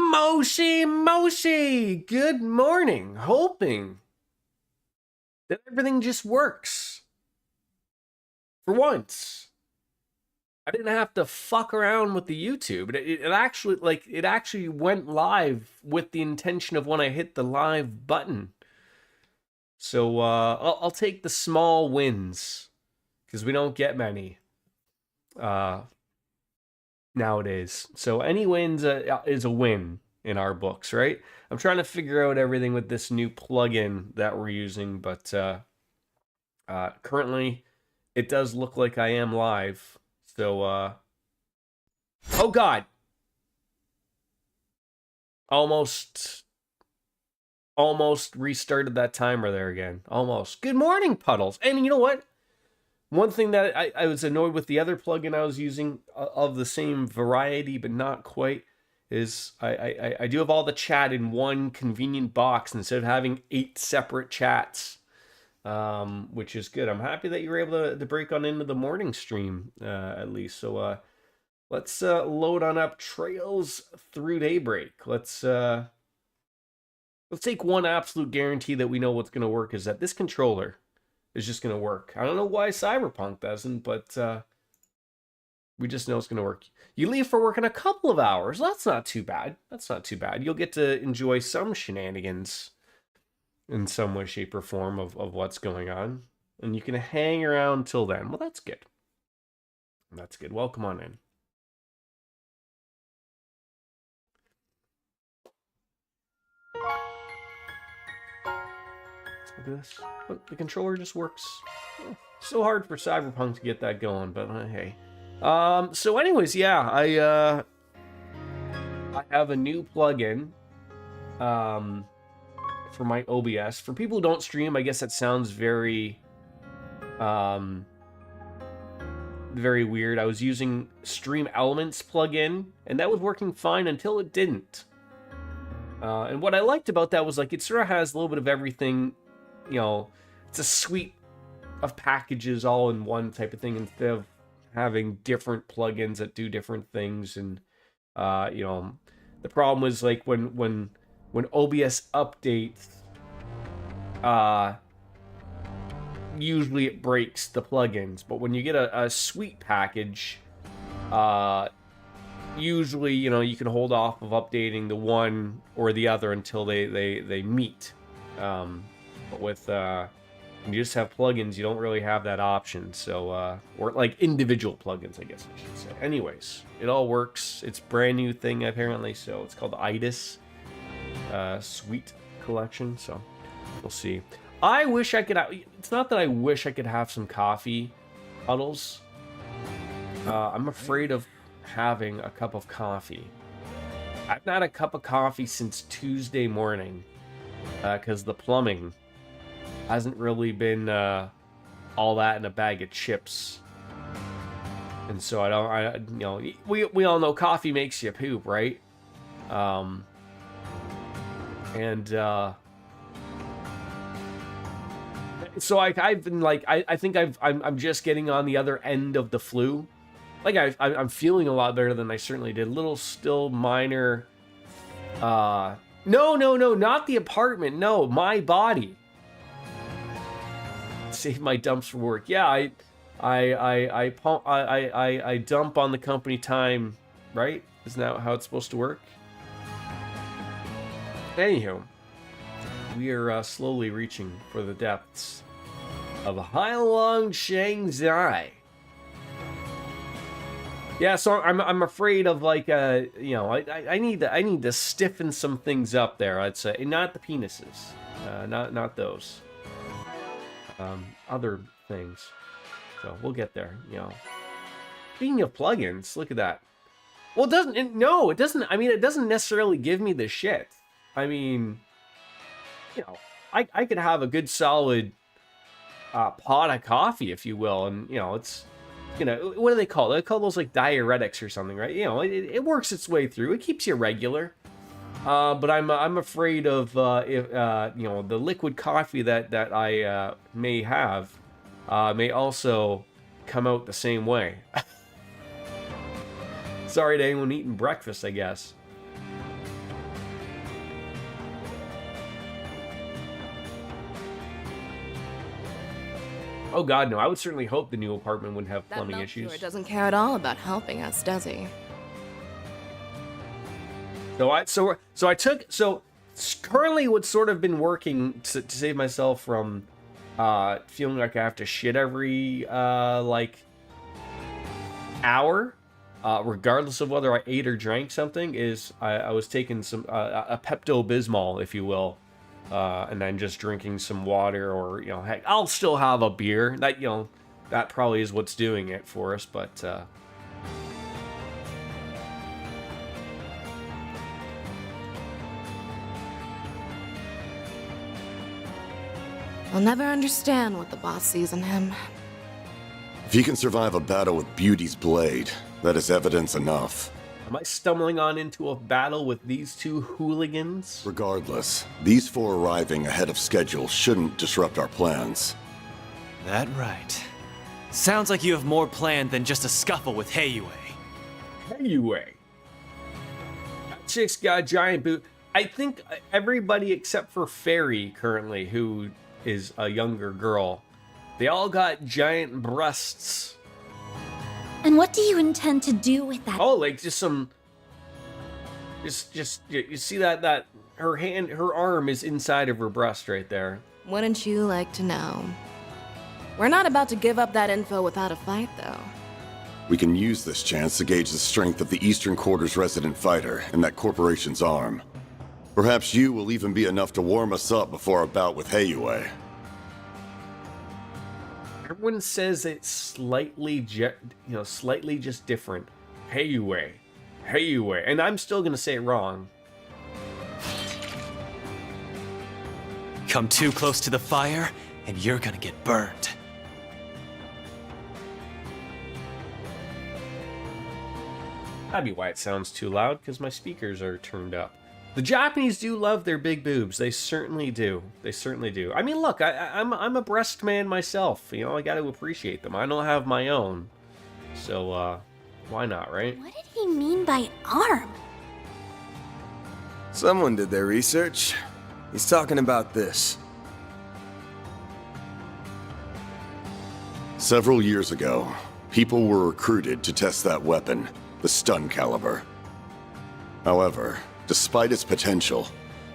Moshi, good morning. Hoping that everything just works. For once. I didn't have to fuck around with the YouTube. It actually went live with the intention of when I hit the live button. So I'll take the small wins, because we don't get many nowadays. So any wins is a win in our books, right? I'm trying to figure out everything with this new plugin that we're using, but currently it does look like I am live. So, oh God, almost restarted that timer there again. Almost. Good morning, Puddles. And you know what? One thing that I was annoyed with the other plugin I was using of the same variety, but not quite, is I do have all the chat in one convenient box instead of having 8 separate chats, which is good. I'm happy that you were able to break on into the morning stream, at least. So let's load on up Trails Through Daybreak. Let's take one absolute guarantee that we know what's going to work, is that this controller is just going to work. I don't know why Cyberpunk doesn't, but we just know it's going to work. You leave for work in a couple of hours. That's not too bad. That's not too bad. You'll get to enjoy some shenanigans in some way, shape, or form of what's going on. And you can hang around till then. Well, that's good. That's good. Well, come on in. Look at this. Look, the controller just works. So hard for Cyberpunk to get that going, but hey. So anyways, yeah, I have a new plugin for my OBS. For people who don't stream, I guess that sounds very very weird. I was using Stream Elements plugin, and that was working fine until it didn't. And what I liked about that was, like, it sort of has a little bit of everything. You know, it's a suite of packages all in one type of thing, instead of having different plugins that do different things. And you know, the problem was, like, when OBS updates, usually it breaks the plugins. But when you get a suite package, usually, you know, you can hold off of updating the one or the other until they meet. But with when you just have plugins, you don't really have that option. So or like individual plugins, I guess I should say. Anyways, it all works. It's a brand new thing apparently, so it's called the IDIS Suite Collection. So we'll see. I wish I could. It's not that I wish I could have some coffee, Puddles. I'm afraid of having a cup of coffee. I've not had a cup of coffee since Tuesday morning, because the plumbing hasn't really been all that in a bag of chips. And so you know, we all know coffee makes you poop, right? So I've been like, I think I'm just getting on the other end of the flu. Like I'm feeling a lot better than I certainly did. Little still minor. No, not the apartment. No, my body. Save my dumps for work. Yeah, I dump on the company time, right? Isn't that how it's supposed to work? Anywho, we are slowly reaching for the depths of Heilong Shanghai. Yeah, so I'm afraid of, like, you know, I need to stiffen some things up there. I'd say, not the penises, not those, other things. So we'll get there, you know. Speaking of plugins, look at that. Well, it doesn't. No, it doesn't. I mean, it doesn't necessarily give me the shit. I mean, you know, I could have a good solid pot of coffee, if you will, and, you know, it's. You know, what do they call it? They call those like diuretics or something, right? You know, it works its way through. It keeps you regular. But I'm afraid of if you know, the liquid coffee that I may have may also come out the same way. Sorry to anyone eating breakfast, I guess. Oh God, no! I would certainly hope the new apartment wouldn't have That plumbing Melchior issues. doesn't care at all about helping us, does he? So currently what's sort of been working to save myself from feeling like I have to shit every like hour, regardless of whether I ate or drank something, is I was taking some a Pepto-Bismol, if you will, and then just drinking some water, or heck, I'll still have a beer. That that probably is what's doing it for us, but. I'll never understand what the boss sees in him. If he can survive a battle with Beauty's blade, that is evidence enough. Am I stumbling on into a battle with these two hooligans? Regardless, these four arriving ahead of schedule shouldn't disrupt our plans. That right. Sounds like you have more planned than just a scuffle with Heiyue. Heiyue. That chick's got a giant boot. I think everybody except for Fairy currently, who is a younger girl, they all got giant breasts. And what do you intend to do with that? Oh, like just some, just you see that her arm is inside of her breast right there. Wouldn't you like to know? We're not about to give up that info without a fight, though. We can use this chance to gauge the strength of the Eastern Quarter's resident fighter and that corporation's arm. Perhaps you will even be enough to warm us up before our bout with Heiyue. Everyone says it's slightly just different. Heiyue, and I'm still gonna say it wrong. Come too close to the fire, and you're gonna get burned. That'd be why it sounds too loud, because my speakers are turned up. The Japanese do love their big boobs. They certainly do. They certainly do. I mean, look, I'm a breast man myself. I got to appreciate them. I don't have my own, so why not, right? What did he mean by arm? Someone did their research. He's talking about this. Several years ago, people were recruited to test that weapon, the stun caliber. However, despite its potential,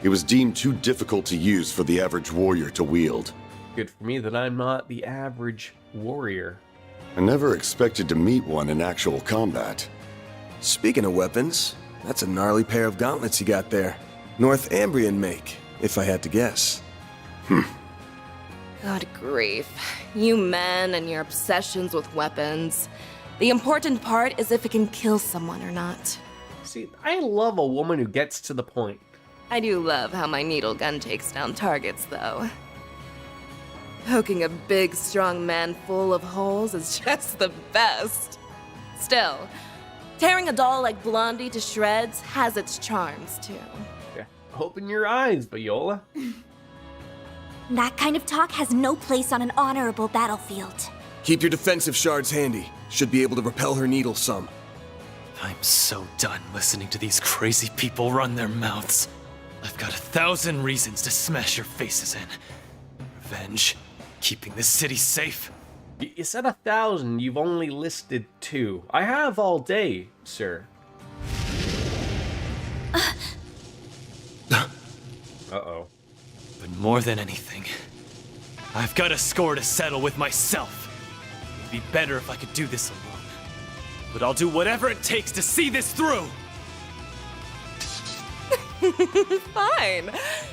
it was deemed too difficult to use for the average warrior to wield. Good for me that I'm not the average warrior. I never expected to meet one in actual combat. Speaking of weapons, that's a gnarly pair of gauntlets you got there. Northumbrian make, if I had to guess. God grief. You men and your obsessions with weapons. The important part is if it can kill someone or not. See, I love a woman who gets to the point. I do love how my needle gun takes down targets, though. Poking a big, strong man full of holes is just the best. Still, tearing a doll like Blondie to shreds has its charms, too. Yeah. Open your eyes, Viola. That kind of talk has no place on an honorable battlefield. Keep your defensive shards handy. Should be able to repel her needle some. I'm so done listening to these crazy people run their mouths. I've got 1,000 reasons to smash your faces in. Revenge, keeping this city safe. You said 1,000, you've only listed 2. I have all day, sir. Uh-oh. But more than anything, I've got a score to settle with myself. It'd be better if I could do this alone. But I'll do whatever it takes to see this through! Fine.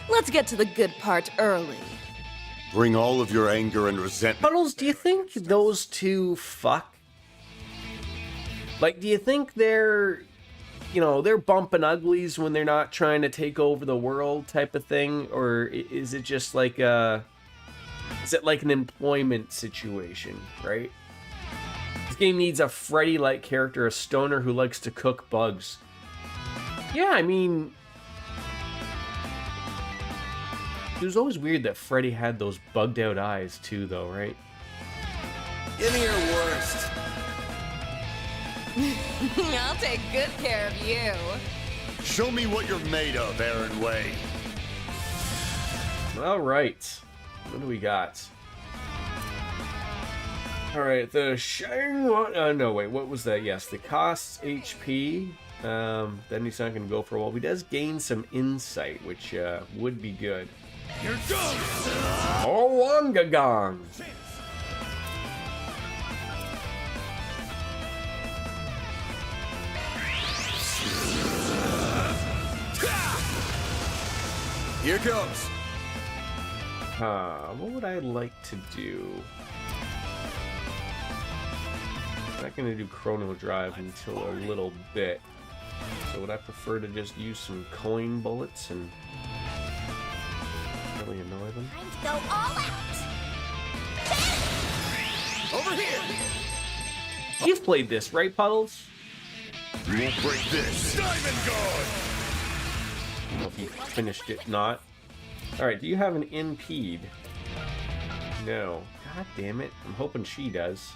Let's get to the good part early. Bring all of your anger and resentment. Puddles, do you think those two fuck? Like, do you think they're, they're bumping uglies when they're not trying to take over the world type of thing? Or is it just like is it like an employment situation, right? This game needs a Freddy-like character, a stoner who likes to cook bugs. Yeah, I mean, it was always weird that Freddy had those bugged out eyes too, though, right? Give me your worst. I'll take good care of you. Show me what you're made of, Aaron Way. All right. What do we got? All right, the Shang. No, wait. What was that? Yes, the costs HP. Then he's not going to go for a while. He does gain some insight, which would be good. Here goes! Oh, Wangagong. Here goes. What would I like to do? I'm not going to do Chrono Drive until a little bit. So would I prefer to just use some coin bullets and really annoy them? Time to go all out. Over here. You've played this, right, Puddles? You won't break this. Diamond Guard! I don't know if you finished it, not. Alright, do you have an impede? No. God damn it. I'm hoping she does.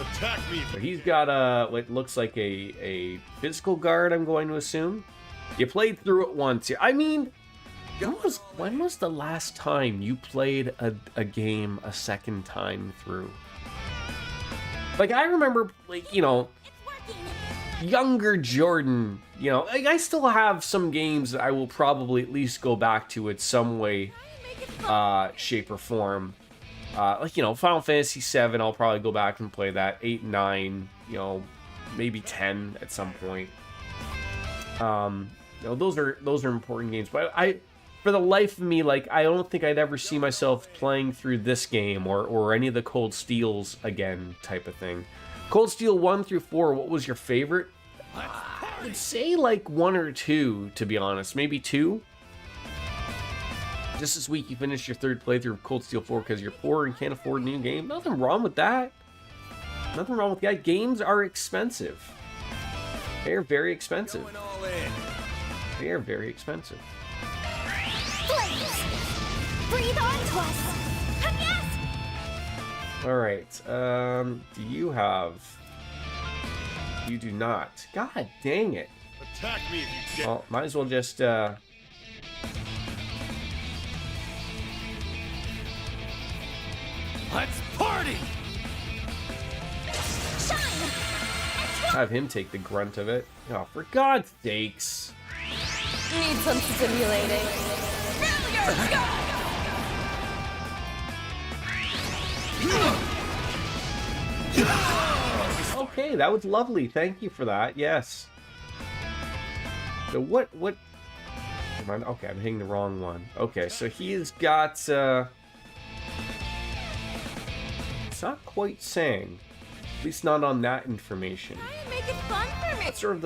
Attack me! So he's got what looks like a physical guard, I'm going to assume. You played through it once. I mean, when was the last time you played a game a second time through? Like, I remember, like, you know, younger Jordan, you know, like, I still have some games that I will probably at least go back to in some way, shape, or form. Like, you know, Final Fantasy VII, I'll probably go back and play that. 8, 9, you know, maybe 10 at some point. You know, those are important games. But for the life of me, like, I don't think I'd ever see myself playing through this game or any of the Cold Steels again type of thing. Cold Steel 1 through 4, what was your favorite? I would say like 1 or 2, to be honest. Maybe 2. Just this week, you finished your 3rd playthrough of Cold Steel 4 because you're poor and can't afford a new game. Nothing wrong with that. Nothing wrong with that. Games are expensive. They are very expensive. Going all in. They are very expensive. Flames! Breathe onto us! Yes! Alright, do you have... You do not. God dang it. Attack me if you dare! Well, might as well just, Let's party! Shine! have him take the grunt of it. Oh, for God's sakes. Need some stimulating. Failure! Go! Okay, that was lovely. Thank you for that. Yes. So what am I, okay, I'm hitting the wrong one. Okay, so he's got it's not quite saying. At least not on that information. Try and make it fun for me. That's sort of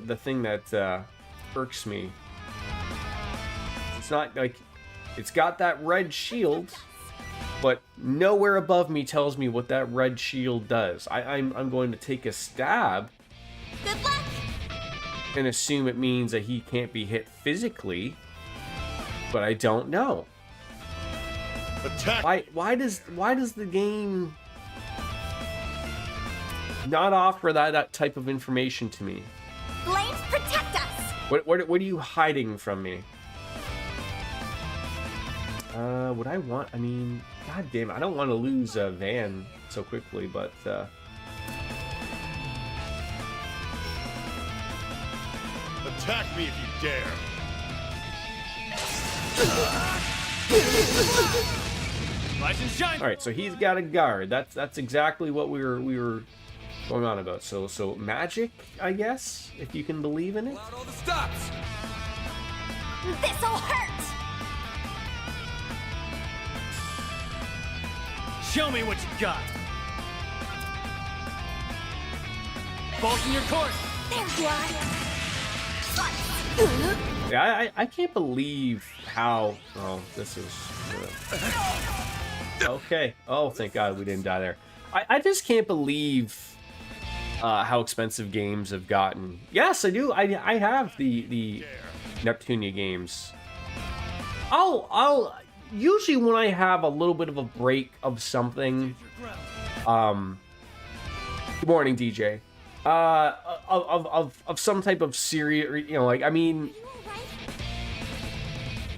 the thing that irks me. It's not like it's got that red shield, but nowhere above me tells me what that red shield does. I'm going to take a stab Good luck! and assume it means that he can't be hit physically, but I don't know. Attack! Why does the game not offer that type of information to me? Flames protect us! What are you hiding from me? Would I want? I mean, god damn it, I don't want to lose Van so quickly, but Attack me if you dare! Rise and shine! all right. So he's got a guard. That's exactly what we were going on about. So magic, I guess, if you can believe in it. Out all the stops. This'll hurt! Show me what you got! Bulk in your court! There you are! Yeah, I can't believe how. Oh, this is. Okay. Oh, thank God we didn't die there. I just can't believe how expensive games have gotten. Yes, I do. I have the Neptunia games. I'll usually when I have a little bit of a break of something. Good morning, DJ. Of some type of serious, you know, like, I mean,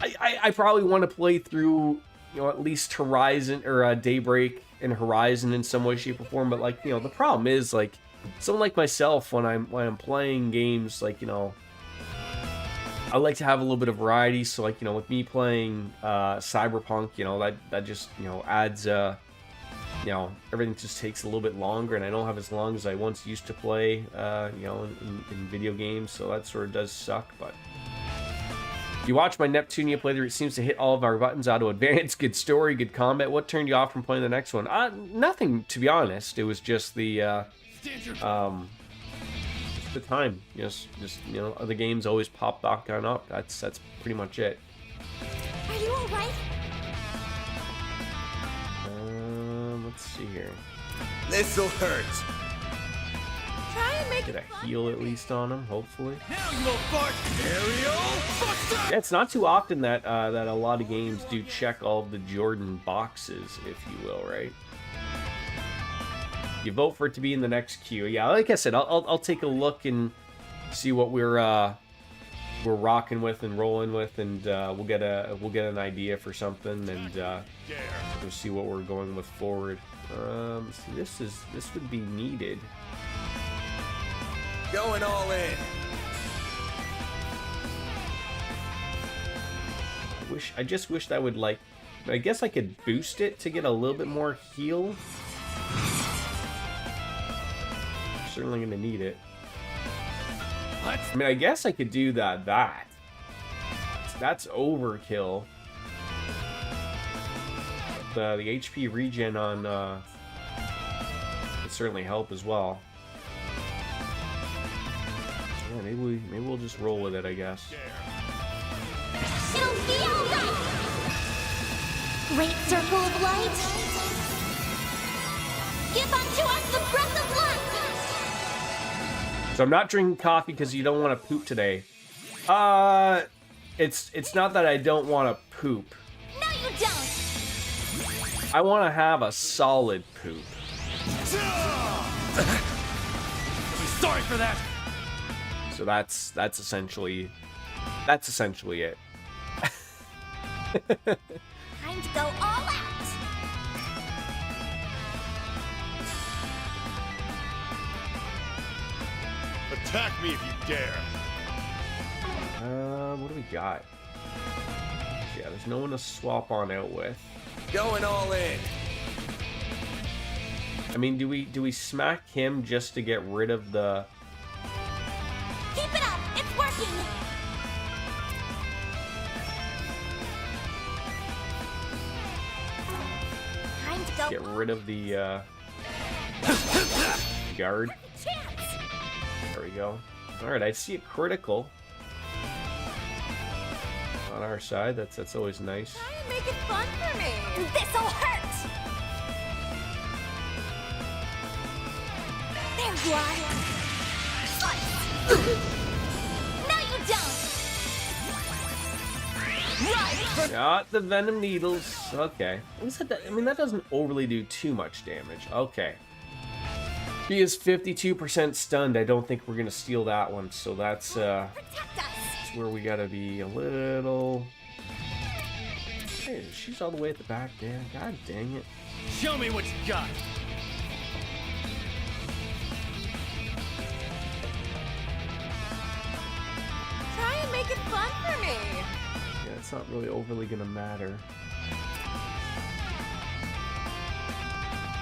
I probably want to play through, you know, at least Horizon or Daybreak and Horizon in some way, shape, or form. But like, you know, the problem is like someone like myself when I'm playing games, like, you know, I like to have a little bit of variety. So like, you know, with me playing Cyberpunk, you know, that just, you know, adds you know, everything just takes a little bit longer, and I don't have as long as I once used to play, you know, in video games, so that sort of does suck. But you watch my Neptunia playthrough, it seems to hit all of our buttons auto advance, good story, good combat. What turned you off from playing the next one? Nothing, to be honest. It was just the time. Just you know, the games always pop back on up. That's pretty much it. Are you alright? Let's see here. This'll hurt. Try and make Get it a heal at least on him, hopefully. Now you will fart! Aerial! Yeah, it's not too often that that a lot of games do check all of the Jordan boxes, if you will, right? You vote for it to be in the next queue. Yeah, like I said, I'll take a look and see what we're rocking with and rolling with, and we'll get an idea for something, and we'll see what we're going with forward. So this would be needed. Going all in. I just wish that would, like, I guess I could boost it to get a little bit more heal. Certainly gonna need it. What? I mean, I guess I could do that. That's overkill. But the HP regen on would certainly help as well. Yeah, maybe we'll just roll with it, I guess. It'll be alright! Great circle of light! Give unto us the breath of life! So I'm not drinking coffee because you don't want to poop today. It's not that I don't want to poop. No, you don't! I want to have a solid poop. You'll be sorry for that! So that's essentially it. Time to go all out! Attack me if you dare. What do we got? Yeah, there's no one to swap on out with. Going all in. I mean, do we smack him just to get rid of the? Keep it up! It's working! Time to go Get rid of the guard. chance! There we go. All right, I see a critical on our side. That's always nice. Try and make it fun for me. This'll hurt! There you are! No, you don't! Right! Got the venom needles. Okay. I mean, that doesn't overly do too much damage. Okay. He is 52% stunned. I don't think we're gonna steal that one. So that's Protect us! where we gotta be a little. Hey, she's all the way at the back there. God dang it. Show me what you got! Try and make it fun for me. Yeah, it's not really overly gonna matter.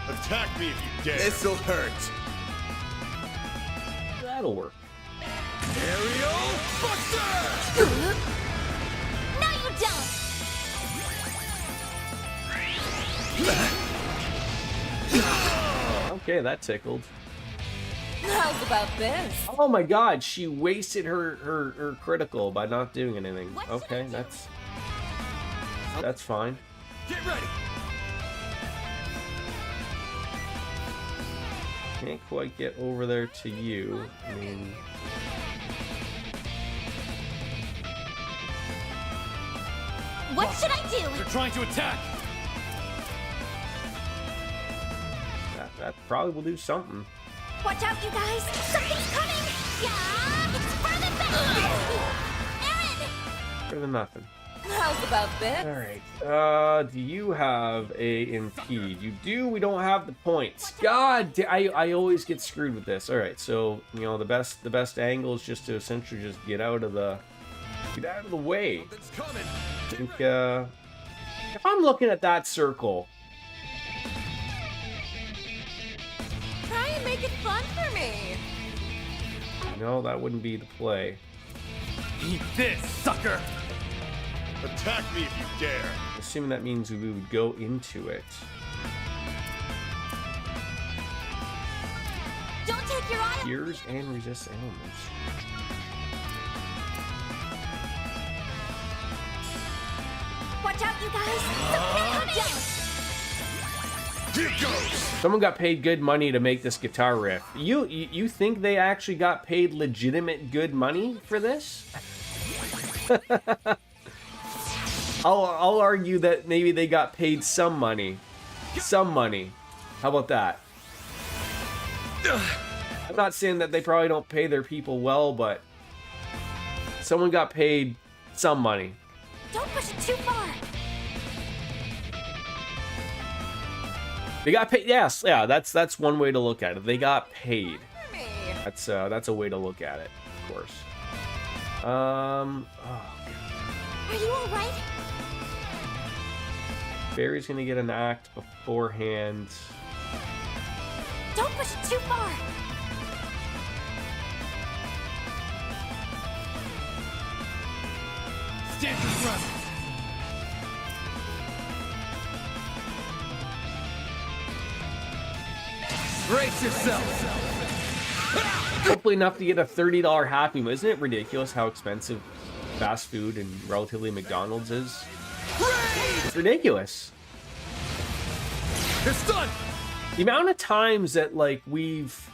Attack me if you dare. This'll hurt. That'll work. Aerial Buster! No, you don't! Okay, that tickled. How's about this? Oh my god, she wasted her critical by not doing anything. What should Okay, I do? that's fine. Get ready! Can't quite get over there to you. I mean, What should I do? They're trying to attack! that probably will do something. Watch out, you guys! Something's coming! Yeah! It's further back! Aaron! Better than nothing. How's about this? All right. Do you have a impede? You do. We don't have the points. God, I always get screwed with this. All right. So you know the best angle is just to essentially just get out of the way. Something's coming. I think if I'm looking at that circle, Try and make it fun for me. no, that wouldn't be the play. Eat this, sucker! Attack me if you dare. Assuming that means we would go into it. Don't take your eye off. Gears and resist elements. Watch out, you guys. Something coming. Here goes. Someone got paid good money to make this guitar riff. You think they actually got paid legitimate good money for this? I'll argue that maybe they got paid some money. Some money. How about that? I'm not saying that they probably don't pay their people well, but someone got paid some money. Don't push it too far. They got paid. Yes, yeah, that's one way to look at it. They got paid. For me. That's a way to look at it, of course. Oh, Are you all right? Barry's gonna get an act beforehand. Don't push it too far. Stand your ground! Brace yourself! Hopefully enough to get a $30 Happy Meal. Isn't it ridiculous how expensive fast food and relatively McDonald's is? It's ridiculous. It's done! The amount of times that like we've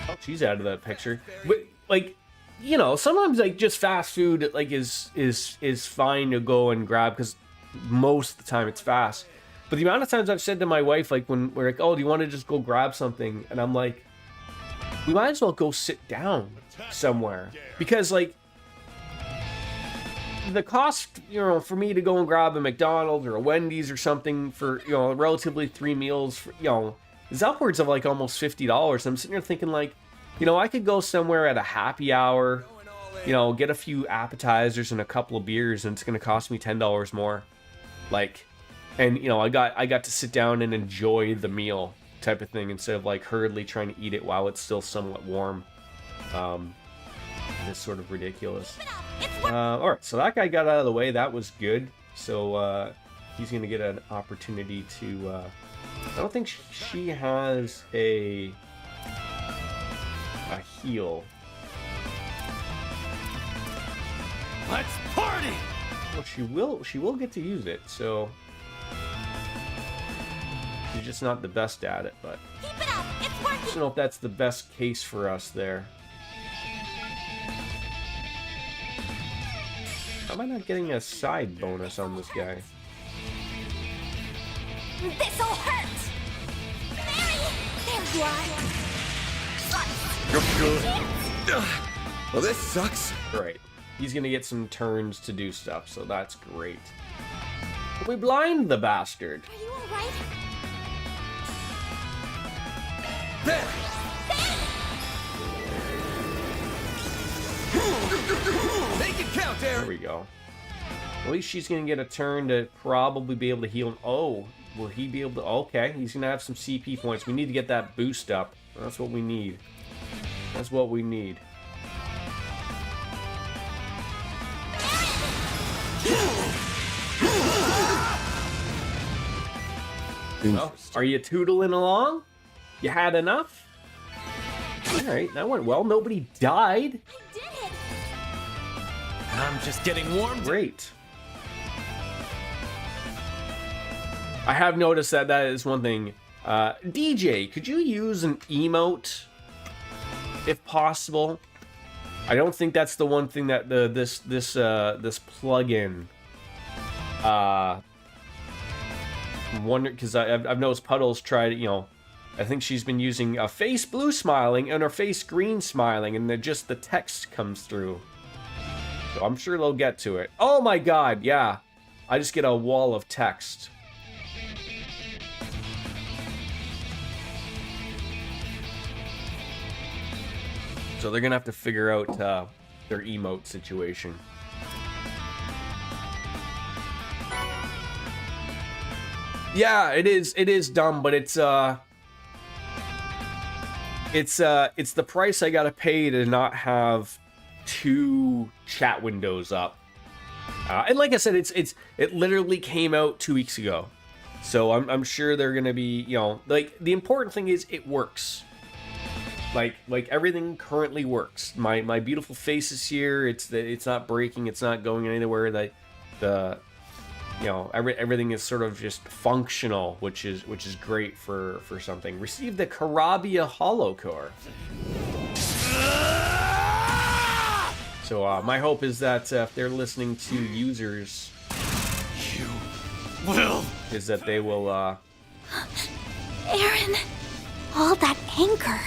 oh, she's out of that picture. But like, you know, sometimes like just fast food like is fine to go and grab because most of the time it's fast. But the amount of times I've said to my wife, like when we're like, oh, do you want to just go grab something? And I'm like, we might as well go sit down somewhere. Because like the cost, you know, for me to go and grab a McDonald's or a Wendy's or something for, you know, relatively 3 meals, for, you know, is upwards of like almost $50. I'm sitting here thinking like, you know, I could go somewhere at a happy hour, you know, get a few appetizers and a couple of beers and it's going to cost me $10 more. Like, and you know, I got to sit down and enjoy the meal type of thing instead of like hurriedly trying to eat it while it's still somewhat warm. It's sort of ridiculous. All right, so that guy got out of the way. That was good. So he's gonna get an opportunity to. I don't think she has a heal. Let's party! Well, she will get to use it. So she's just not the best at it, but Keep it up. It's I working. don't know if that's the best case for us there. How am I not getting a side bonus on this guy? This'll hurt. There you are. Well, this sucks. Right. He's gonna get some turns to do stuff, so that's great. But we blind the bastard. Are you all right? There. Make it count, There Aaron. we go. At least she's gonna get a turn to probably be able to heal him. Oh, will he be able to? Okay, he's gonna have some CP points. We need to get that boost up. That's what we need. That's what we need. Well, are you tootling along? You had enough? Alright, that went well. Nobody died. I did it. I'm just getting warmed. Great. I have noticed that is one thing. DJ, could you use an emote if possible? I don't think that's the one thing that this plugin. I'm wondering because I've noticed Puddles tried. You know, I think she's been using a face blue smiling and her face green smiling, and then just the text comes through. So I'm sure they'll get to it. Oh my god, yeah. I just get a wall of text. So they're gonna have to figure out their emote situation. Yeah, it is dumb, but it's the price I gotta pay to not have 2 chat windows up. And like I said, it literally came out 2 weeks ago, so I'm sure they're gonna be, you know, like, the important thing is it works. Like everything currently works. My beautiful face is here. It's not breaking. It's not going anywhere. The you know, everything is sort of just functional, which is great for something. Receive the Karabia Hollow Core. So my hope is that if they're listening to users, is that they will Aaron, all that anger.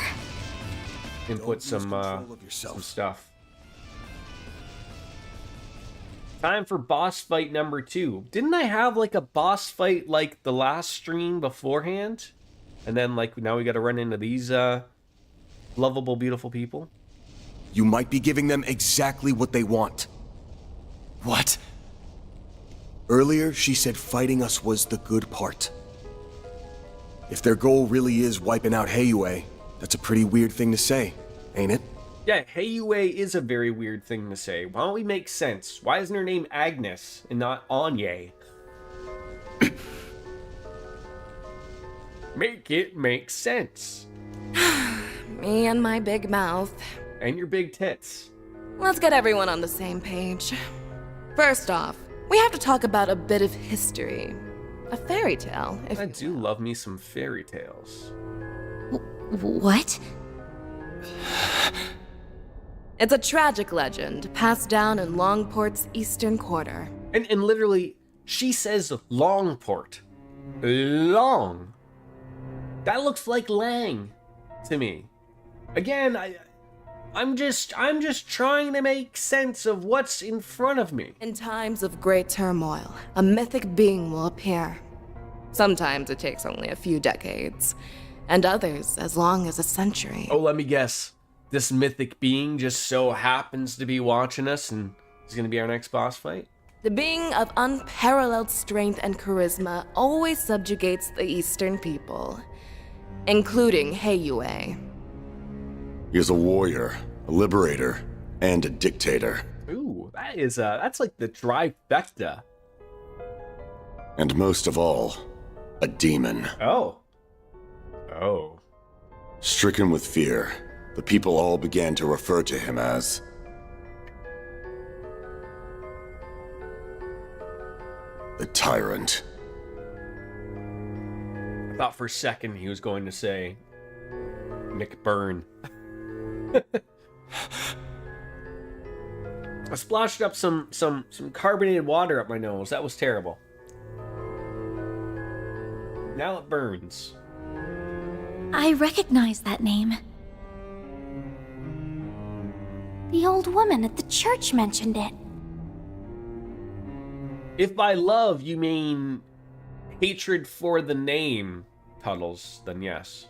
input some stuff. Time for boss fight number 2. Didn't I have like a boss fight like the last stream beforehand? And then like now we got to run into these lovable, beautiful people. You might be giving them exactly what they want. What? Earlier, she said fighting us was the good part. If their goal really is wiping out Heiyue, that's a pretty weird thing to say, ain't it? Yeah, Heiyue is a very weird thing to say. Why don't we make sense? Why isn't her name Agnes and not Anye? Make it make sense. Me and my big mouth. And your big tits. Let's get everyone on the same page. First off, we have to talk about a bit of history. A fairy tale, if I you do will. love me some fairy tales. What? It's a tragic legend passed down in Longport's eastern quarter. And literally, she says Longport. Long. That looks like Lang to me. Again, I'm just trying to make sense of what's in front of me. In times of great turmoil, a mythic being will appear. Sometimes it takes only a few decades, and others as long as a century. Oh, let me guess. This mythic being just so happens to be watching us and is going to be our next boss fight? The being of unparalleled strength and charisma always subjugates the eastern people, including Heiyue. He is a warrior, a liberator, and a dictator. Ooh, that's like the trifecta. And most of all, a demon. Oh. Stricken with fear, the people all began to refer to him as the Tyrant. I thought for a second he was going to say McBurn. I splashed up some carbonated water up my nose. That was terrible. Now it burns. I recognize that name. The old woman at the church mentioned it. If by love you mean hatred for the name, Tuddles, then yes.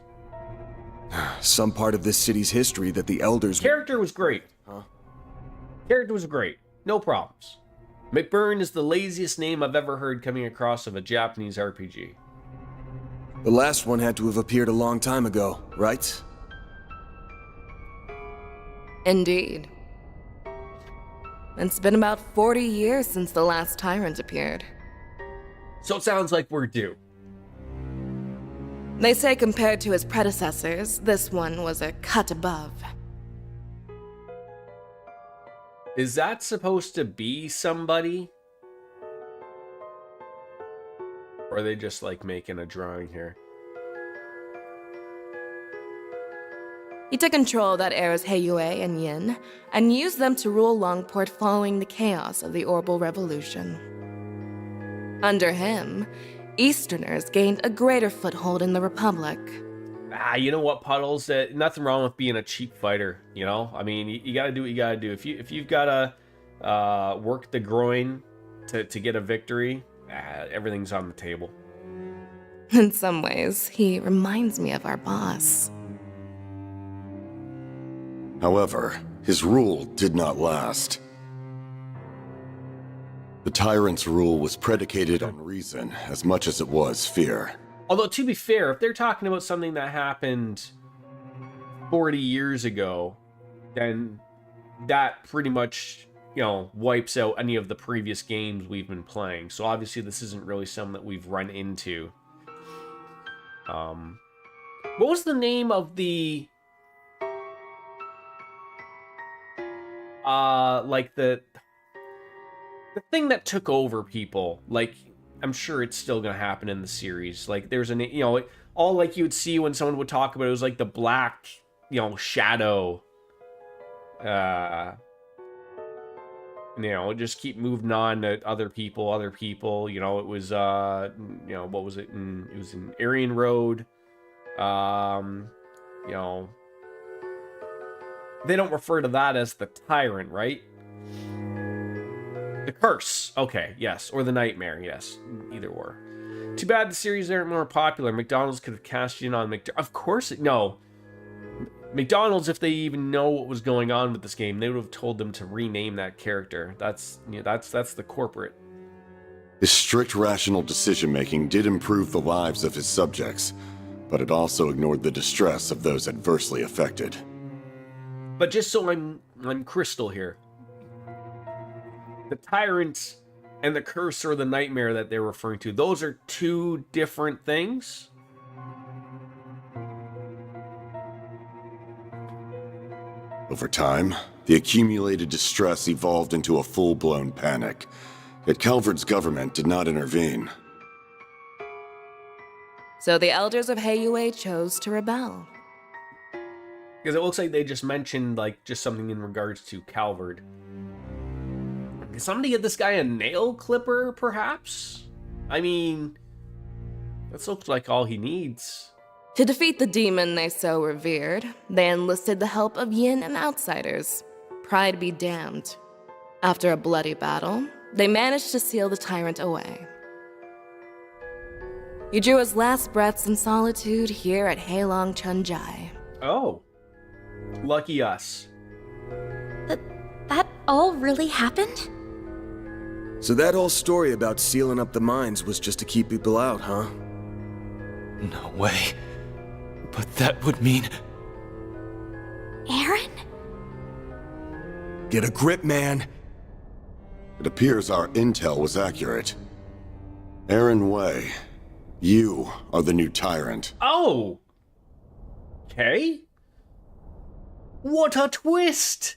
Some part of this city's history that the elders... Character was great. Character was great. No problems. McBurn is the laziest name I've ever heard coming across of a Japanese RPG. The last one had to have appeared a long time ago, right? Indeed. It's been about 40 years since the last tyrant appeared. So it sounds like we're due. They say compared to his predecessors, this one was a cut above. Is that supposed to be somebody? Or are they just like making a drawing here? He took control of that era's Heiyue and Yin, and used them to rule Longport following the chaos of the Orbital Revolution. Under him, Easterners gained a greater foothold in the Republic. You know what, Puddles? Nothing wrong with being a cheap fighter, you know? I mean, you gotta do what you gotta do. If you've got work the groin to get a victory, everything's on the table. In some ways, he reminds me of our boss. However, his rule did not last. The tyrant's rule was predicated on reason as much as it was fear. Although, to be fair, if they're talking about something that happened 40 years ago, then that pretty much, wipes out any of the previous games we've been playing. So obviously this isn't really something that we've run into. What was the name of the... the thing that took over people? Like, I'm sure it's still gonna happen in the series. Like, there's an, all like you would see when someone would talk about it was like the black, shadow. Just keep moving on to other people. It was, what was it? It was in Aryan Road. They don't refer to that as the tyrant, right? The curse. Okay, yes. Or the nightmare, yes. Either or. Too bad the series aren't more popular. McDonald's could have cashed in on Of course no. McDonald's, if they even know what was going on with this game, they would have told them to rename that character. That's the corporate. His strict rational decision-making did improve the lives of his subjects, but it also ignored the distress of those adversely affected. But just so I'm crystal here, the tyrant and the curse or the nightmare that they're referring to, those are two different things? Over time, the accumulated distress evolved into a full-blown panic. Yet Calvard's government did not intervene. So the elders of Heiyue chose to rebel. Because it looks like they just mentioned, just something in regards to Calvard. Can somebody get this guy a nail clipper, perhaps? I mean, that looks like all he needs. To defeat the demon they so revered, they enlisted the help of Yin and outsiders. Pride be damned. After a bloody battle, they managed to seal the tyrant away. He drew his last breaths in solitude here at Heilong Chunjai. Oh. Lucky us. That all really happened? So that whole story about sealing up the mines was just to keep people out, huh? No way. But that would mean... Aaron? Get a grip, man. It appears our intel was accurate. Aaron Way, you are the new tyrant. Oh! Okay. What a twist!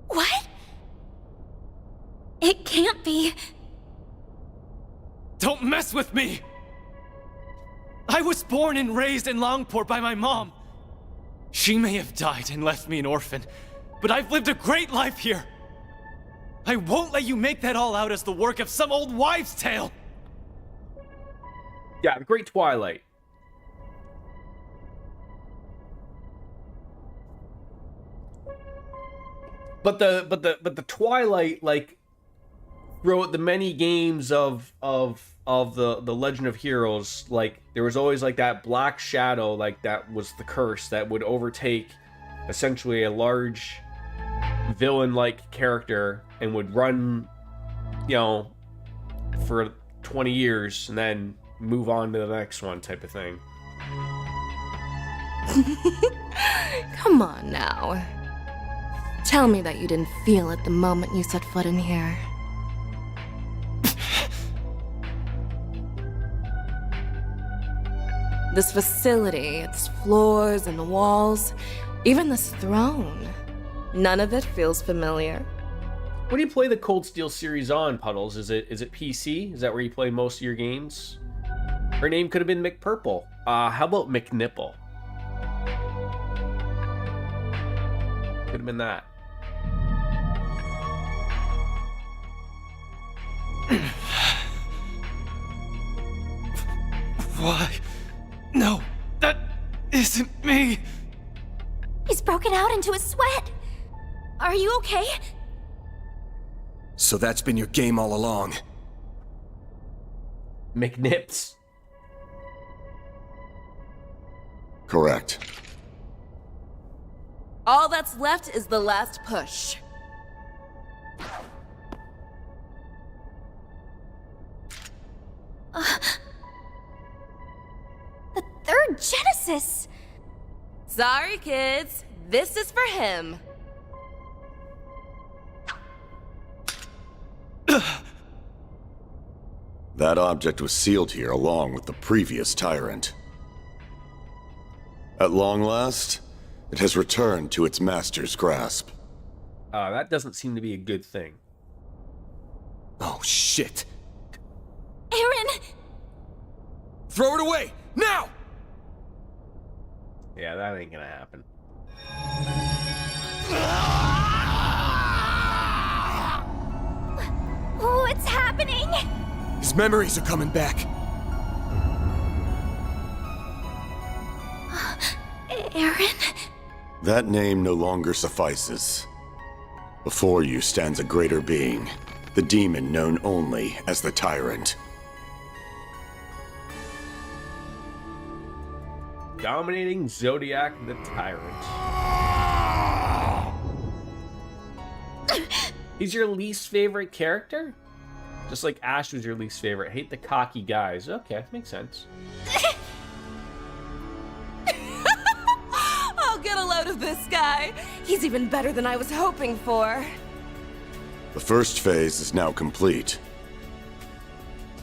What? It can't be. Don't mess with me! I was born and raised in Longport by my mom. She may have died and left me an orphan, but I've lived a great life here. I won't let you make that all out as the work of some old wives' tale. Yeah, the Great Twilight. But the Twilight, throughout the many games of the Legend of Heroes, there was always that black shadow, that was the curse that would overtake essentially a large villain-like character and would run, for 20 years and then move on to the next one type of thing. Come on now. Tell me that you didn't feel it the moment you set foot in here. This facility, its floors and walls, even this throne, none of it feels familiar. What do you play the Cold Steel series on, Puddles? Is it PC? Is that where you play most of your games? Her name could have been McPurple. How about McNipple? Could have been that. Why? No, that isn't me. He's broken out into a sweat. Are you okay? So that's been your game all along. McNips. Correct. All that's left is the last push. The third Genesis! Sorry, kids. This is for him. That object was sealed here along with the previous tyrant. At long last, it has returned to its master's grasp. That doesn't seem to be a good thing. Oh, shit. Aaron! Throw it away! Now! Yeah, that ain't gonna happen. What's happening? His memories are coming back. Aaron? That name no longer suffices. Before you stands a greater being, the demon known only as the Tyrant. Dominating Zodiac the Tyrant. He's your least favorite character? Just like Ash was your least favorite. Hate the cocky guys. Okay, makes sense. I'll get a load of this guy. He's even better than I was hoping for. The first phase is now complete.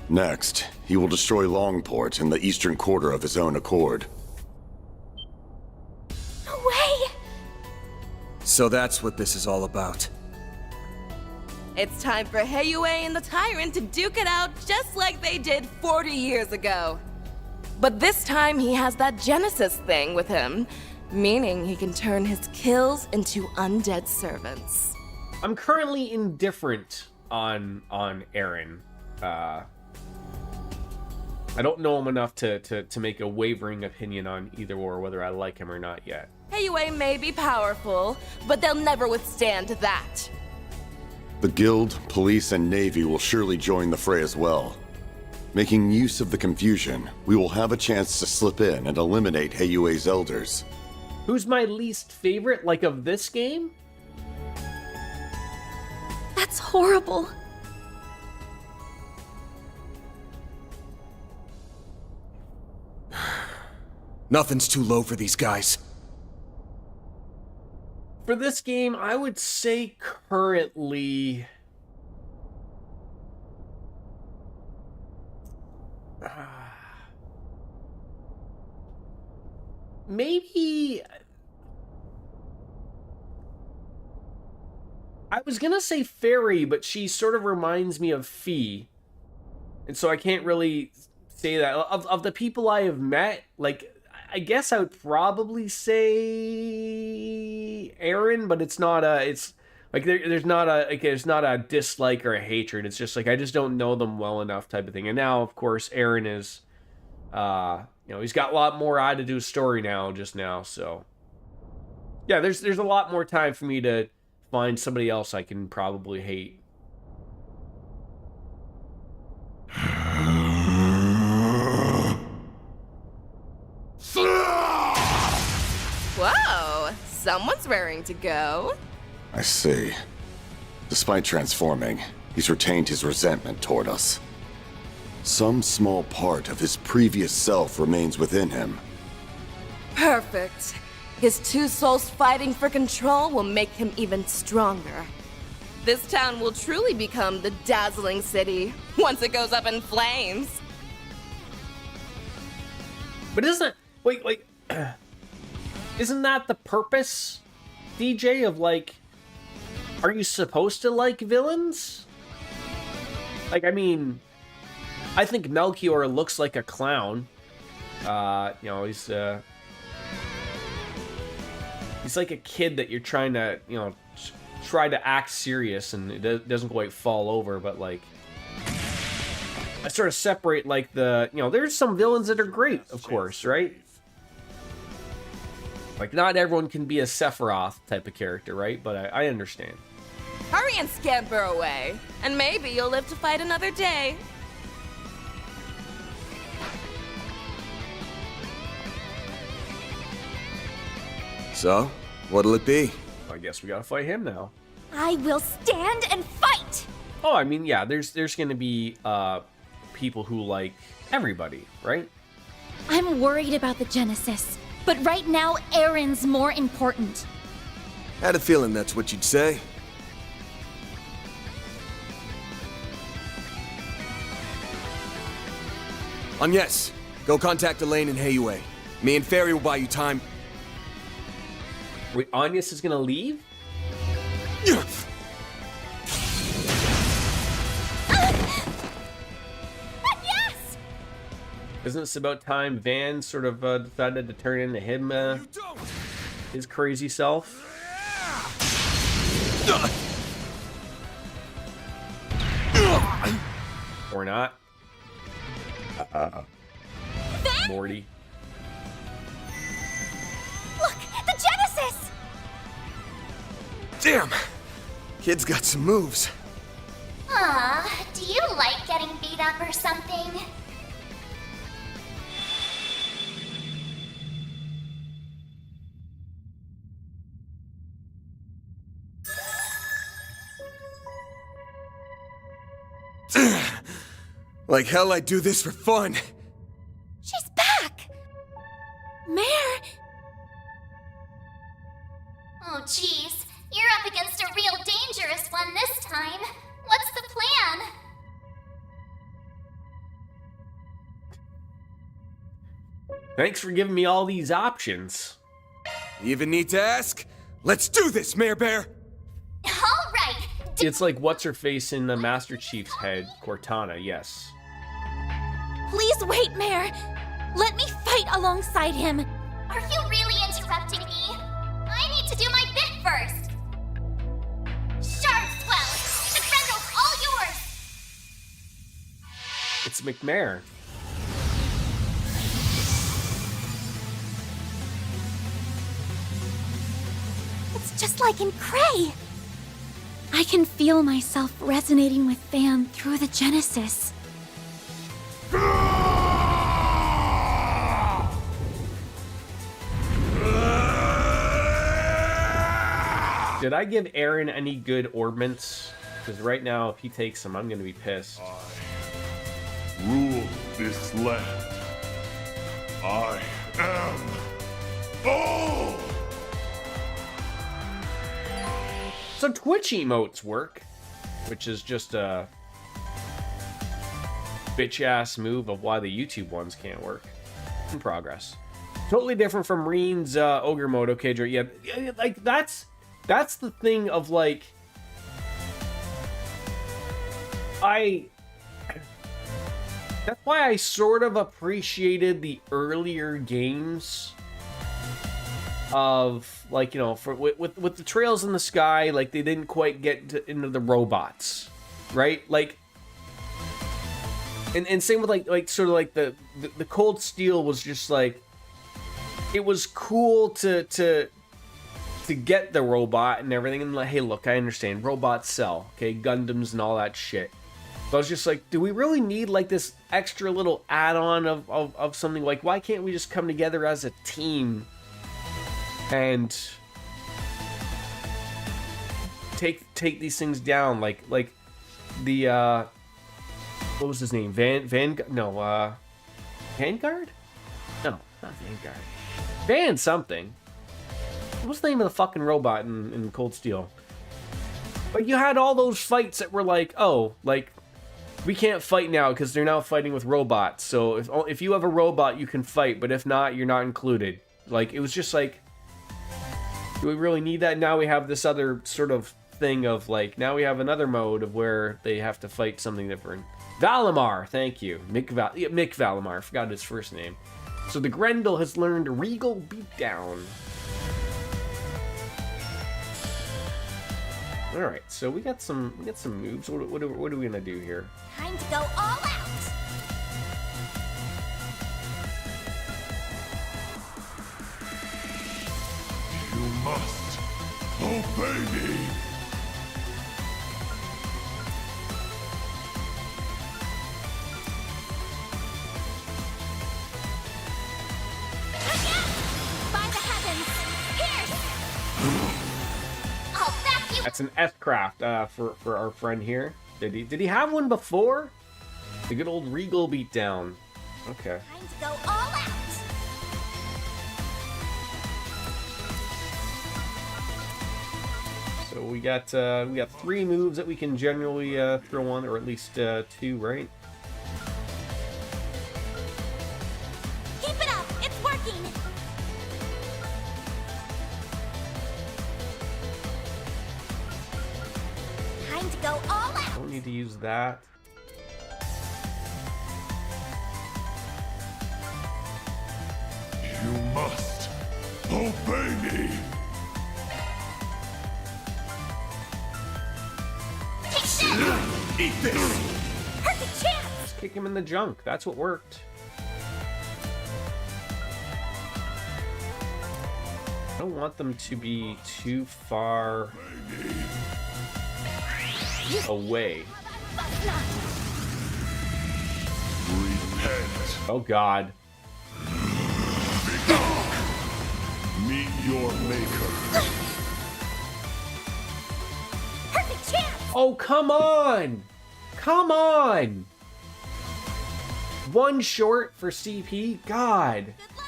Next, he will destroy Longport in the eastern quarter of his own accord. No way! So that's what this is all about. It's time for Heiyue and the Tyrant to duke it out just like they did 40 years ago. But this time he has that Genesis thing with him, meaning he can turn his kills into undead servants. I'm currently indifferent on Aaron. I don't know him enough to make a wavering opinion on either or whether I like him or not yet. Heiyue may be powerful, but they'll never withstand that. The Guild, Police, and Navy will surely join the fray as well. Making use of the confusion, we will have a chance to slip in and eliminate Heiyue's elders. Who's my least favorite, like, of this game? That's horrible. Nothing's too low for these guys. For this game, I would say currently... maybe... I was gonna say Fairy, but she sort of reminds me of Fee. And so I can't really say that. Of the people I have met, like... I guess I would probably say Aaron, but it's not a, it's like there's not a dislike or a hatred. It's just like I just don't know them well enough type of thing. And now, of course, Aaron is, he's got a lot more eye to do story now, so yeah, there's a lot more time for me to find somebody else I can probably hate. Whoa, someone's raring to go. I see. Despite transforming, he's retained his resentment toward us. Some small part of his previous self remains within him. Perfect. His two souls fighting for control will make him even stronger. This town will truly become the dazzling city once it goes up in flames. But isn't isn't that the purpose, DJ, of like, are you supposed to like villains? Like, I mean, I think Melchior looks like a clown. He's like a kid that you're trying to, try to act serious and it doesn't quite fall over, but like, I sort of separate like there's some villains that are great, of course, right? Like, not everyone can be a Sephiroth type of character, right? But I understand. Hurry and scamper away, and maybe you'll live to fight another day. So, what'll it be? I guess we gotta fight him now. I will stand and fight! Oh, I mean, yeah, there's gonna be people who like everybody, right? I'm worried about the Genesis, but right now, Aaron's more important. Had a feeling that's what you'd say. Yes, go contact Elaine and Heiyue. Me and Fairy will buy you time. Wait, Agnes is gonna leave? Yes! Isn't this about time Van sort of decided to turn into him, his crazy self? Or not? Morty. Look, the Genesis! Damn! Kid's got some moves. Aw, do you like getting beat up or something? Like hell, I'd do this for fun. She's back! Mare! Oh geez, you're up against a real dangerous one this time. What's the plan? Thanks for giving me all these options. You even need to ask? Let's do this, Mare Bear! Alright, It's like what's her face in the Master Chief's head, Cortana, yes. Please wait, Mare! Let me fight alongside him! are you really interrupting me? I need to do my bit first. Shard Swell! The Grendel's all yours! It's McMare. It's just like in Cray! I can feel myself resonating with Van through the Genesis. Did I give Aaron any good orbments? Because right now, if he takes them, I'm going to be pissed. Rule this land. I am all. So Twitch emotes work, which is just a bitch-ass move of why the YouTube ones can't work. In progress. Totally different from Reen's ogre mode. Okay, Dre, yeah, like that's the thing of like that's why I sort of appreciated the earlier games of, like, you know, for with the Trails in the Sky, like they didn't quite get into the robots, right? Like, and same with like sort of like the Cold Steel was just like, it was cool to get the robot and everything, and like, hey, look, I understand robots sell, okay, Gundams and all that shit. But I was just like, do we really need like this extra little add-on of something? Like, why can't we just come together as a team and take these things down? Like the what was his name? Vanguard? No, not Vanguard. Van something. What's the name of the fucking robot in Cold Steel? But you had all those fights that were like, oh, like, we can't fight now because they're now fighting with robots. So if you have a robot, you can fight, but if not, you're not included. Like, it was just like, do we really need that? Now we have this other sort of thing of like, now we have another mode of where they have to fight something different. Valimar, thank you. Mick Valimar, I forgot his first name. So the Grendel has learned Regal Beatdown. All right, so we got some moves. What are we gonna do here? Time to go all out! must obey me. By the heavens! Here! I'll back you. That's an S-craft for our friend here. Did he have one before? The good old Regal beatdown. Okay. Time to go all out. So we got 3 moves that we can generally throw on, or at least 2, right? Keep it up. It's working. Time to go all out. Don't need to use that. You must obey me. Take that. Eat this. Perfect chance. Just kick him in the junk. That's what worked. I don't want them to be too far away. Repent. Oh God. Meet your maker. Perfect chance. Oh, come on! Come on! 1 short for CP? God. Good luck.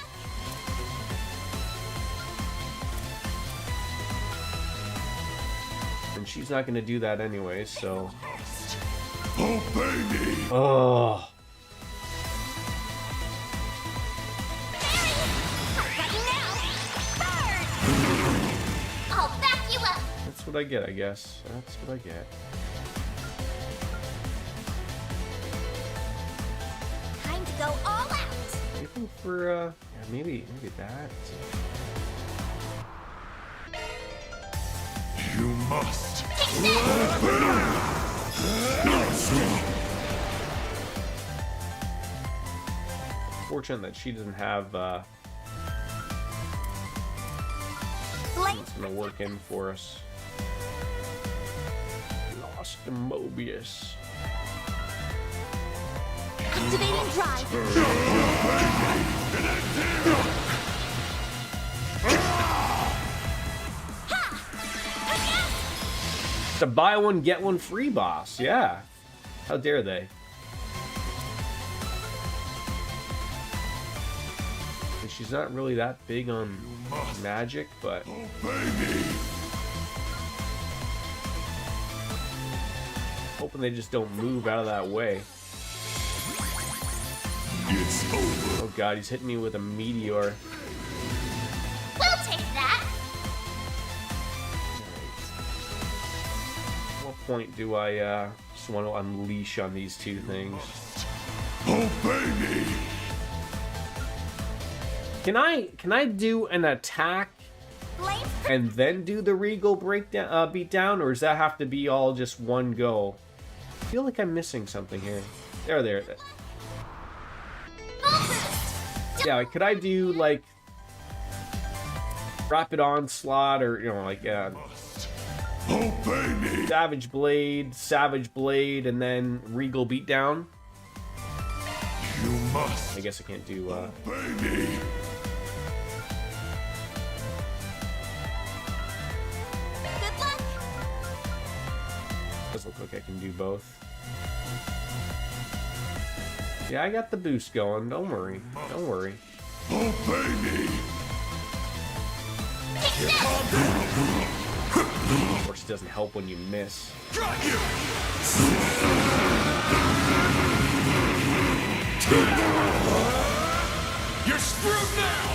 And she's not gonna do that anyway, so... Obey me. Oh. I've got you now. Burn. I'll back you up. That's what I get, I guess. That's what I get. Time to go all out. Anything for, yeah, maybe that. You must. Fortunate that she doesn't have, Blade. it's gonna work in for us. Lost to Mobius. Activating drive. The buy one, get one free boss, yeah. How dare they? And she's not really that big on magic, but Obey me. hoping they just don't move out of that way. It's over. Oh God, he's hitting me with a meteor. We'll take that. What point do I just want to unleash on these 2 things? Obey me. Can I do an attack Blade. and then do the Regal breakdown beat down, or does that have to be all just one go? I feel like I'm missing something here. There. Yeah, like, could I do like Rapid Onslaught, or like Obey me. Savage Blade, and then Regal Beatdown? You must I guess I can't do. obey me. Good luck. Does look like I can do both. Yeah, I got the boost going. Don't worry. Don't worry. Obey me. Of course, it doesn't help when you miss. Got you. You're screwed now.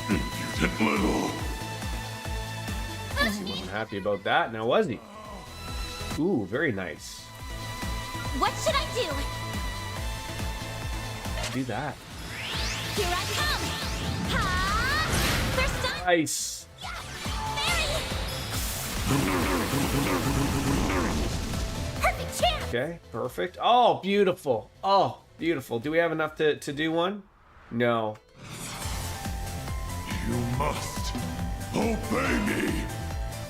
Impudent little. Wasn't happy about that, now was he? Ooh, very nice. What should I do? Do that. Here I come. Ha! First time. Nice. Perfect chance. Okay, perfect. Oh, beautiful. Oh, beautiful. Do we have enough to do one? No. You must obey me.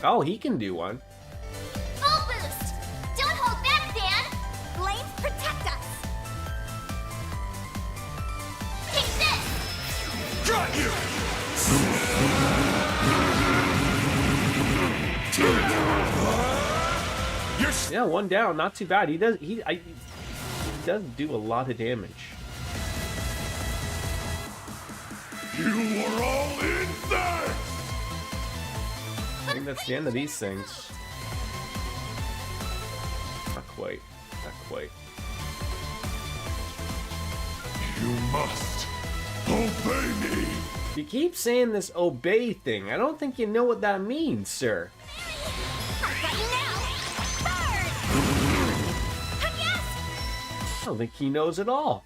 Oh, he can do one. Full boost! Don't hold back, Dan! Flames protect us! Take this! Got you! You're Yeah, one down. Not too bad. He does do a lot of damage. You are all in there! I think that's the end of these things. Not quite. Not quite. You must obey me. You keep saying this obey thing. I don't think you know what that means, sir. I've got you now! Bird! And yes! I don't think he knows at all.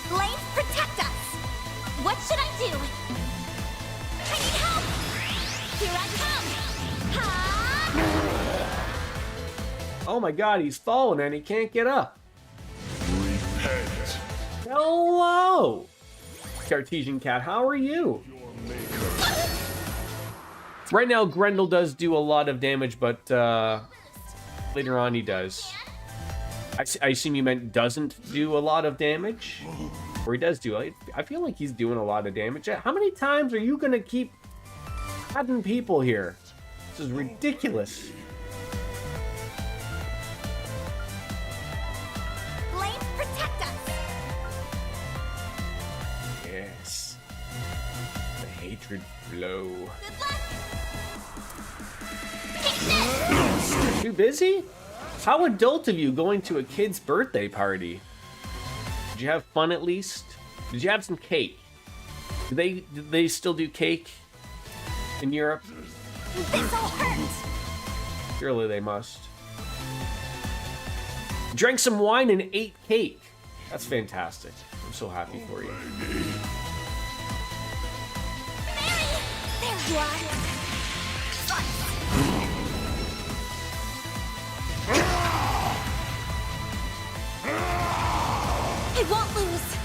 Flames protect us! What should I do? I need help! Here I come! Ha! Oh my god, he's fallen and he can't get up. Repent. Hello! Cartesian Cat, how are you? Right now, Grendel does do a lot of damage, but later on he does. I assume you meant doesn't do a lot of damage? Or he does do. I feel like he's doing a lot of damage. How many times are you gonna keep adding people here? This is ridiculous. Flames protect us! Yes. The hatred flow. Good luck! Take this! Too busy? How adult of you going to a kid's birthday party? Did you have fun at least? Did you have some cake? Do they still do cake in Europe? This all hurts! Surely they must. Drank some wine and ate cake. That's fantastic. I'm so happy for you. Mary! There you are! I won't lose!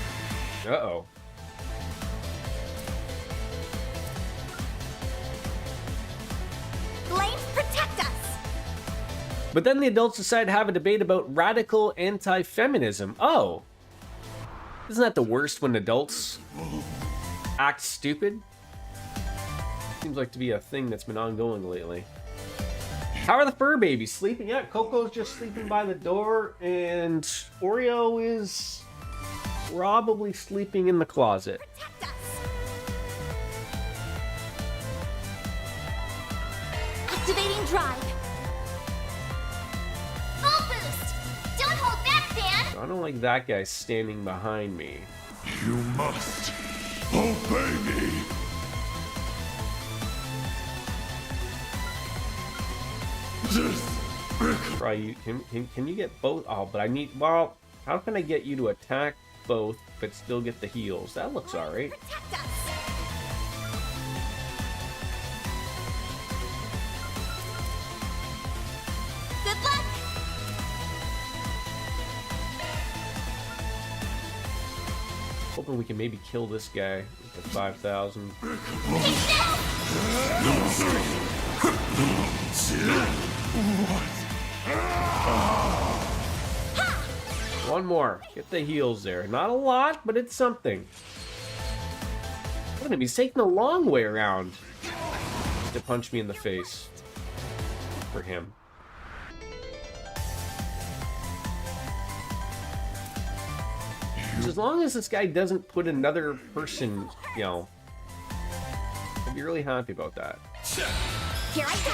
Uh-oh. Flames protect us! But then the adults decide to have a debate about radical anti-feminism. Oh. Isn't that the worst when adults act stupid? Seems like to be a thing that's been ongoing lately. How are the fur babies? Sleeping? Yeah, Coco's just sleeping by the door, and Oreo is probably sleeping in the closet. Protect us! Activating drive! Full boost! Don't hold back, Dan! I don't like that guy standing behind me. You must obey me. Try you. Can you get both? Oh, but I need. Well, how can I get you to attack both but still get the heals? That looks alright. Protect us! Good luck! Hoping we can maybe kill this guy with the 5,000. One more. Get the heals there. Not a lot, but it's something. Look at him. He's taking a long way around to punch me in the face. For him. As long as this guy doesn't put another person, you know, I'd be really happy about that. Here I go!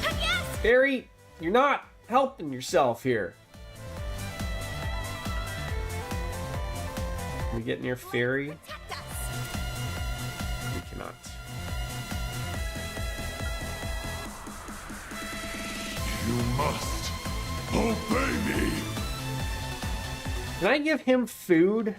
And yes! Barry, you're not helping yourself here. Can we get near Fairy? Protect us! We cannot. You must obey me. Can I give him food?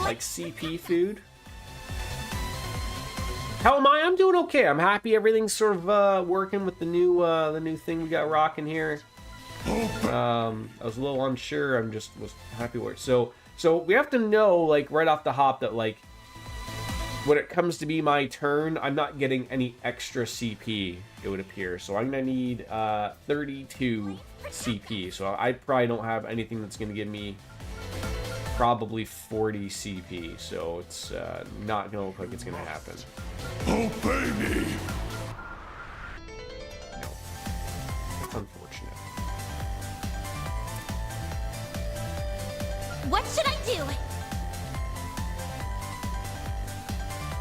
like CP food. How am I? I'm doing okay. I'm happy everything's sort of working with the new thing we got rocking here. I was a little unsure. Was happy with it. So we have to know, like, right off the hop that, like, when it comes to be my turn, I'm not getting any extra CP, it would appear. So I'm gonna need 32 CP. So I probably don't have anything that's gonna give me probably 40 CP. So it's not gonna look like it's gonna happen. Obey me! No. That's unfortunate. What should I do?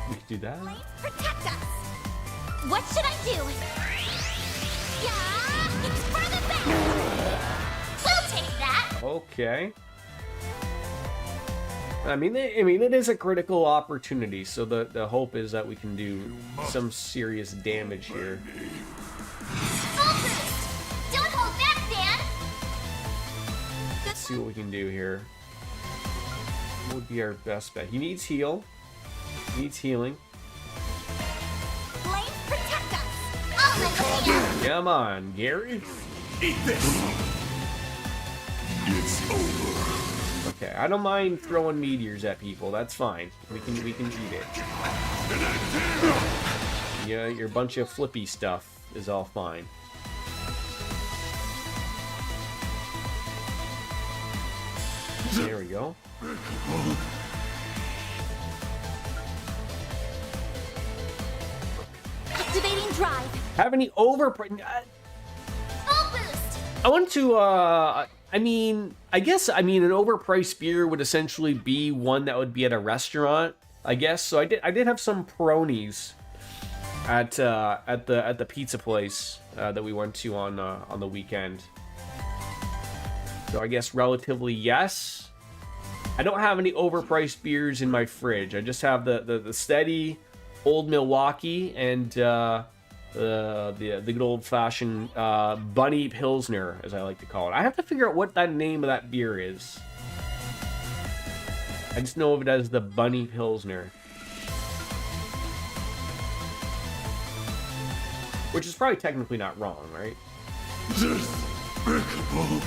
We could do that. Flames protect us. What should I do? Yeah, it's for the best. We'll take that. Okay. I mean, it is a critical opportunity, so the hope is that we can do some serious damage here. Full boost. Don't hold back, Dan. Let's see what we can do here. What would be our best bet? He needs heal. He needs healing. Flames protect us. I'll lend a hand. Come on, Gary. Eat this! It's over. Okay, I don't mind throwing meteors at people. That's fine. We can eat it. Yeah, your bunch of flippy stuff is all fine. There we go. Activating drive. Have any Full boost. I want to, I guess an overpriced beer would essentially be one that would be at a restaurant, I guess. So I did have some Peronis at the pizza place that we went to on the weekend. So I guess relatively yes. I don't have any overpriced beers in my fridge. I just have the steady Old Milwaukee and the good old-fashioned Bunny Pilsner, as I like to call it. I have to figure out what that name of that beer is. I just know of it as the Bunny Pilsner. Which is probably technically not wrong, right? Despicable.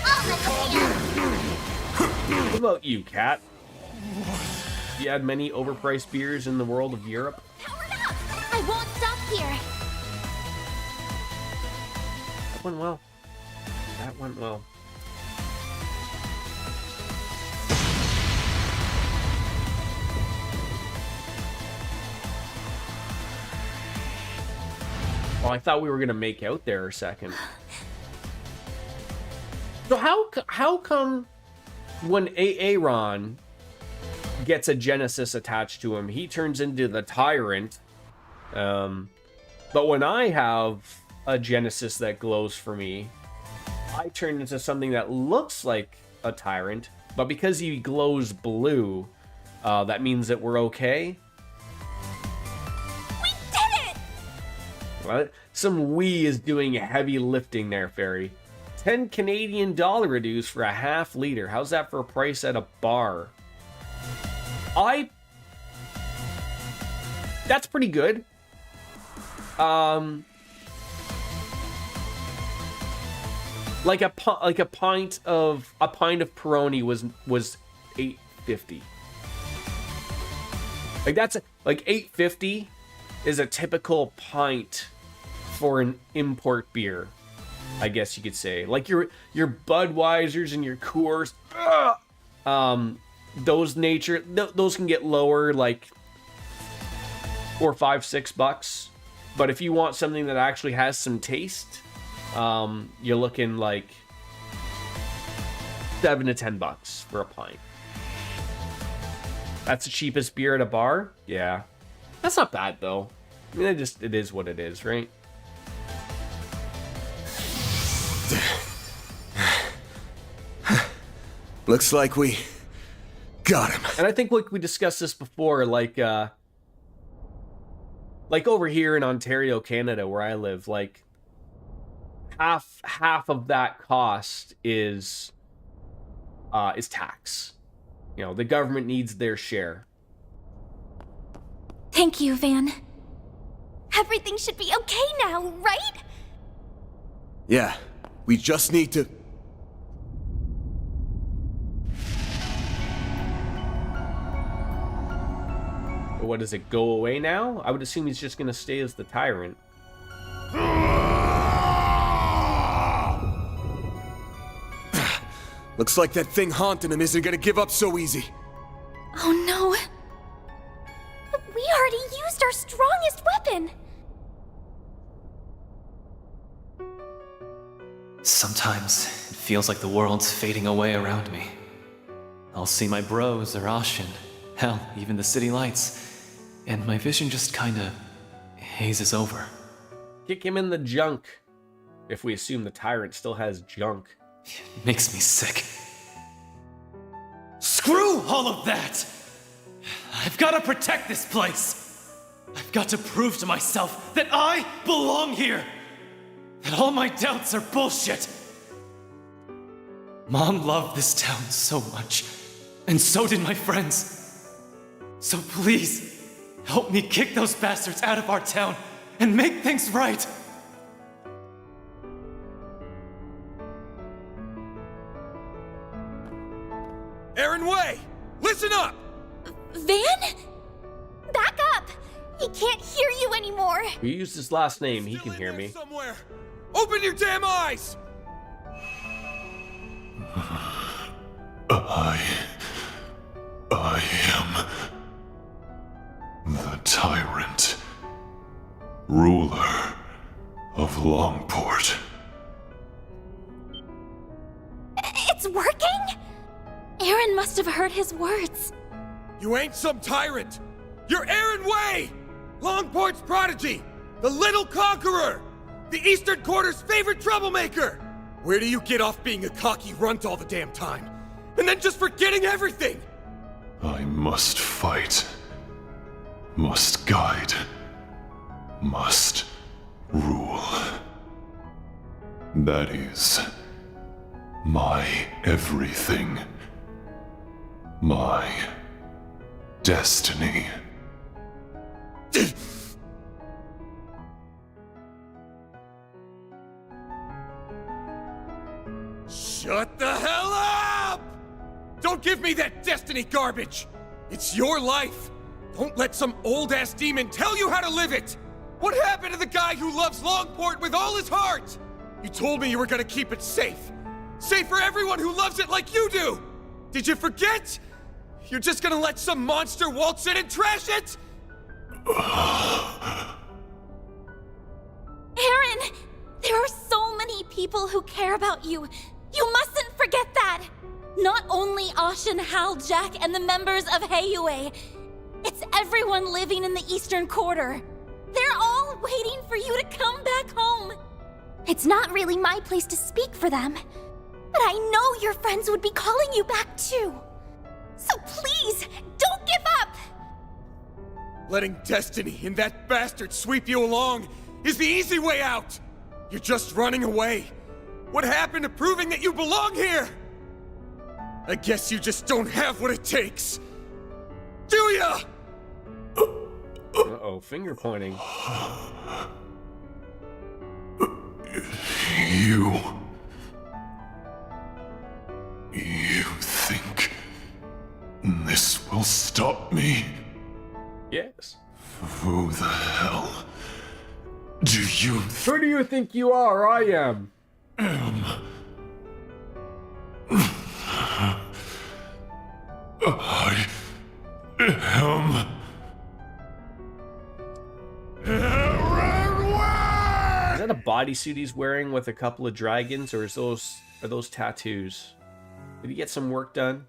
I'll lend a hand. What about you, Kat? You had many overpriced beers in the world of Europe? Powered up. I won't stop here. That went well. That went well. Well, I thought we were gonna make out there a second. So how come when Aaron gets a Genesis attached to him, he turns into the Tyrant, but when I have a Genesis that glows for me, I turn into something that looks like a Tyrant, but because he glows blue, that means that we're okay? We did it! What? Some we is doing heavy lifting there, Fairy. 10 Canadian dollar reduced for a half liter. How's that for a price at a bar? That's pretty good. Like a pint of Peroni was $8.50. Like that's like $8.50 is a typical pint for an import beer, I guess you could say. Like your Budweisers and your Coors, those can get lower, like $4, $5, $6. But if you want something that actually has some taste, you're looking like $7 to $10 for a pint. That's the cheapest beer at a bar? Yeah. That's not bad though. I mean, it is what it is, right? Looks like we got him. And I think like we discussed this before, like over here in Ontario, Canada, where I live, like half of that cost is tax. You know, the government needs their share. Thank you, Van. Everything should be okay now, right? Yeah, we just need to... What does it go away now? I would assume he's just gonna stay as the tyrant. Looks like that thing haunting him isn't gonna give up so easy. Oh no. We already used our strongest weapon. Sometimes it feels like the world's fading away around me. I'll see my bros or Ashin, hell, even the city lights, and my vision just kinda hazes over. Kick him in the junk. If we assume the tyrant still has junk. It makes me sick. Screw all of that! I've got to protect this place! I've got to prove to myself that I belong here! That all my doubts are bullshit! Mom loved this town so much, and so did my friends. So please, help me kick those bastards out of our town and make things right! Aaron Way! Listen up! Van? Back up! He can't hear you anymore. We used his last name, he can hear me. Somewhere. Open your damn eyes! I am the tyrant, ruler of Longport. It's working? Aaron must have heard his words. You ain't some tyrant! You're Aaron Way! Longport's prodigy! The little conqueror! The Eastern Quarter's favorite troublemaker! Where do you get off being a cocky runt all the damn time? And then just forgetting everything? I must fight, must guide, must rule. That is my everything. My destiny. Shut the hell up! Don't give me that destiny garbage! It's your life! Don't let some old-ass demon tell you how to live it! What happened to the guy who loves Longport with all his heart? You told me you were gonna keep it safe. Safe for everyone who loves it like you do! Did you forget? You're just gonna let some monster waltz in and trash it? Aaron! There are so many people who care about you. You mustn't forget that! Not only Ashin, Hal, Jack, and the members of Heiyue. It's everyone living in the Eastern Quarter. They're all waiting for you to come back home. It's not really my place to speak for them. But I know your friends would be calling you back too. So please, don't give up! Letting destiny and that bastard sweep you along is the easy way out! You're just running away. What happened to proving that you belong here? I guess you just don't have what it takes. Do ya? Uh-oh, finger pointing. You think this will stop me? Yes. Who the hell do you Who do you think you are? I am. I am Is that a bodysuit he's wearing with a couple of dragons, or are those tattoos? Did he get some work done?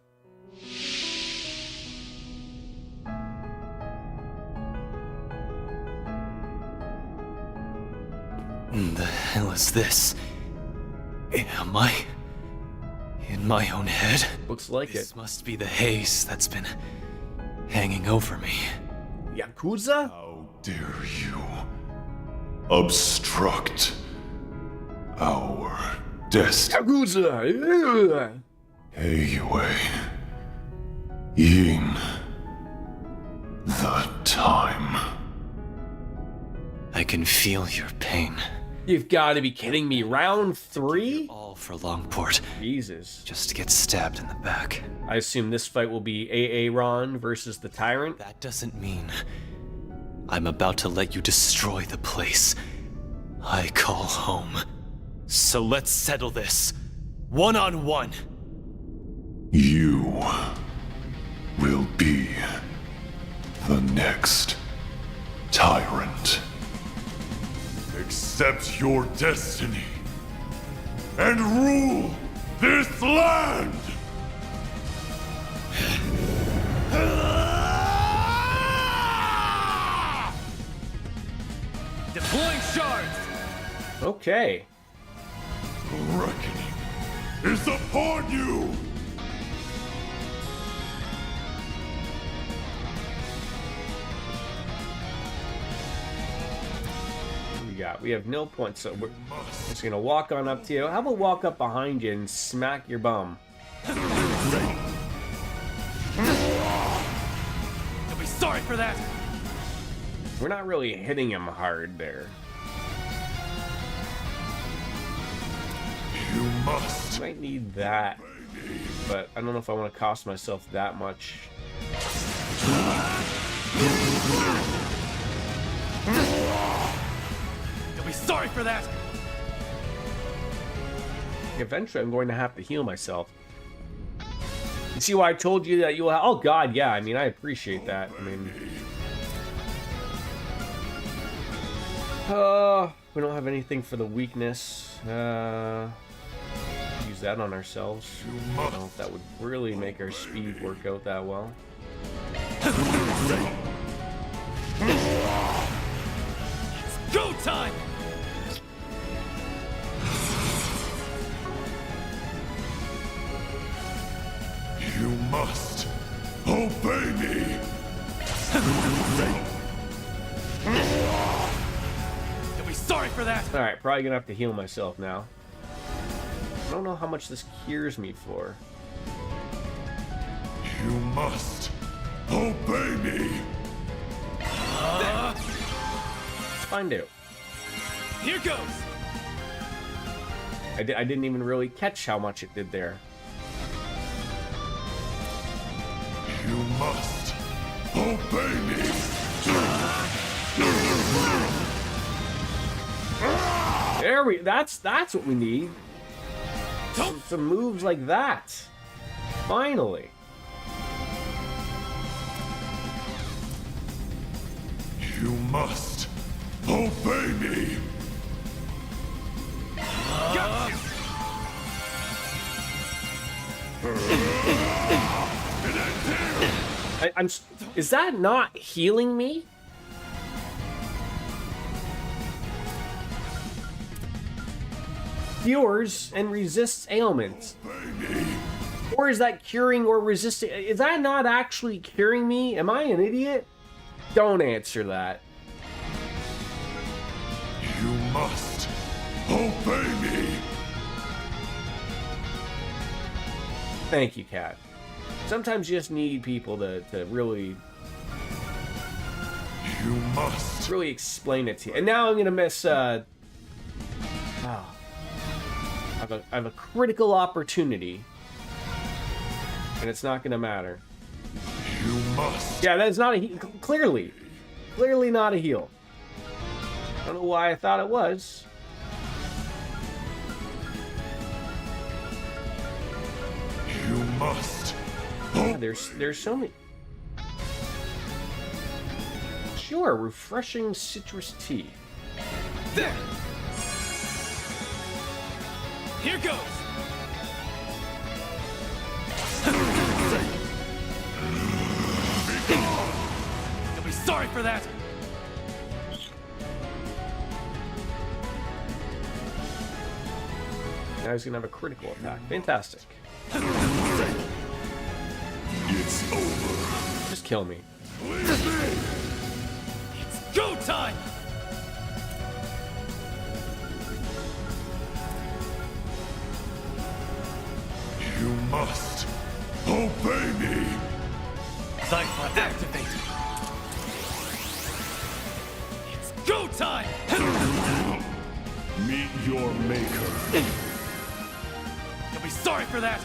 The hell is this? Am I in my own head? Looks like This it. must be the haze that's been hanging over me. Yakuza? How dare you obstruct our Our destiny. Yakuza. Anyway. In the time. I can feel your pain. You've got to be kidding me. Round 3? All for Longport, Jesus. just to get stabbed in the back. I assume this fight will be Aaron versus the Tyrant. That doesn't mean I'm about to let you destroy the place I call home. So let's settle this. One-on-one. You will be the next tyrant. Accept your destiny and rule this land! Deploying shards! Okay. Reckoning is upon you! What do we got? We have no points, so we're just gonna walk on up to you. How about walk up behind you and smack your bum? You'll be sorry for that! We're not really hitting him hard there. You must. Might need that, but I don't know if I want to cost myself that much. You'll be sorry for that! Eventually, I'm going to have to heal myself. You see why I told you that you'll have... Oh, God, yeah. I mean, I appreciate that. I mean... we don't have anything for the weakness. Use that on ourselves. I don't know if that would really make our speed work out that well. It's go time! You must obey me! You'll be sorry for that! Alright, probably gonna have to heal myself now. I don't know how much this cures me for. You must obey me! Let's find out. Here goes! I didn't even really catch how much it did there. You must obey me! There we... That's what we need. Some moves like that. Finally. You must obey me! Got you! Is that not healing me? Cures and resists ailments. Or is that curing or resisting? Is that not actually curing me? Am I an idiot? Don't answer that. You must obey me! Thank you, Kat. Sometimes you just need people to really You must. really explain it to you. And now I'm gonna miss I have a critical opportunity, and it's not gonna matter. You must. Yeah, that is not a heal. Clearly not a heal. I don't know why I thought it was. You must. Yeah, there's so many. Sure, refreshing citrus tea. There! Here goes! You'll be sorry for that! Now he's gonna have a critical attack. Fantastic. It's over. Just kill me. Leave me. It's go time! must obey me. Cypher activate. It's go time. Meet your maker. You'll be sorry for that.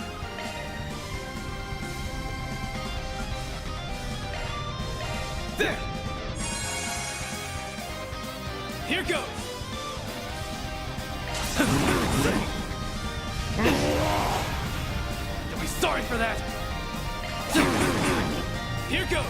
There. Here goes. You'll be sorry for that. Here goes.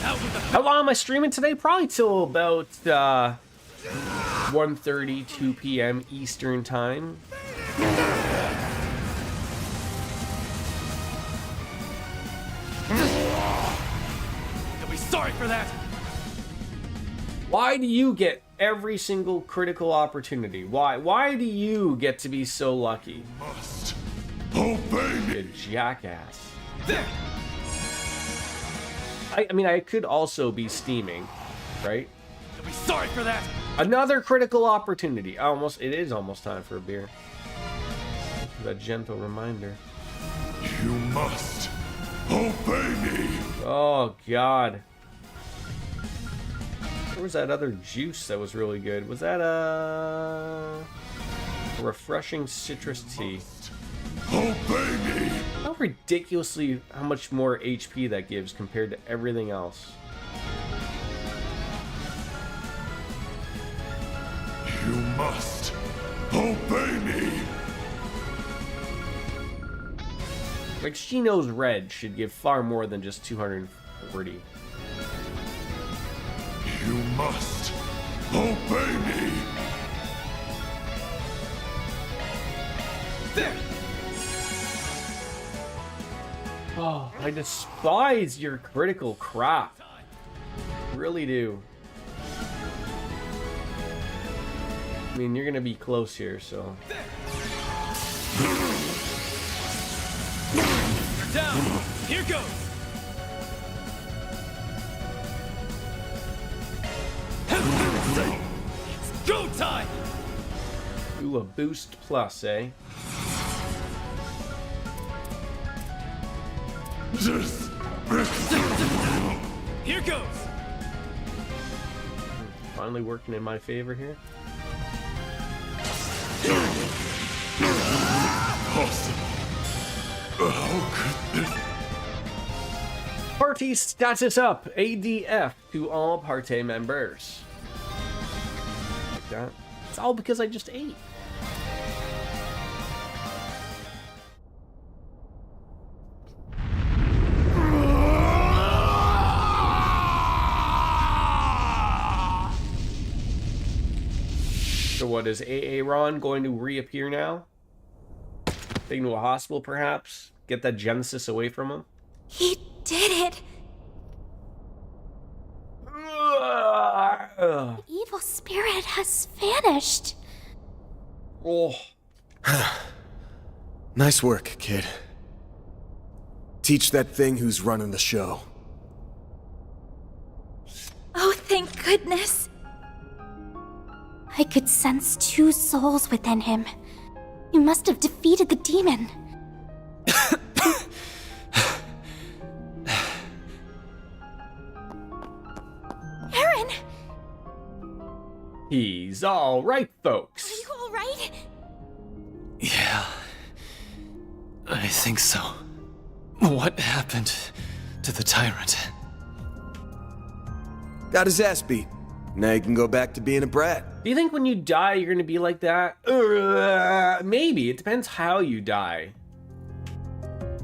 Out with the How long am I streaming today? Probably till about 1:30, 2 p.m. Eastern time. You'll be sorry for that. Why do you get every single critical opportunity? Why do you get to be so lucky? Must obey me. You jackass. There. I mean, I could also be steaming, right? You'll be sorry for that. Another critical opportunity. It is almost time for a beer. A gentle reminder. You must obey me. Oh, God. Where was that other juice that was really good? Was that a refreshing citrus tea? Obey me. How ridiculously how much more HP that gives compared to everything else. You must obey me. Like, Shino's Red should give far more than just 240. You must obey me. There. Oh, I despise your critical crap. Really do. I mean, you're gonna be close here, so. You're down. Here goes. It's go time. Ooh, a boost plus, eh? Here goes. Finally working in my favor here. Awesome. How could this? Party status up. ADF to all party members. Like that. It's all because I just ate. So what, is Aaron going to reappear now? Taken to a hospital, perhaps? Get that Genesis away from him? He did it! Ugh. The evil spirit has vanished. Oh. Nice work, kid. Teach that thing who's running the show. Oh, thank goodness. I could sense two souls within him. You must have defeated the demon. Aaron! He's all right, Are folks. you alright? Yeah. I think so. What happened to the tyrant? Got his ass beat. Now you can go back to being a brat. Do you think when you die, you're going to be like that? Maybe. It depends how you die.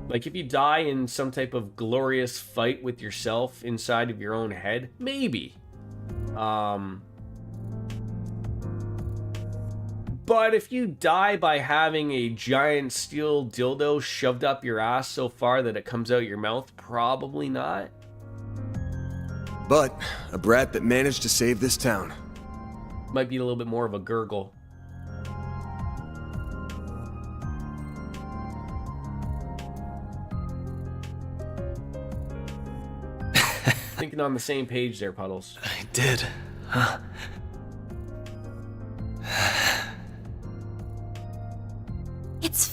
Like, if you die in some type of glorious fight with yourself inside of your own head, maybe. But if you die by having a giant steel dildo shoved up your ass so far that it comes out your mouth, probably not. But a brat that managed to save this town. Might be a little bit more of a gurgle. Thinking on the same page there, Puddles. I did, huh?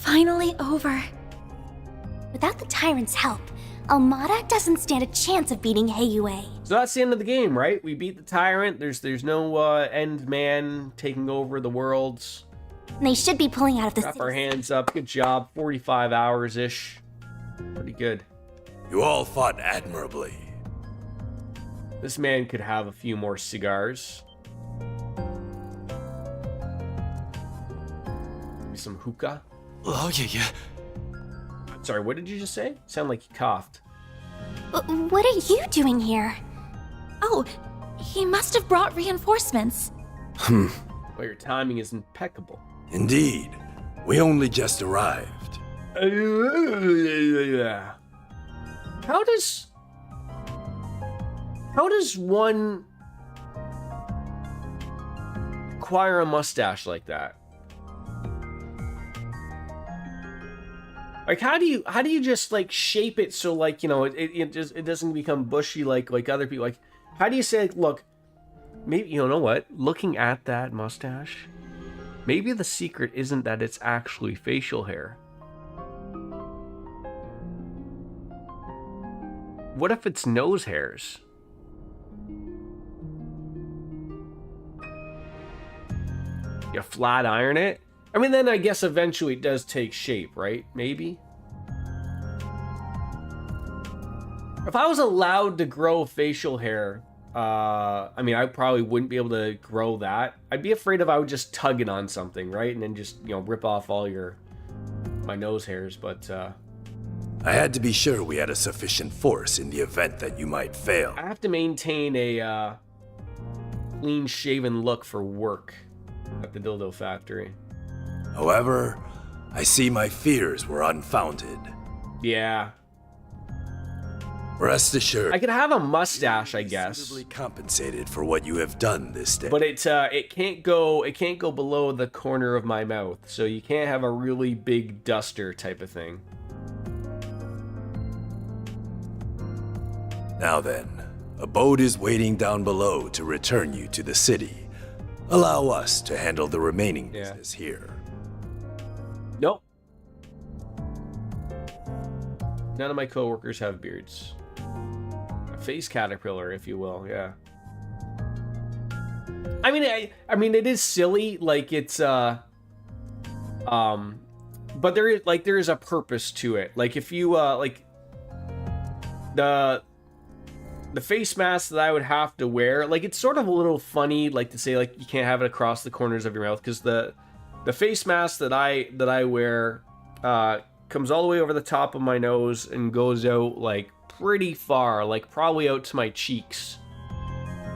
finally over. Without the Tyrant's help, Almada doesn't stand a chance of beating Heiyue. So that's the end of the game, right? We beat the Tyrant. There's no end man taking over the worlds. And they should be pulling out of the Wrap city. our hands up. Good job. 45 hours-ish. Pretty good. You all fought admirably. This man could have a few more cigars. Maybe some hookah. Oh, yeah. Sorry, what did you just say? Sound like you coughed. What are you doing here? Oh, he must have brought reinforcements. Well, your timing is impeccable. Indeed. We only just arrived. How does one acquire a mustache like that? Like, how do you just like shape it so like, you know, it doesn't become bushy like other people? Like, how do you say, look, maybe, you know what? Looking at that mustache, maybe the secret isn't that it's actually facial hair. What if it's nose hairs? You flat iron it? I mean, then I guess eventually it does take shape, right? Maybe? If I was allowed to grow facial hair, I mean, I probably wouldn't be able to grow that. I'd be afraid if I would just tug it on something, right? And then just, you know, rip off all my nose hairs, but, I had to be sure we had a sufficient force in the event that you might fail. I have to maintain a, clean-shaven look for work at the dildo factory. However, I see my fears were unfounded. Yeah. Rest assured, I could have a mustache, I guess. suitably compensated for what you have done this day. But it can't go below the corner of my mouth. So you can't have a really big duster type of thing. Now then, a boat is waiting down below to return you to the city. Allow us to handle the remaining business here. Nope. None of my coworkers have beards. A face caterpillar, if you will, yeah. I mean it is silly, like it's but there is a purpose to it. Like if you like the face mask that I would have to wear, like it's sort of a little funny, like to say like you can't have it across the corners of your mouth, because the face mask that I wear comes all the way over the top of my nose and goes out like pretty far, like probably out to my cheeks.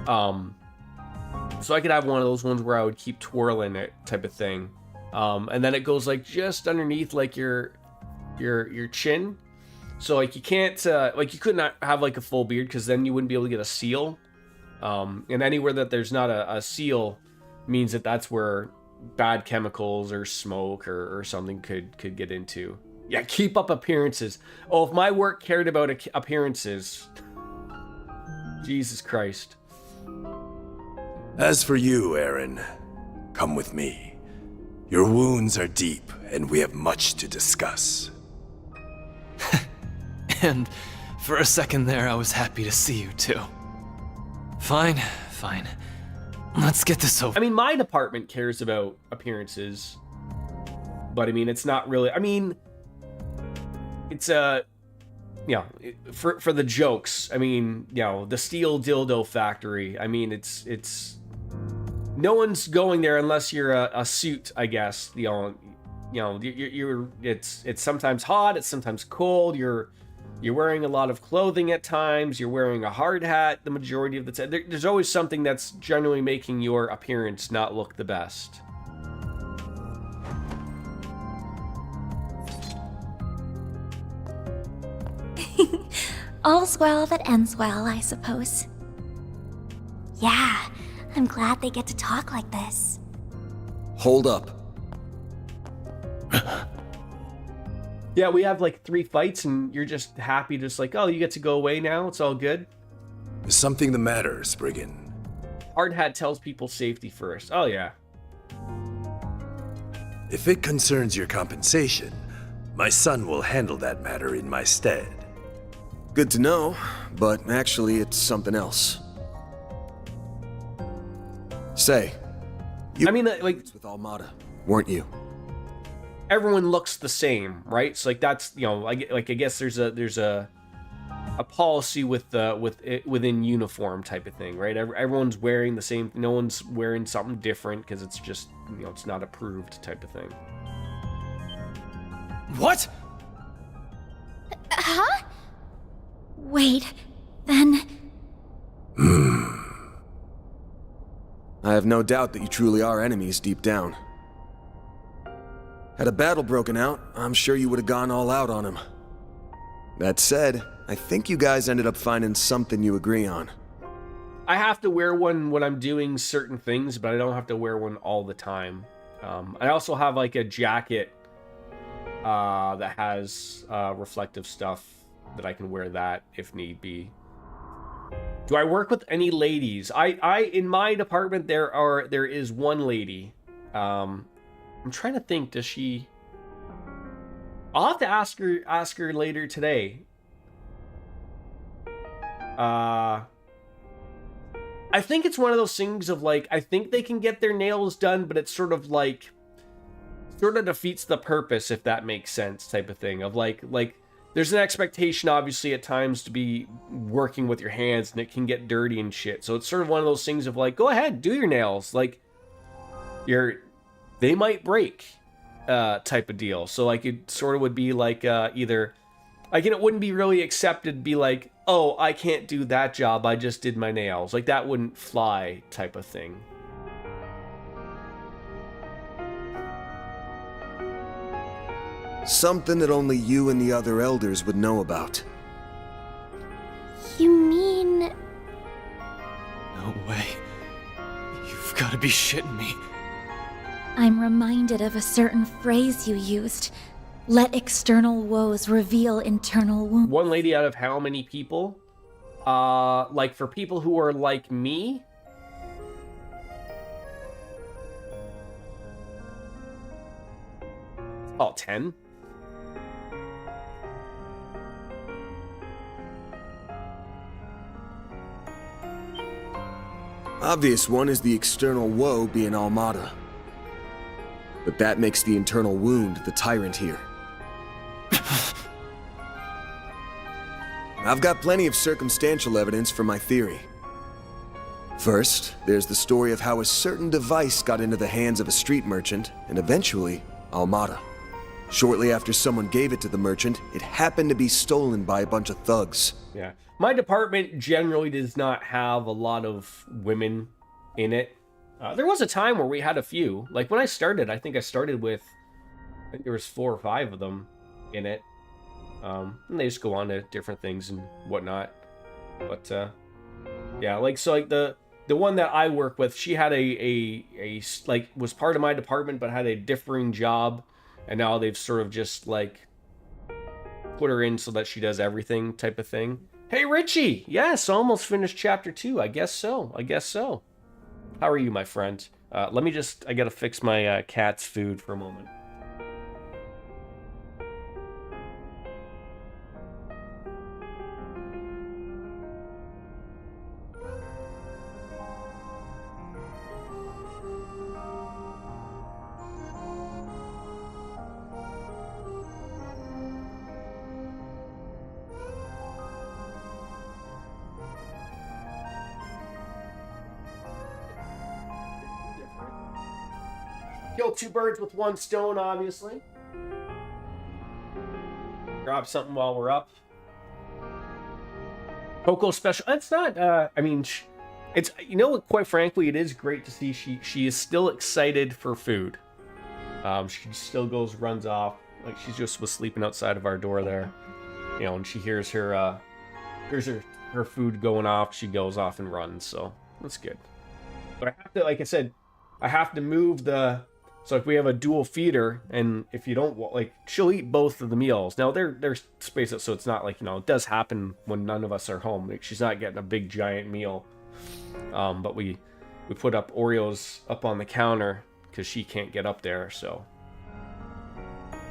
So I could have one of those ones where I would keep twirling it type of thing. And then it goes like just underneath like your chin. So like you can't like you could not have like a full beard, because then you wouldn't be able to get a seal. And anywhere that there's not a seal means that that's where bad chemicals or smoke or something could get into. Yeah, keep up appearances. Oh, if my work cared about appearances. Jesus Christ. As for you, Aaron, come with me. Your wounds are deep, and we have much to discuss. And for a second there, I was happy to see you too. Fine. Let's get this over. I mean, my department cares about appearances, but I mean, it's not really. I mean, it's for the jokes. I mean, the steel dildo factory. I mean, it's no one's going there unless you're a suit, I guess. You're it's sometimes hot, it's sometimes cold. You're wearing a lot of clothing at times. You're wearing a hard hat the majority of the time. There's always something that's generally making your appearance not look the best. All's well that ends well, I suppose. Yeah, I'm glad they get to talk like this. Hold up. Yeah, we have like 3 fights and you're just happy, just like, oh, you get to go away now. It's all good. Is something the matter, Spriggan? Hard hat tells people safety first. Oh, yeah. If it concerns your compensation, my son will handle that matter in my stead. Good to know, but actually it's something else. Say, you I mean, like, with Almada, weren't you? everyone looks the same, right? So like that's, you know, like I guess there's a policy within uniform type of thing, right? Everyone's wearing the same. No one's wearing something different because it's just, you know, it's not approved type of thing. What? Huh? Wait, then... I have no doubt that you truly are enemies deep down. Had a battle broken out, I'm sure you would have gone all out on him. That said, I think you guys ended up finding something you agree on. I have to wear one when I'm doing certain things, but I don't have to wear one all the time. I also have like a jacket that has reflective stuff that I can wear that if need be. Do I work with any ladies? I in my department there is one lady. I'm trying to think, does she... I'll have to ask her later today. I think it's one of those things of like, I think they can get their nails done, but it's sort of like, sort of defeats the purpose, if that makes sense, type of thing. Of like there's an expectation obviously at times to be working with your hands, and it can get dirty and shit. So it's sort of one of those things of like, go ahead, do your nails. Like, they might break, type of deal. So like it sort of would be like either, like, and it wouldn't be really accepted to be like, oh, I can't do that job, I just did my nails. Like, that wouldn't fly, type of thing. Something that only you and the other elders would know about. You mean... No way. You've got to be shitting me. I'm reminded of a certain phrase you used. Let external woes reveal internal wounds. One lady out of how many people? Like for people who are like me? Oh, 10? Obvious one is the external woe being Almada. But that makes the internal wound the tyrant here. I've got plenty of circumstantial evidence for my theory. First, there's the story of how a certain device got into the hands of a street merchant, and eventually, Almada. Shortly after someone gave it to the merchant, it happened to be stolen by a bunch of thugs. Yeah. My department generally does not have a lot of women in it. There was a time where we had a few. Like when I started, I think there was 4 or 5 of them in it. And they just go on to different things and whatnot. But yeah, like so like the one that I work with, she had a like was part of my department but had a differing job, and now they've sort of just like put her in so that she does everything type of thing. Hey Richie, yes, almost finished chapter 2. I guess so. How are you, my friend? I gotta fix my cat's food for a moment. Kill 2 birds with 1 stone, obviously. Grab something while we're up. Coco special. It's not, I mean, it's, you know what, quite frankly, it is great to see she is still excited for food. She still runs off. Like, she just was sleeping outside of our door there. You know, and she hears her food going off. She goes off and runs, so that's good. But I have to, like I said, I have to move so if we have a dual feeder, and if you don't, like, she'll eat both of the meals. Now, they're spaced out, so it's not like, you know, it does happen when none of us are home. Like, she's not getting a big, giant meal. But we put up Oreos up on the counter, because she can't get up there, so.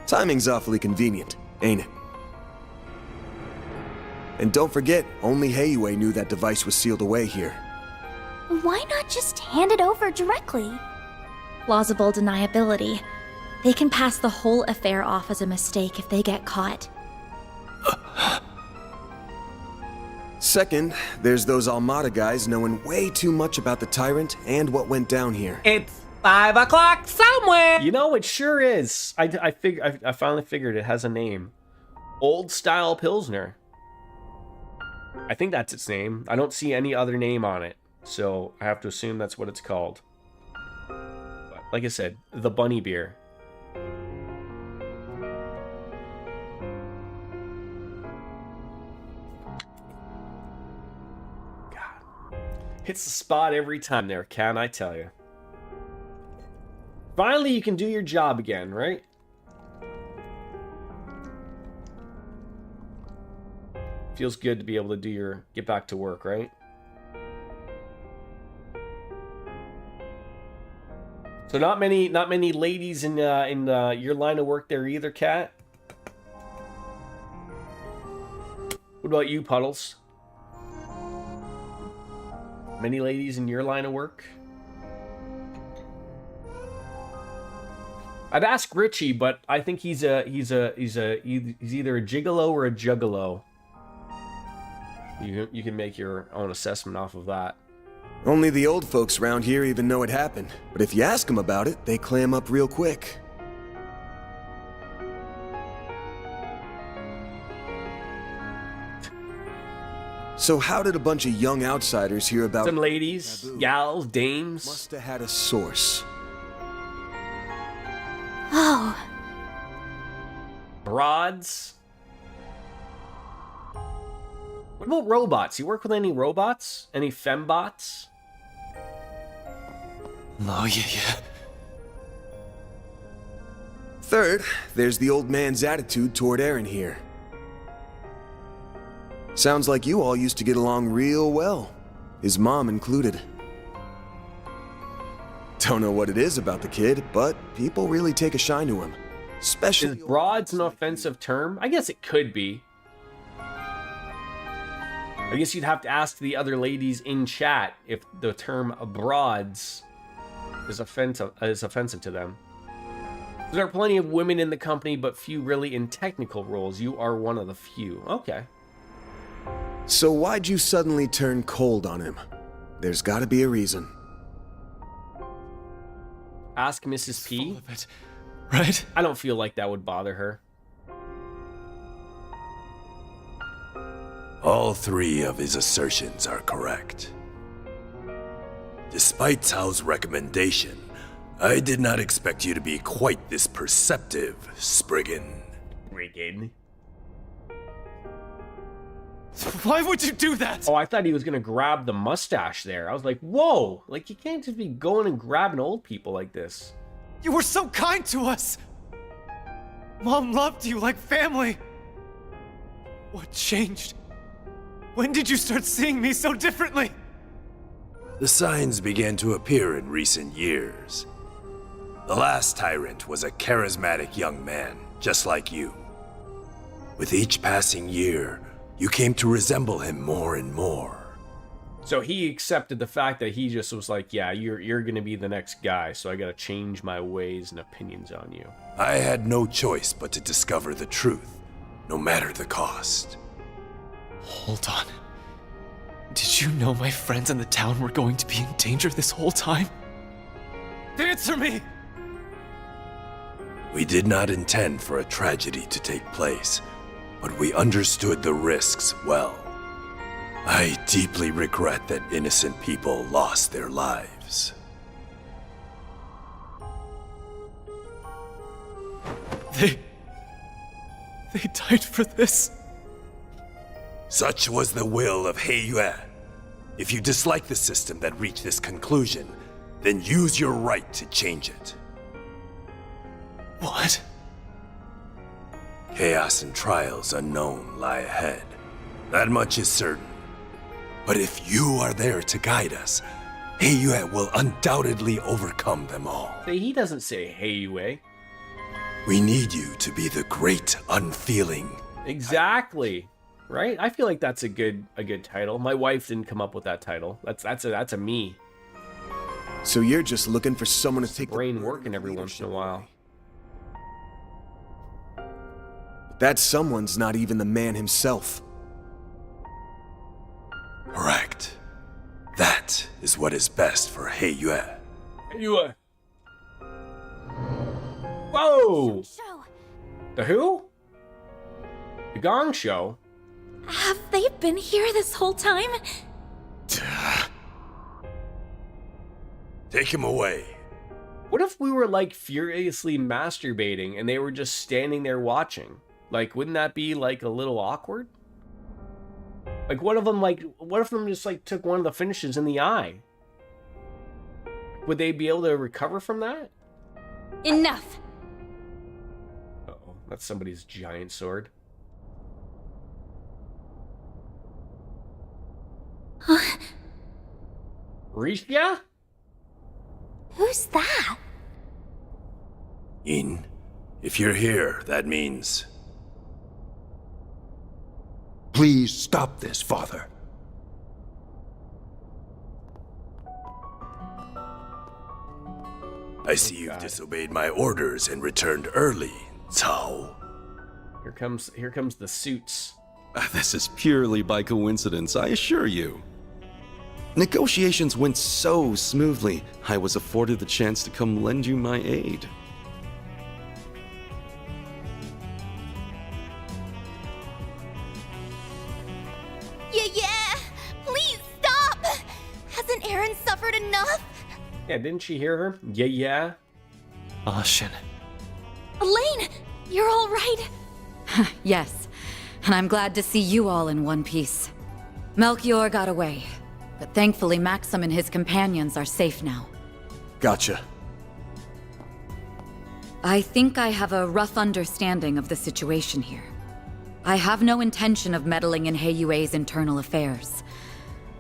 Timing's awfully convenient, ain't it? And don't forget, only Heiyue knew that device was sealed away here. Why not just hand it over directly? Plausible deniability. They can pass the whole affair off as a mistake if they get caught. Second, there's those Almada guys knowing way too much about the Tyrant and what went down here. It's 5 o'clock somewhere! You know, it sure is. I finally figured it has a name. Old Style Pilsner. I think that's its name. I don't see any other name on it, so I have to assume that's what it's called. But like I said, the bunny beer. God. Hits the spot every time there, can I tell you? Finally, you can do your job again, right? Feels good to be able to get back to work, right? So not many ladies in your line of work there either, Kat. What about you, Puddles? Many ladies in your line of work? I'd ask Richie, but I think he's either a gigolo or a juggalo. You can make your own assessment off of that. Only the old folks around here even know it happened, but if you ask them about it, they clam up real quick. So how did a bunch of young outsiders hear about some ladies, Taboo? gals, dames? Must have had a source. Oh, Broads? What about robots? You work with any robots? Any fembots? Oh, yeah. Third, there's the old man's attitude toward Aaron here. Sounds like you all used to get along real well, his mom included. Don't know what it is about the kid, but people really take a shine to him. Especially... Is broads an offensive term? I guess it could be. I guess you'd have to ask the other ladies in chat if the term broads is offensive to them. There are plenty of women in the company, but few really in technical roles. You are one of the few. Okay. So why'd you suddenly turn cold on him? There's gotta be a reason. Ask Mrs. P. Full of it, right? I don't feel like that would bother her. All three of his assertions are correct. Despite Tao's recommendation, I did not expect you to be quite this perceptive, Spriggan. Spriggan? Why would you do that? Oh, I thought he was gonna grab the mustache there. I was like, whoa! Like, you can't just be going and grabbing old people like this. You were so kind to us. Mom loved you like family. What changed? When did you start seeing me so differently? The signs began to appear in recent years. The last tyrant was a charismatic young man, just like you. With each passing year, you came to resemble him more and more. So he accepted the fact that he just was like, yeah, you're gonna be the next guy, so I gotta change my ways and opinions on you. I had no choice but to discover the truth, no matter the cost. Hold on. Did you know my friends in the town were going to be in danger this whole time? Answer me! We did not intend for a tragedy to take place, but we understood the risks well. I deeply regret that innocent people lost their lives. They died for this. Such was the will of Heiyue. If you dislike the system that reached this conclusion, then use your right to change it. What? Chaos and trials unknown lie ahead. That much is certain. But if you are there to guide us, Heiyue will undoubtedly overcome them all. He doesn't say Heiyue. We need you to be the great unfeeling. Exactly. Right? I feel like that's a good title. My wife didn't come up with that title. That's a me. So you're just looking for someone to take the Brain burden working of every once in a leadership while. away. But that someone's not even the man himself. Correct. That is what is best for Heiyue. You Whoa! Show. The who? The Gong Show? Have they been here this whole time? Take him away. What if we were like furiously masturbating and they were just standing there watching? Like, wouldn't that be like a little awkward? Like, what if them just like took one of the finishes in the eye? Would they be able to recover from that? Enough. Uh-oh, that's somebody's giant sword. Risha? Who's that? Yin, if you're here, that means... Please stop this, Father. I see you've disobeyed my orders and returned early, Cao. Here comes the suits. This is purely by coincidence, I assure you. Negotiations went so smoothly, I was afforded the chance to come lend you my aid. Yeah! Please stop! Hasn't Aaron suffered enough? Yeah, didn't she hear her? Yeah. Ashin. Elaine, you're all right? Yes, and I'm glad to see you all in one piece. Melchior got away, but thankfully Maxim and his companions are safe now. Gotcha. I think I have a rough understanding of the situation here. I have no intention of meddling in Heiyue's internal affairs.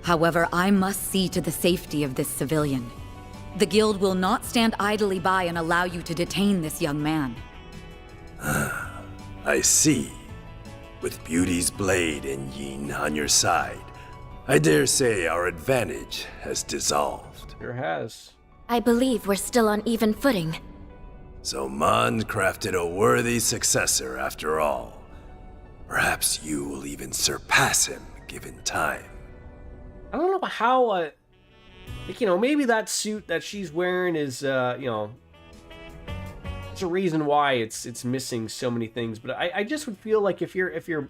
However, I must see to the safety of this civilian. The guild will not stand idly by and allow you to detain this young man. I see. With Beauty's blade and Yin on your side, I dare say our advantage has dissolved. Sure has. I believe we're still on even footing. So Mon crafted a worthy successor after all. Perhaps you will even surpass him, given time. I don't know how, like, maybe that suit that she's wearing is, it's a reason why it's missing so many things. But I just would feel like if your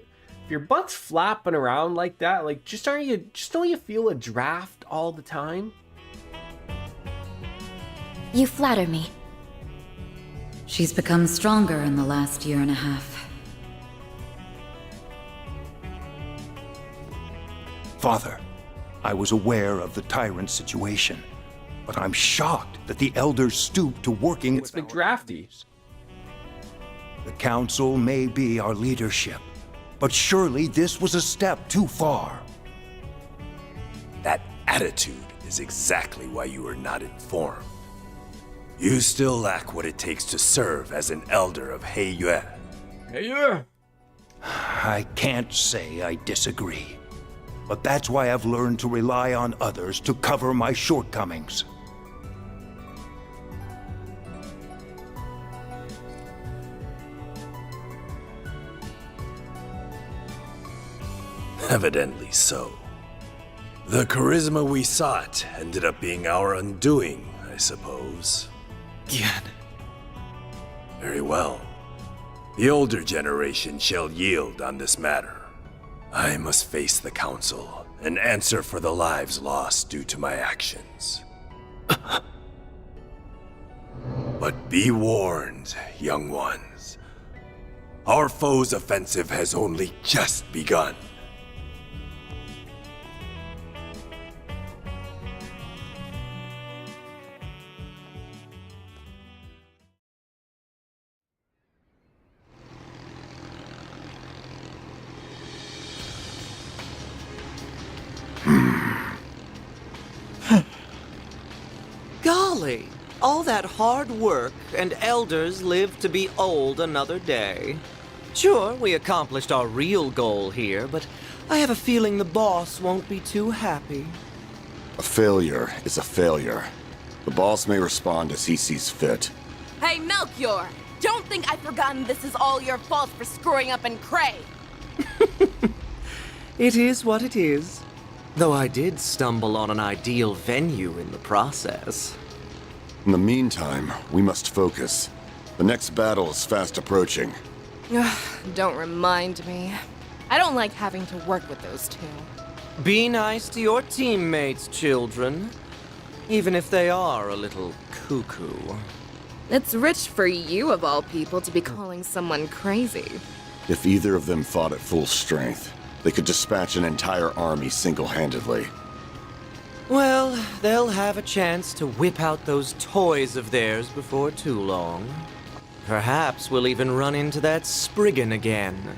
butt's flapping around like that, like, don't you feel a draft all the time? You flatter me. She's become stronger in the last year and a half. Father, I was aware of the tyrant situation, but I'm shocked that the elders stooped to working It's with been drafty. The council may be our leadership, but surely this was a step too far. That attitude is exactly why you are not informed. You still lack what it takes to serve as an elder of Heiyue. Yeah. I can't say I disagree, but that's why I've learned to rely on others to cover my shortcomings. Evidently so. The charisma we sought ended up being our undoing, I suppose. Yan. Very well. The older generation shall yield on this matter. I must face the council and answer for the lives lost due to my actions. But be warned, young ones. Our foe's offensive has only just begun. Golly, All that hard work, and elders live to be old another day. Sure, we accomplished our real goal here, but I have a feeling the boss won't be too happy. A failure is a failure. The boss may respond as he sees fit. Hey, Melchior! Don't think I've forgotten this is all your fault for screwing up in Cray! It is what it is. Though I did stumble on an ideal venue in the process. In the meantime, we must focus. The next battle is fast approaching. Don't remind me. I don't like having to work with those two. Be nice to your teammates, children. Even if they are a little cuckoo. It's rich for you, of all people, to be calling someone crazy. If either of them fought at full strength, they could dispatch an entire army single-handedly. Well, they'll have a chance to whip out those toys of theirs before too long. Perhaps we'll even run into that Spriggan again.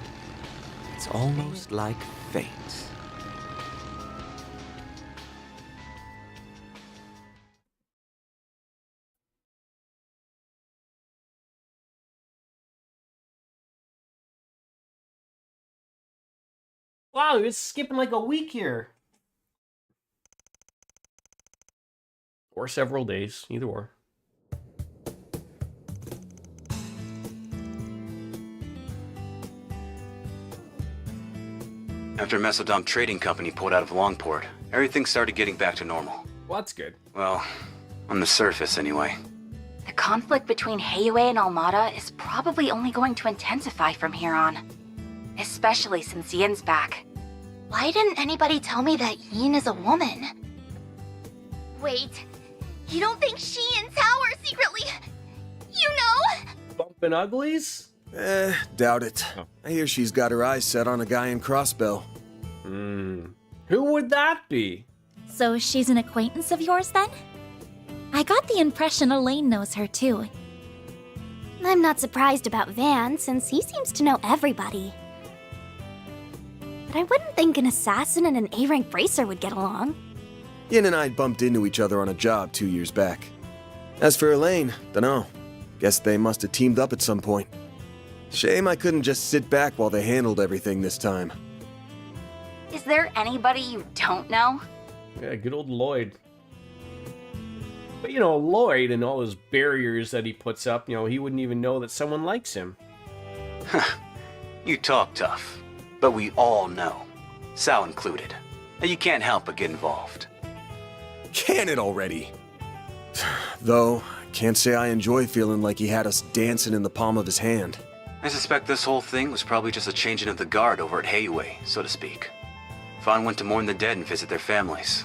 It's almost like fate. Wow, it's skipping like a week here. Or several days, either or. After Mesodom Trading Company pulled out of Longport, everything started getting back to normal. Well, that's good. Well, on the surface anyway. The conflict between Heiyue and Almada is probably only going to intensify from here on. Especially since Yin's back. Why didn't anybody tell me that Yin is a woman? Wait, you don't think she and Tao are secretly... you know? Bumpin' uglies? Doubt it. Oh. I hear she's got her eyes set on a guy in Crossbell. Who would that be? So she's an acquaintance of yours then? I got the impression Elaine knows her too. I'm not surprised about Van, since he seems to know everybody. But I wouldn't think an assassin and an A-rank racer would get along. Yin and I bumped into each other on a job 2 years back. As for Elaine, dunno. Guess they must have teamed up at some point. Shame I couldn't just sit back while they handled everything this time. Is there anybody you don't know? Yeah, good old Lloyd. But you know, Lloyd and all those barriers that he puts up, you know, he wouldn't even know that someone likes him. You talk tough, but we all know, Sal included, that you can't help but get involved. Can it already? Though, I can't say I enjoy feeling like he had us dancing in the palm of his hand. I suspect this whole thing was probably just a changing of the guard over at Heiyue, so to speak. Fawn went to mourn the dead and visit their families.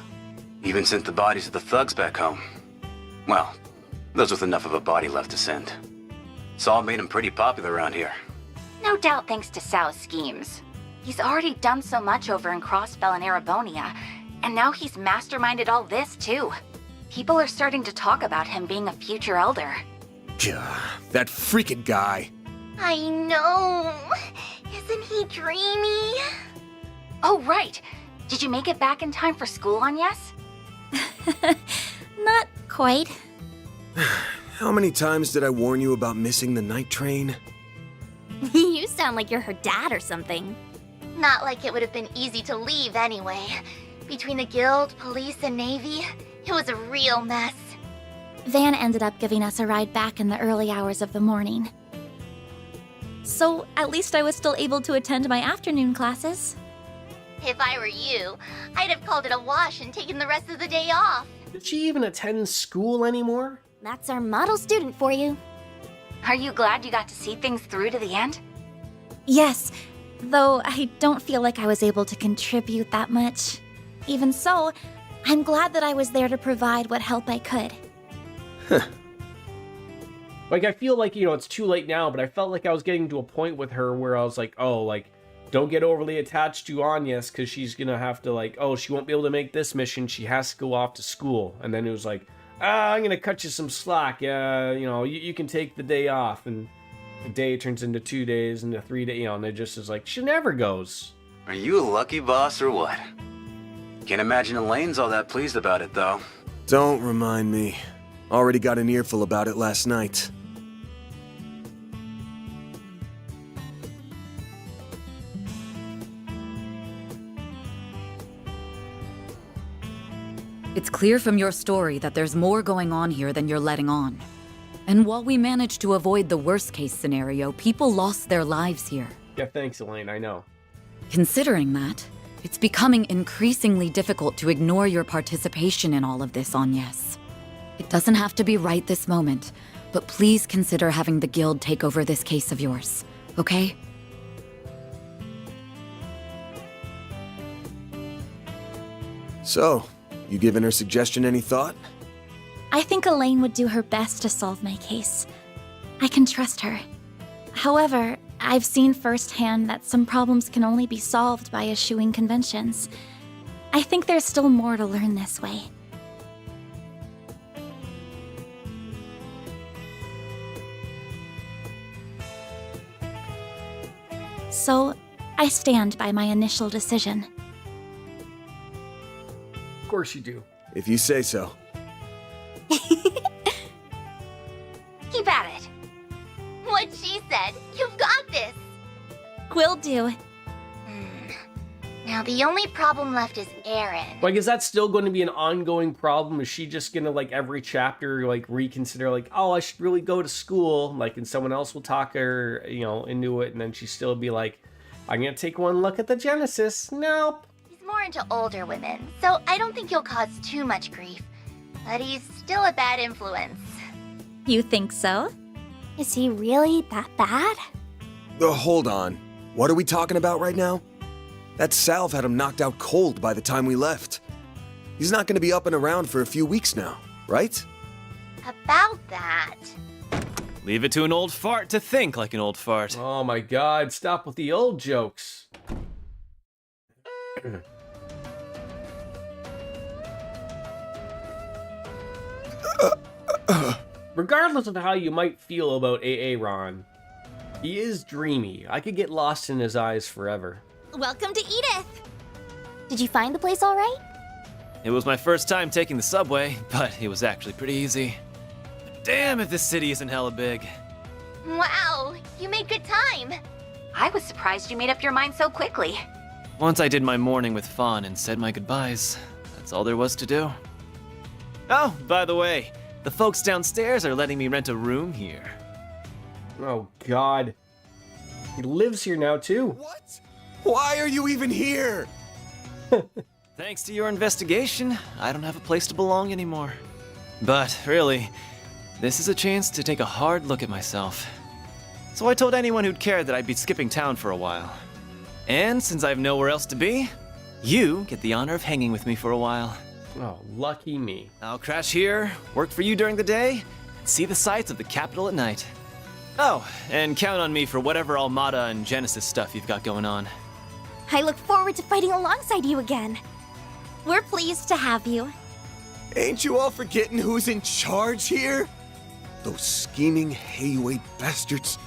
Even sent the bodies of the thugs back home. Well, those with enough of a body left to send. Saul made him pretty popular around here. No doubt thanks to Sal's schemes. He's already done so much over in Crossbell and Erebonia, and now he's masterminded all this too. People are starting to talk about him being a future elder. Gah, that freaking guy. I know. Isn't he dreamy? Oh, right. Did you make it back in time for school on Yes? Not quite. How many times did I warn you about missing the night train? You sound like you're her dad or something. Not like it would have been easy to leave anyway. Between the guild, police, and navy, it was a real mess. Van ended up giving us a ride back in the early hours of the morning. So at least I was still able to attend my afternoon classes. If I were you, I'd have called it a wash and taken the rest of the day off. Did she even attend school anymore? That's our model student for you. Are you glad you got to see things through to the end? Yes, though I don't feel like I was able to contribute that much. Even so, I'm glad that I was there to provide what help I could. Like, I feel like, you know, it's too late now, but I felt like I was getting to a point with her where I was like, oh, like, don't get overly attached to Agnes, because she's gonna have to, like, oh, she won't be able to make this mission, she has to go off to school. And then it was like, I'm gonna cut you some slack, you know, you can take the day off, and the day turns into 2 days, into 3 days, you know, and it just is like, she never goes. Are you a lucky boss or what? Can't imagine Elaine's all that pleased about it, though. Don't remind me. Already got an earful about it last night. It's clear from your story that there's more going on here than you're letting on. And while we managed to avoid the worst-case scenario, people lost their lives here. Yeah, thanks, Elaine, I know. Considering that, it's becoming increasingly difficult to ignore your participation in all of this, Agnes. It doesn't have to be right this moment, but please consider having the Guild take over this case of yours, okay? So, you given her suggestion any thought? I think Elaine would do her best to solve my case. I can trust her. However, I've seen firsthand that some problems can only be solved by eschewing conventions. I think there's still more to learn this way. So, I stand by my initial decision. Of course you do. If you say so. Keep at it. What she said. You've got this. Will do. Now the only problem left is Aaron. Like, is that still going to be an ongoing problem? Is she just going to, like, every chapter, like, reconsider, like, oh, I should really go to school, like, and someone else will talk her, you know, into it, and then she still be like, I'm going to take one look at the Genesis. Nope. He's more into older women, so I don't think he'll cause too much grief. But he's still a bad influence. You think so? Is he really that bad? Hold on. What are we talking about right now? That salve had him knocked out cold by the time we left. He's not going to be up and around for a few weeks now, right? About that. Leave it to an old fart to think like an old fart. Oh my god, stop with the old jokes. Regardless of how you might feel about Aaron, he is dreamy. I could get lost in his eyes forever. Welcome to Edith! Did you find the place all right? It was my first time taking the subway, but it was actually pretty easy. Damn if this city isn't hella big. Wow, you made good time. I was surprised you made up your mind so quickly. Once I did my morning with Fawn and said my goodbyes, that's all there was to do. Oh, by the way, the folks downstairs are letting me rent a room here. Oh god. He lives here now too. What? Why are you even here? Thanks to your investigation, I don't have a place to belong anymore. But really, this is a chance to take a hard look at myself. So I told anyone who'd care that I'd be skipping town for a while. And since I have nowhere else to be, you get the honor of hanging with me for a while. Oh, lucky me. I'll crash here, work for you during the day, and see the sights of the capital at night. Oh, and count on me for whatever Armada and Genesis stuff you've got going on. I look forward to fighting alongside you again. We're pleased to have you. Ain't you all forgetting who's in charge here? Those scheming Hayway bastards.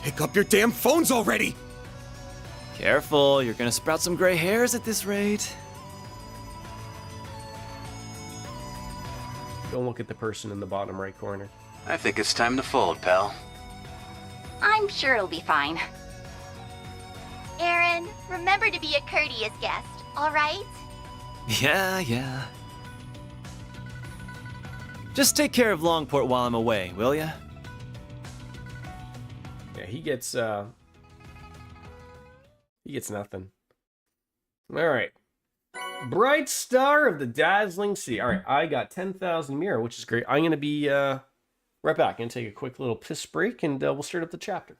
Pick up your damn phones already! Careful, you're gonna sprout some gray hairs at this rate. Don't look at the person in the bottom right corner. I think it's time to fold, pal. I'm sure it'll be fine. Aaron, remember to be a courteous guest, all right? Yeah. Just take care of Longport while I'm away, will ya? Yeah, he gets nothing. Alright. Bright star of the dazzling sea. Alright, I got 10,000 mirror, which is great. I'm gonna be right back. I'm gonna take a quick little piss break and we'll start up the chapter.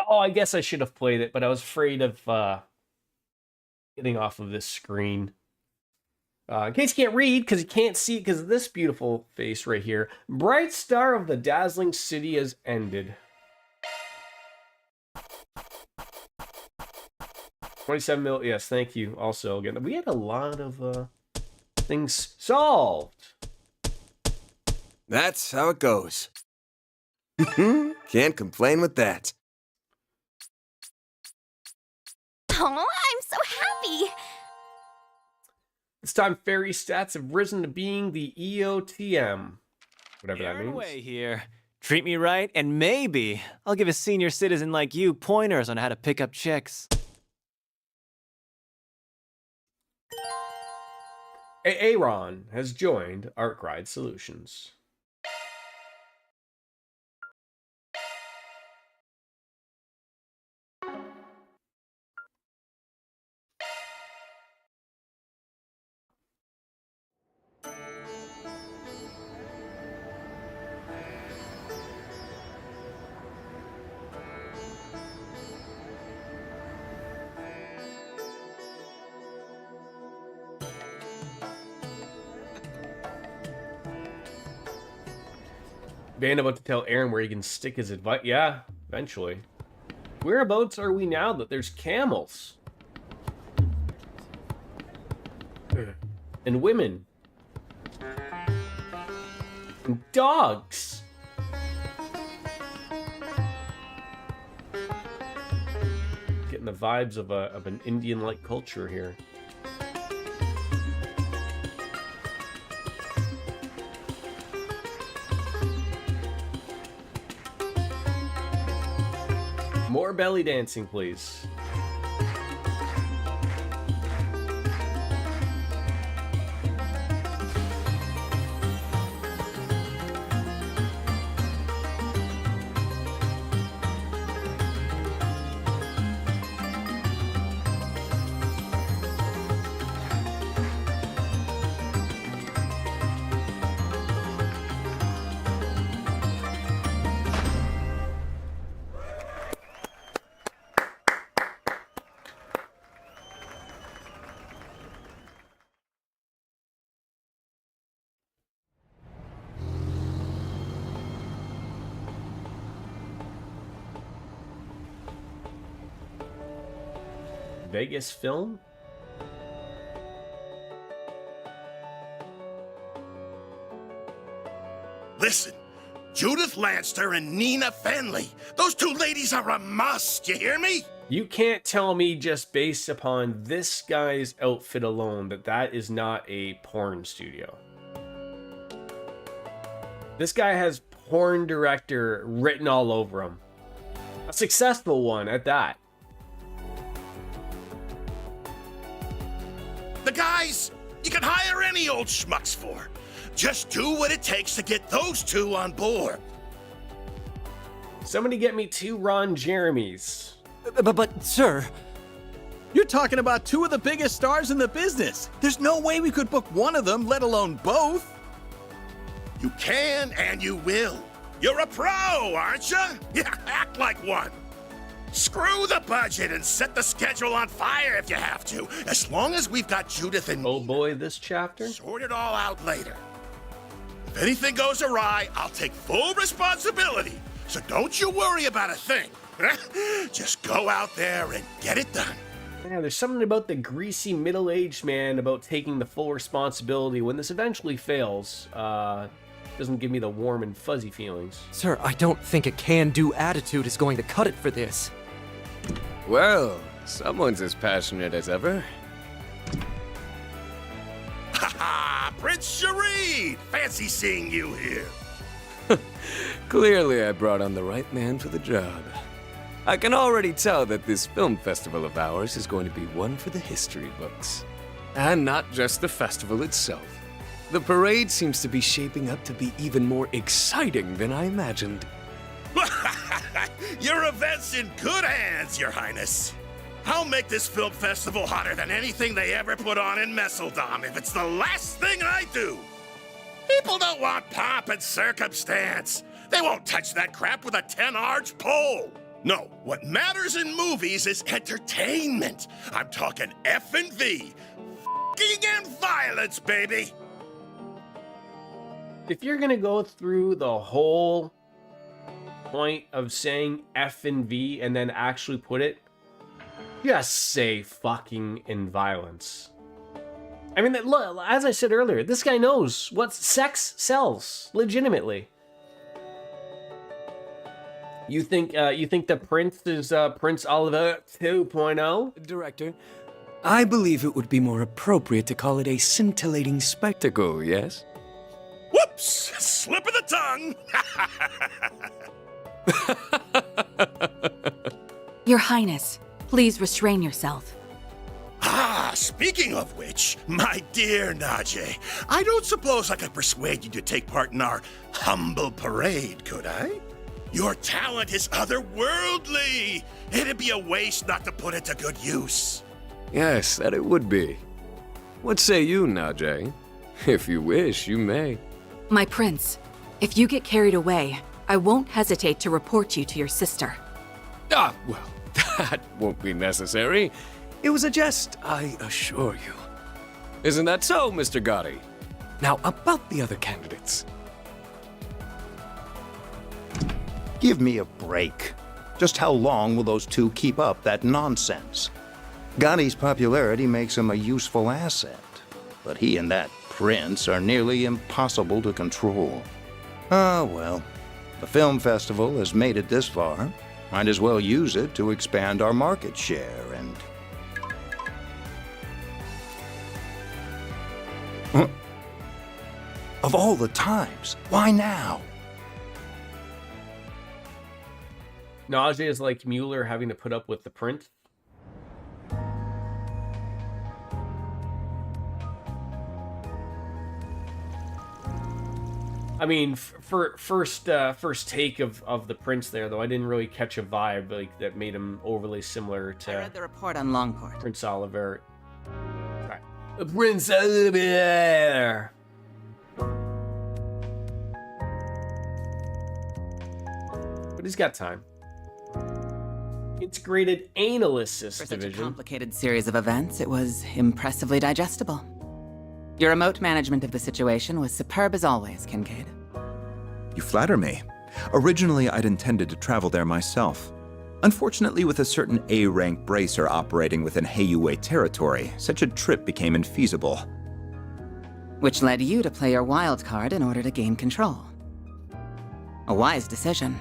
Oh, I guess I should have played it, but I was afraid of getting off of this screen. In case you can't read, because you can't see it because of this beautiful face right here. Bright star of the dazzling city has ended. 27 mil, yes, thank you. Also, again, we had a lot of things solved. That's how it goes. Can't complain with that. Oh, I'm so happy! This time, fairy stats have risen to being the EOTM. Whatever that means. Way here. Treat me right, and maybe I'll give a senior citizen like you pointers on how to pick up chicks. Aaron has joined Arkride Solutions. Van about to tell Aaron where he can stick his advice. Yeah, eventually. Whereabouts are we now that there's camels? And women. And dogs. Getting the vibes of an Indian-like culture here. More belly dancing, please. Vegas film? Listen, Judith Lanster and Nina Fenley. Those two ladies are a must, you hear me? You can't tell me just based upon this guy's outfit alone that that is not a porn studio. This guy has porn director written all over him. A successful one at that. The guys you can hire any old schmucks for. Just do what it takes to get those two on board. Somebody get me 2 Ron Jeremys. But, sir, you're talking about 2 of the biggest stars in the business. There's no way we could book one of them, let alone both. You can and you will. You're a pro, aren't you? Yeah, act like one. Screw the budget and set the schedule on fire if you have to. As long as we've got Judith and oh boy, this chapter. Sort it all out later. If anything goes awry, I'll take full responsibility. So don't you worry about a thing. Just go out there and get it done. Yeah, there's something about the greasy middle-aged man about taking the full responsibility when this eventually fails. Doesn't give me the warm and fuzzy feelings. Sir, I don't think a can-do attitude is going to cut it for this. Well, someone's as passionate as ever. Ha Prince Shareed! Fancy seeing you here. Clearly I brought on the right man for the job. I can already tell that this film festival of ours is going to be one for the history books. And not just the festival itself. The parade seems to be shaping up to be even more exciting than I imagined. Your event's in good hands, Your Highness. I'll make this film festival hotter than anything they ever put on in Messeldom if it's the last thing I do. People don't want pomp and circumstance. They won't touch that crap with a 10-arch pole. No, what matters in movies is entertainment. I'm talking F&V. F***ing and violence, baby! If you're gonna go through the whole point of saying F and V and then actually put it, just say fucking and violence. I mean, look, as I said earlier, this guy knows what sex sells, legitimately. You think the Prince is Prince Oliver 2.0? Director, I believe it would be more appropriate to call it a scintillating spectacle, yes? Whoops! Slip of the tongue! Your Highness, please restrain yourself. Ah, speaking of which, my dear Najee, I don't suppose I could persuade you to take part in our humble parade, could I? Your talent is otherworldly. It'd be a waste not to put it to good use. Yes, that it would be. What say you, Najee? If you wish, you may. My prince, if you get carried away, I won't hesitate to report you to your sister. Ah, well, that won't be necessary. It was a jest, I assure you. Isn't that so, Mr. Gotti? Now, about the other candidates. Give me a break. Just how long will those two keep up that nonsense? Gotti's popularity makes him a useful asset, but he and that prince are nearly impossible to control. Ah, well, the film festival has made it this far. Might as well use it to expand our market share and... Of all the times, why now? Nausea is like Mueller having to put up with the Prince. I mean, for first take of the Prince there, though, I didn't really catch a vibe like that made him overly similar to. I read the report on Longport. Prince Oliver. Right. Prince Oliver. But he's got time. Integrated Anal Assist For such Division. a complicated series of events, it was impressively digestible. Your remote management of the situation was superb as always, Kincaid. You flatter me. Originally, I'd intended to travel there myself. Unfortunately, with a certain A-rank bracer operating within Heiyue territory, such a trip became infeasible. Which led you to play your wild card in order to gain control. A wise decision.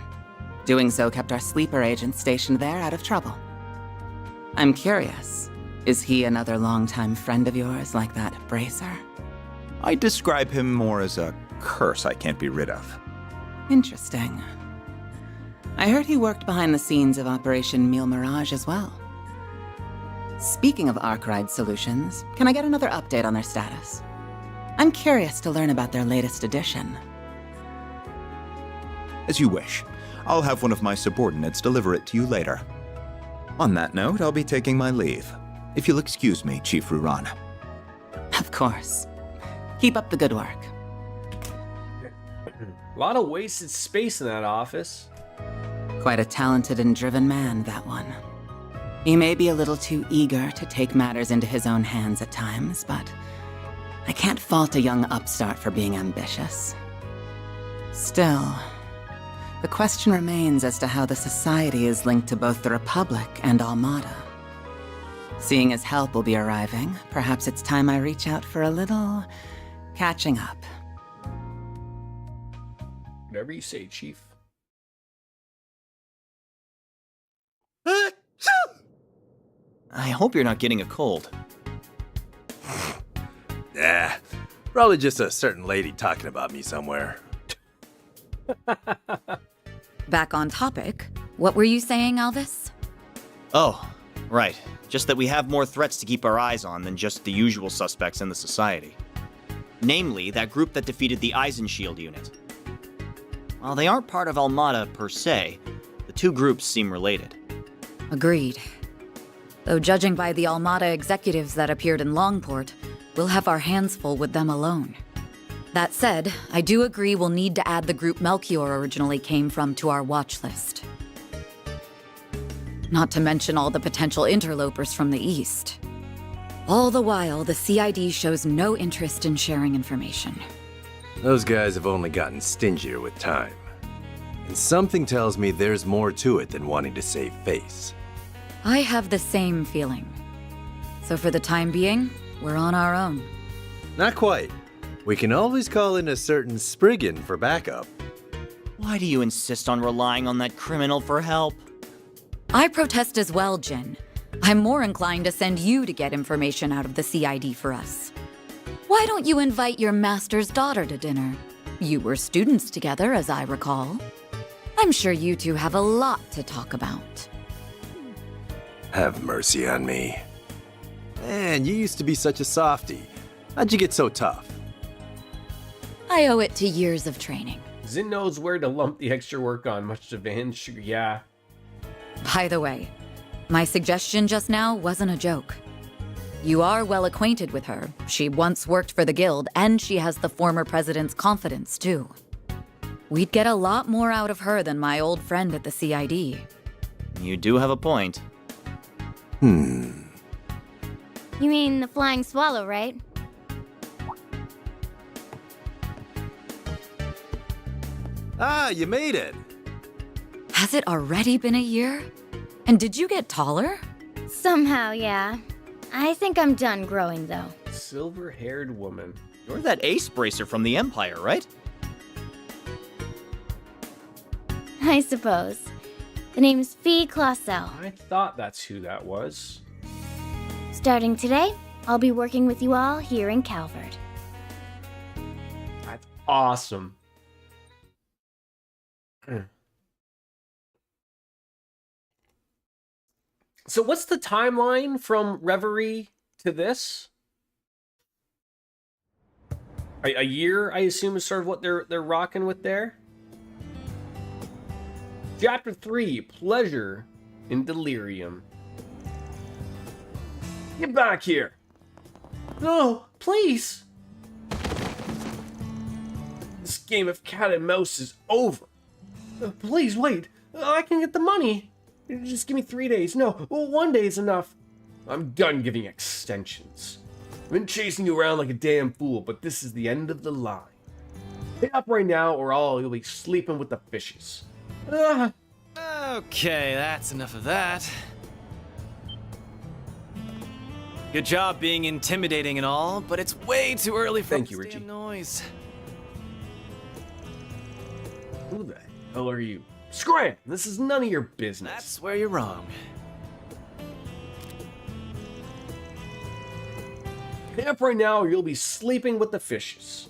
Doing so kept our sleeper agent stationed there out of trouble. I'm curious, is he another longtime friend of yours like that bracer? I'd describe him more as a curse I can't be rid of. Interesting. I heard he worked behind the scenes of Operation Meal Mirage as well. Speaking of Arkwright Solutions, can I get another update on their status? I'm curious to learn about their latest addition. As you wish. I'll have one of my subordinates deliver it to you later. On that note, I'll be taking my leave. If you'll excuse me, Chief Ruran. Of course. Keep up the good work. A lot of wasted space in that office. Quite a talented and driven man, that one. He may be a little too eager to take matters into his own hands at times, but I can't fault a young upstart for being ambitious. Still, the question remains as to how the Society is linked to both the Republic and Armada. Seeing as help will be arriving, perhaps it's time I reach out for a little catching up. Whatever you say, Chief. I hope you're not getting a cold. Nah, probably just a certain lady talking about me somewhere. Back on topic, what were you saying, Alvis? Oh, right. Just that we have more threats to keep our eyes on than just the usual suspects in the Society. Namely, that group that defeated the Eisenshield unit. While they aren't part of Armada per se, the two groups seem related. Agreed. Though judging by the Armada executives that appeared in Longport, we'll have our hands full with them alone. That said, I do agree we'll need to add the group Melchior originally came from to our watch list. not to mention all the potential interlopers from the east. All the while, the CID shows no interest in sharing information. Those guys have only gotten stingier with time. And something tells me there's more to it than wanting to save face. I have the same feeling. So for the time being, we're on our own. Not quite. We can always call in a certain Spriggan for backup. Why do you insist on relying on that criminal for help? I protest as well, Jin. I'm more inclined to send you to get information out of the CID for us. Why don't you invite your master's daughter to dinner? You were students together, as I recall. I'm sure you two have a lot to talk about. Have mercy on me. Man, you used to be such a softie. How'd you get so tough? I owe it to years of training. Zin knows where to lump the extra work on, much to Van's chagrin. Yeah. By the way, my suggestion just now wasn't a joke. You are well acquainted with her. She once worked for the guild, and she has the former president's confidence, too. We'd get a lot more out of her than my old friend at the CID. You do have a point. You mean the flying swallow, right? Ah, you made it! Has it already been a year? And did you get taller? Somehow, yeah. I think I'm done growing, though. Silver-haired woman. You're that ace bracer from the Empire, right? I suppose. The name's Fee Clausel. I thought that's who that was. Starting today, I'll be working with you all here in Calvert. That's awesome. So what's the timeline from Reverie to this? A year, I assume, is sort of what they're rocking with there. Chapter 3, Pleasure in Delirium. Get back here! No, please! This game of cat and mouse is over. Please wait. I can get the money. Just give me 3 days. No, well, 1 day is enough. I'm done giving extensions. I've been chasing you around like a damn fool, but this is the end of the line. Pay up right now, or you'll be sleeping with the fishes. Okay, that's enough of that. Good job being intimidating and all, but it's way too early for Thank you, this Richie. damn noise. Who the hell are you? Scram! This is none of your business. That's where you're wrong. Pay up right now, or you'll be sleeping with the fishes.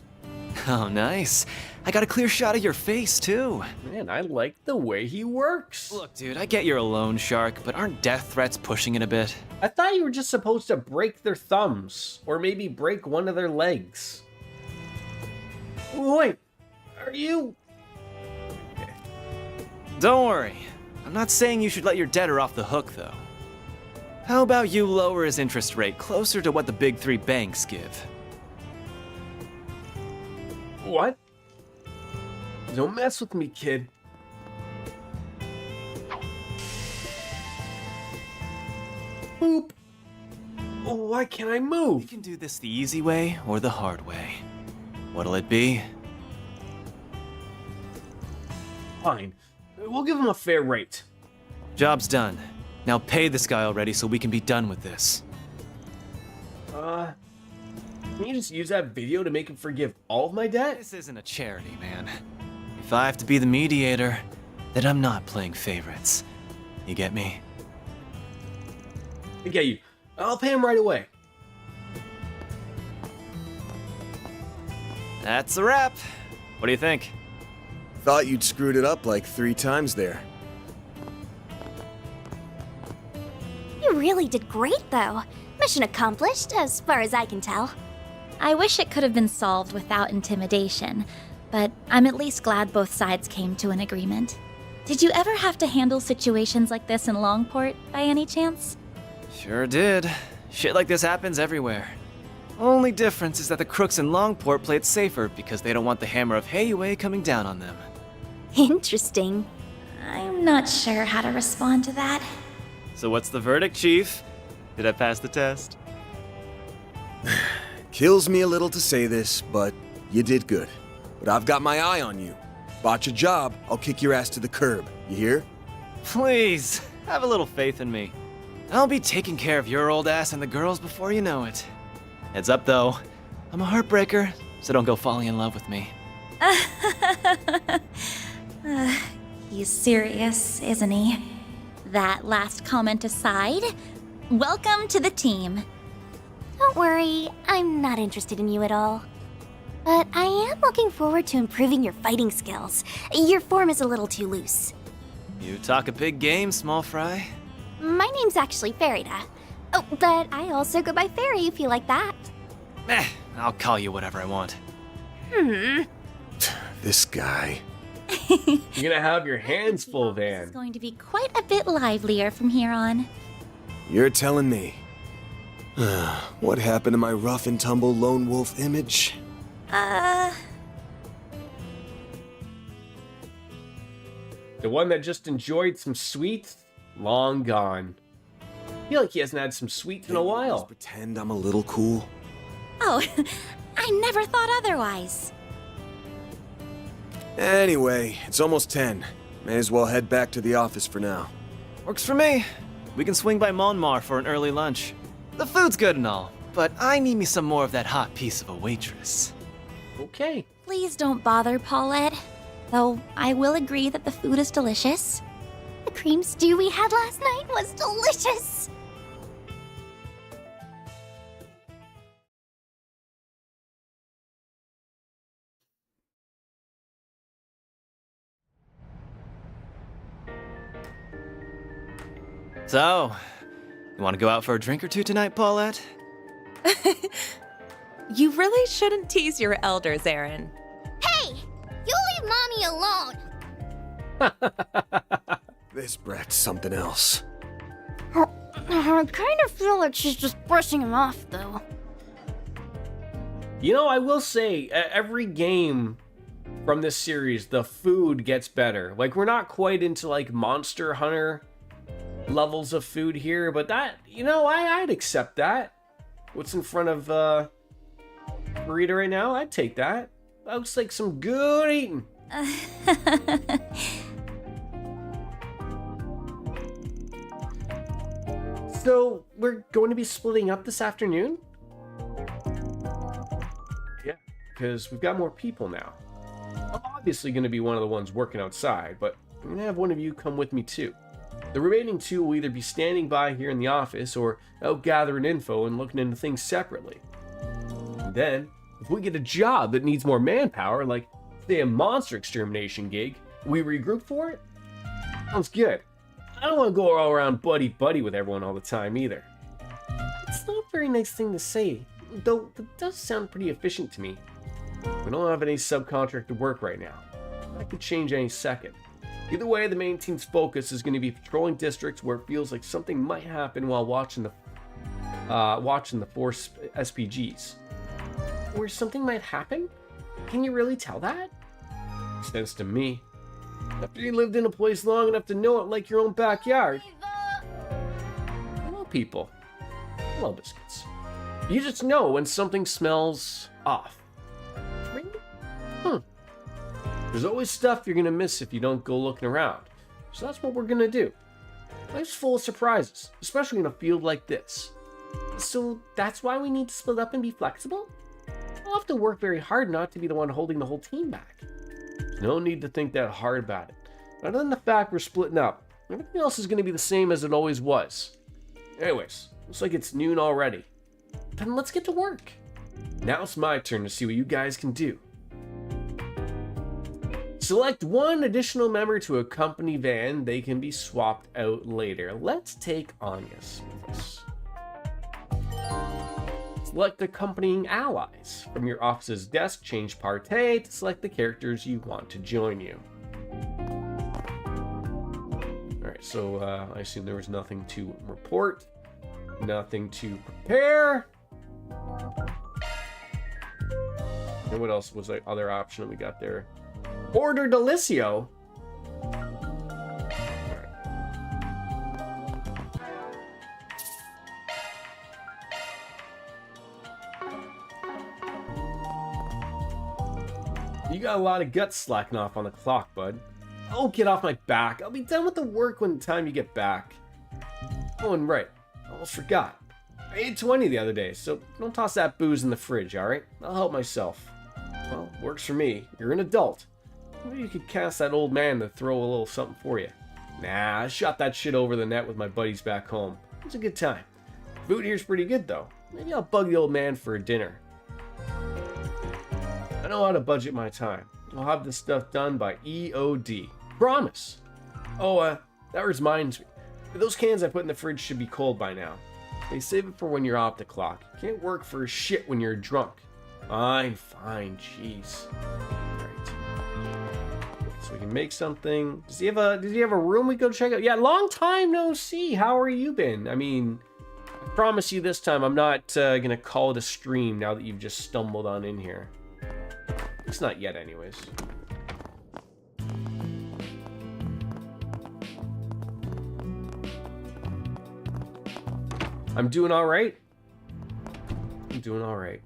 Oh, nice. I got a clear shot of your face, too. Man, I like the way he works. Look, dude, I get you're a loan shark, but aren't death threats pushing it a bit? I thought you were just supposed to break their thumbs, or maybe break one of their legs. Wait, are you... Don't worry. I'm not saying you should let your debtor off the hook, though. How about you lower his interest rate closer to what the big three banks give? What? Don't mess with me, kid. Boop. Oh, why can't I move? We can do this the easy way or the hard way. What'll it be? Fine. We'll give him a fair rate. Job's done. Now pay this guy already so we can be done with this. Can you just use that video to make him forgive all of my debt? This isn't a charity, man. If I have to be the mediator, then I'm not playing favorites. You get me? I get you. I'll pay him right away. That's a wrap. What do you think? Thought you'd screwed it up like 3 times there. You really did great, though. Mission accomplished, as far as I can tell. I wish it could have been solved without intimidation, but I'm at least glad both sides came to an agreement. Did you ever have to handle situations like this in Longport, by any chance? Sure did. Shit like this happens everywhere. Only difference is that the crooks in Longport play it safer because they don't want the hammer of Heyue coming down on them. Interesting. I'm not sure how to respond to that. So what's the verdict, Chief? Did I pass the test? Kills me a little to say this, but you did good. But I've got my eye on you. Botch a job, I'll kick your ass to the curb. You hear? Please, have a little faith in me. I'll be taking care of your old ass and the girls before you know it. Heads up, though. I'm a heartbreaker, so don't go falling in love with me. He's serious, isn't he? That last comment aside, welcome to the team. Don't worry, I'm not interested in you at all. But I am looking forward to improving your fighting skills. Your form is a little too loose. You talk a big game, small fry. My name's actually Farida. Oh, but I also go by Fairy if you like that. I'll call you whatever I want. This guy. You're gonna have your hands full, Van. It's going to be quite a bit livelier from here on. You're telling me. What happened to my rough and tumble lone wolf image? The one that just enjoyed some sweets, long gone. I feel like he hasn't had some sweets in a while. Just pretend I'm a little cool. Oh, I never thought otherwise. Anyway, it's almost 10. May as well head back to the office for now. Works for me. We can swing by Monmar for an early lunch. The food's good and all, but I need me some more of that hot piece of a waitress. Okay. Please don't bother, Paulette. Though I will agree that the food is delicious. The cream stew we had last night was delicious. So, you want to go out for a drink or two tonight, Paulette? You really shouldn't tease your elders, Aaron. Hey! You leave Mommy alone! This brat's something else. I kind of feel like she's just brushing him off, though. You know, I will say, every game from this series, the food gets better. Like, we're not quite into, like, Monster Hunter levels of food here, but that, you know, I'd accept that. What's in front of, Burrito right now? I'd take that. That looks like some good eating. So, we're going to be splitting up this afternoon? Yeah, because we've got more people now. I'm obviously going to be one of the ones working outside, but I'm going to have one of you come with me too. The remaining two will either be standing by here in the office or out gathering info and looking into things separately. And then, if we get a job that needs more manpower, like, say, a monster extermination gig, we regroup for it? Sounds good. I don't want to go all around buddy-buddy with everyone all the time either. It's not a very nice thing to say, though it does sound pretty efficient to me. We don't have any subcontractor work right now. That could change any second. Either way, the main team's focus is going to be patrolling districts where it feels like something might happen while watching the four SPGs. Where something might happen? Can you really tell that? Makes sense to me. After you lived in a place long enough to know it like your own backyard. Hello, people. Hello, biscuits. You just know when something smells off. There's always stuff you're gonna miss if you don't go looking around. So that's what we're gonna do. Life's full of surprises, especially in a field like this. So that's why we need to split up and be flexible? I'll have to work very hard not to be the one holding the whole team back. There's no need to think that hard about it. Other than the fact we're splitting up, everything else is gonna be the same as it always was. Anyways, looks like it's noon already. Then let's get to work. Now it's my turn to see what you guys can do. Select one additional member to accompany Van. They can be swapped out later. Let's take Anya's with us. Select accompanying allies. From your office's desk, change partay to select the characters you want to join you. Alright, so I assume there was nothing to report. Nothing to prepare. And what else was the other option we got there? Order Delicio. You got a lot of guts slacking off on the clock, bud. Oh, get off my back. I'll be done with the work when the time you get back. Oh, and right. I almost forgot. I ate 20 the other day, so don't toss that booze in the fridge, alright? I'll help myself. Well, works for me. You're an adult. Maybe you could cast that old man to throw a little something for you. Nah, I shot that shit over the net with my buddies back home. It was a good time. Food here's pretty good, though. Maybe I'll bug the old man for a dinner. I know how to budget my time. I'll have this stuff done by EOD. Promise. Oh, that reminds me. Those cans I put in the fridge should be cold by now. They save it for when you're off the clock. You can't work for shit when you're drunk. Fine, jeez. Alright. So we can make something. Does he have a room we go check out? Yeah, long time no see. How are you been? I mean, I promise you this time I'm not gonna call it a stream now that you've just stumbled on in here. It's not yet anyways. I'm doing alright. I'm doing alright.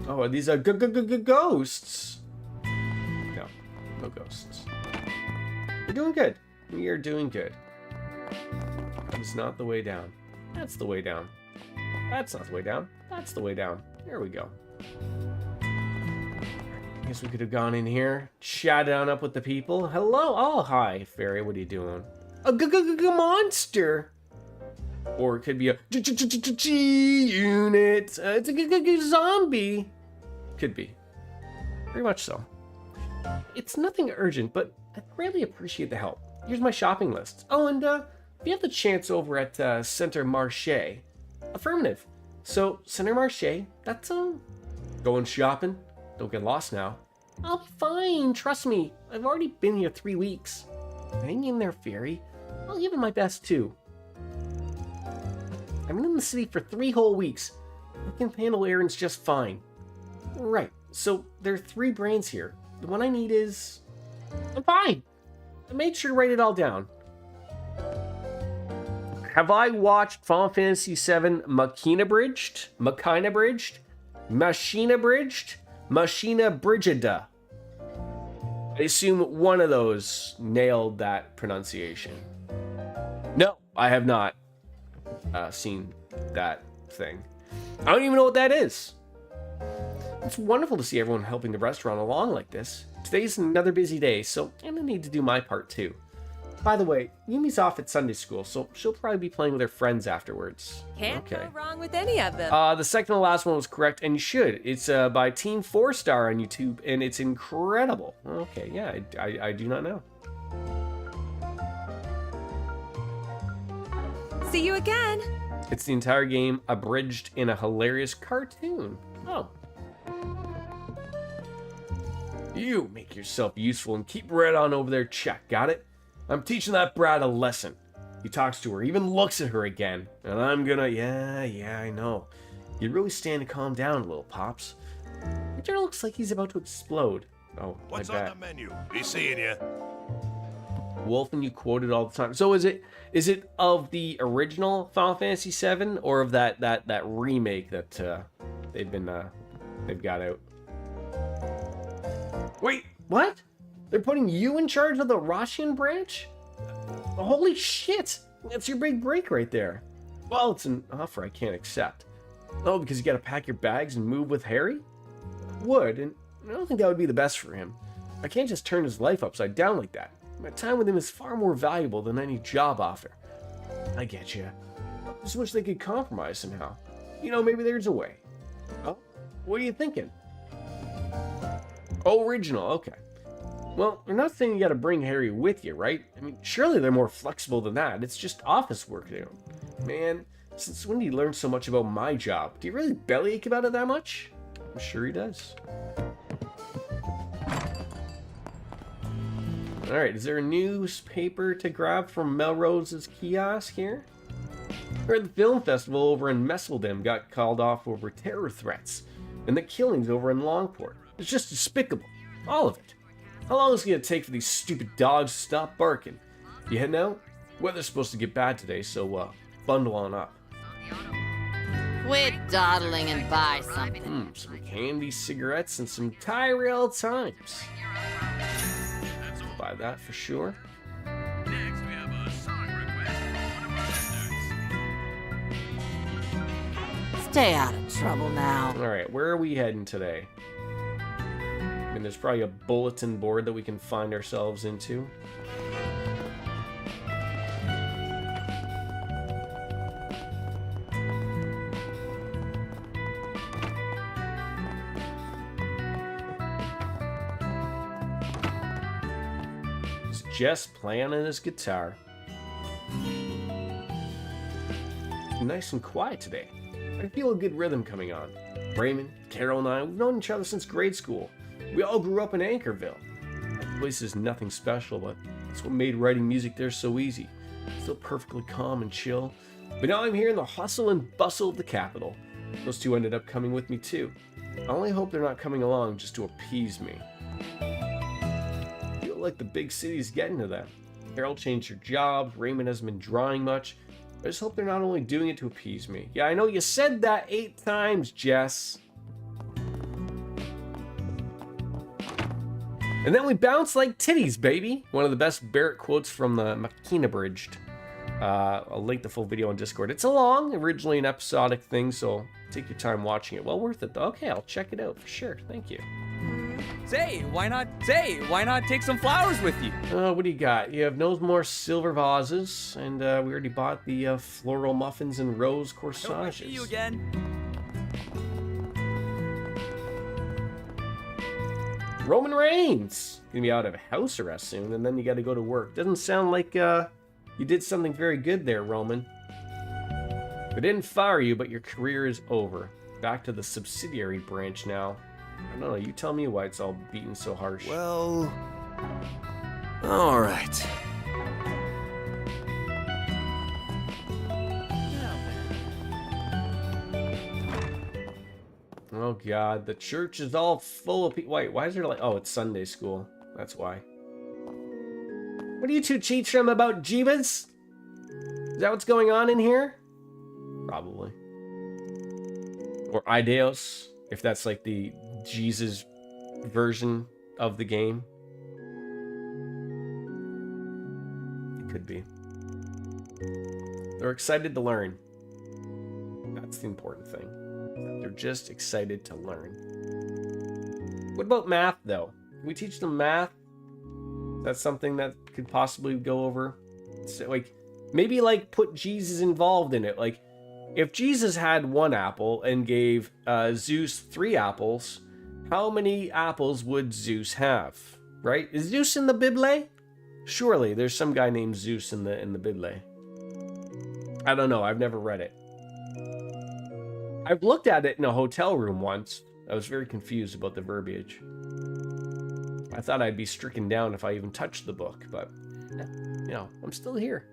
Oh, these are ghosts. No, no ghosts. We're doing good. We are doing good. It's not the way down. That's the way down. That's not the way down. That's the way down. There we go. I guess we could have gone in here, chatted on up with the people. Hello. Oh, hi, fairy. What are you doing? A monster. Or it could be a G-unit. It's a zombie. Could be. Very much so. It's nothing urgent, but I really appreciate the help. Here's my shopping list. Oh, and if you have the chance over at Center Marché. Affirmative. So, Center Marché, that's going shopping. Don't get lost now. I'll be fine, trust me. I've already been here 3 weeks. Hang in there, fairy. I'll give it my best, too. I've been in the city for 3 whole weeks. I can handle errands just fine. Right, so there are 3 brands here. The one I need is... I'm fine. I made sure to write it all down. Have I watched Final Fantasy VII Machina Bridged? I assume one of those nailed that pronunciation. No, I have not seen that thing. I don't even know what that is. It's wonderful to see everyone helping the restaurant along like this. Today's another busy day, so I'm gonna need to do my part too. By the way, Yumi's off at Sunday school, so she'll probably be playing with her friends afterwards. Can't go wrong with any of them. The second to last one was correct, and you should. It's by Team 4-Star on YouTube, and it's incredible. Okay, yeah, I do not know. See you again. It's the entire game abridged in a hilarious cartoon. Oh. You make yourself useful and keep right on over there, check, got it? I'm teaching that brat a lesson. He talks to her, even looks at her again. And I'm gonna, yeah, I know. You really stand to calm down, little Pops. Victor looks like he's about to explode. Oh, What's I bet. on the menu? Be seeing you. Wolf, and you quote it all the time. So is it of the original Final Fantasy VII or of that remake that they've got out? Wait, what? They're putting you in charge of the Roshian branch? Holy shit! That's your big break right there. Well, it's an offer I can't accept. Oh, because you gotta pack your bags and move with Harry? I would, and I don't think that would be the best for him. I can't just turn his life upside down like that. My time with him is far more valuable than any job offer. I get you. I just wish they could compromise somehow. You know, maybe there's a way. Oh, what are you thinking? Oh, original, okay. Well, they're not saying you gotta bring Harry with you, right? I mean, surely they're more flexible than that. It's just office work, you know. Man, since when did he learn so much about my job? Do you really bellyache about it that much? I'm sure he does. Alright, is there a newspaper to grab from Melrose's kiosk here? I heard the film festival over in Messeldem got called off over terror threats, and the killings over in Longport. It's just despicable. All of it. How long is it going to take for these stupid dogs to stop barking? You heading out? Weather's supposed to get bad today, so bundle on up. Quit dawdling and buy something. Some candy, cigarettes, and some Tyrell Times. Buy that for sure. Stay out of trouble now. Alright, where are we heading today? I mean, there's probably a bulletin board that we can find ourselves into. Is Jess playing on his guitar? Nice and quiet today. I feel a good rhythm coming on. Raymond, Carol, and I, we've known each other since grade school. We all grew up in Anchorville. The place is nothing special, but it's what made writing music there so easy. Still perfectly calm and chill. But now I'm here in the hustle and bustle of the capital. Those two ended up coming with me too. I only hope they're not coming along just to appease me. I feel like the big city's getting to them. Carol changed her job, Raymond hasn't been drawing much. I just hope they're not only doing it to appease me. Yeah, I know you said that 8 times, Jess. And then we bounce like titties, baby. One of the best Barrett quotes from the McKean Abridged. I'll link the full video on Discord. It's a long, originally an episodic thing, so take your time watching it. Well worth it though. Okay, I'll check it out for sure. Thank you. Say, why not take some flowers with you? What do you got? You have no more silver vases, and we already bought the floral muffins and rose corsages. See you again. Roman Reigns gonna be out of house arrest soon, and then you got to go to work. Doesn't sound like you did something very good there, Roman. They didn't fire you, but your career is over. Back to the subsidiary branch now. I don't know, you tell me why it's all beaten so harsh. Well, all right. Oh god, the church is all full of people. Wait, why is there like... Oh, it's Sunday school. That's why. What are you two cheats from about, Jeebus? Is that what's going on in here? Probably. Or Ideos, if that's like the Jesus version of the game. It could be. They're excited to learn. That's the important thing. They're just excited to learn. What about math, though? Can we teach them math? That's something that could possibly go over. So, like, maybe like put Jesus involved in it. Like, if Jesus had 1 apple and gave Zeus 3 apples, how many apples would Zeus have? Right? Is Zeus in the Bible? Surely there's some guy named Zeus in the Bible. I don't know. I've never read it. I've looked at it in a hotel room once. I was very confused about the verbiage. I thought I'd be stricken down if I even touched the book, but, you know, I'm still here.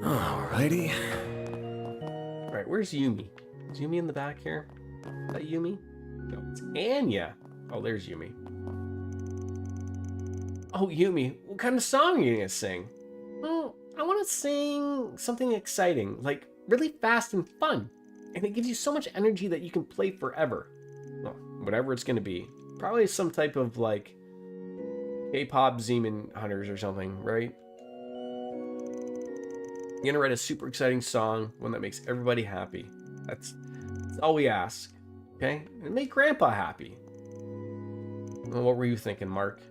Alrighty. Alright, where's Yumi? Is Yumi in the back here? Is that Yumi? No, it's Anya. Oh, there's Yumi. Oh, Yumi, what kind of song are you gonna sing? Well, I want to sing something exciting, like really fast and fun. And it gives you so much energy that you can play forever. Well, whatever it's gonna be. Probably some type of like K-pop Demon Hunters or something, right? You're gonna write a super exciting song, one that makes everybody happy. That's all we ask, okay? And make Grandpa happy. Well, what were you thinking, Mark?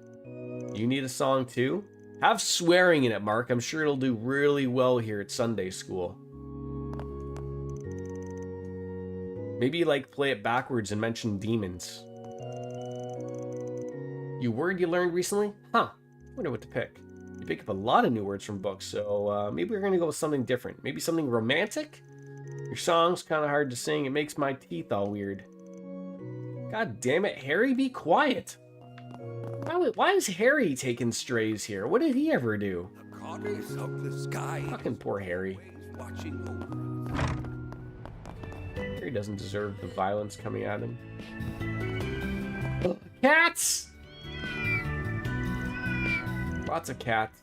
You need a song too? Have swearing in it, Mark. I'm sure it'll do really well here at Sunday school. Maybe like play it backwards and mention demons. You word you learned recently? Huh. Wonder what to pick. You pick up a lot of new words from books, so maybe we're gonna go with something different. Maybe something romantic? Your song's kind of hard to sing. It makes my teeth all weird. God damn it, Harry, be quiet. Why is Harry taking strays here? What did he ever do? Fucking poor Harry. Harry doesn't deserve the violence coming at him. Cats! Lots of cats.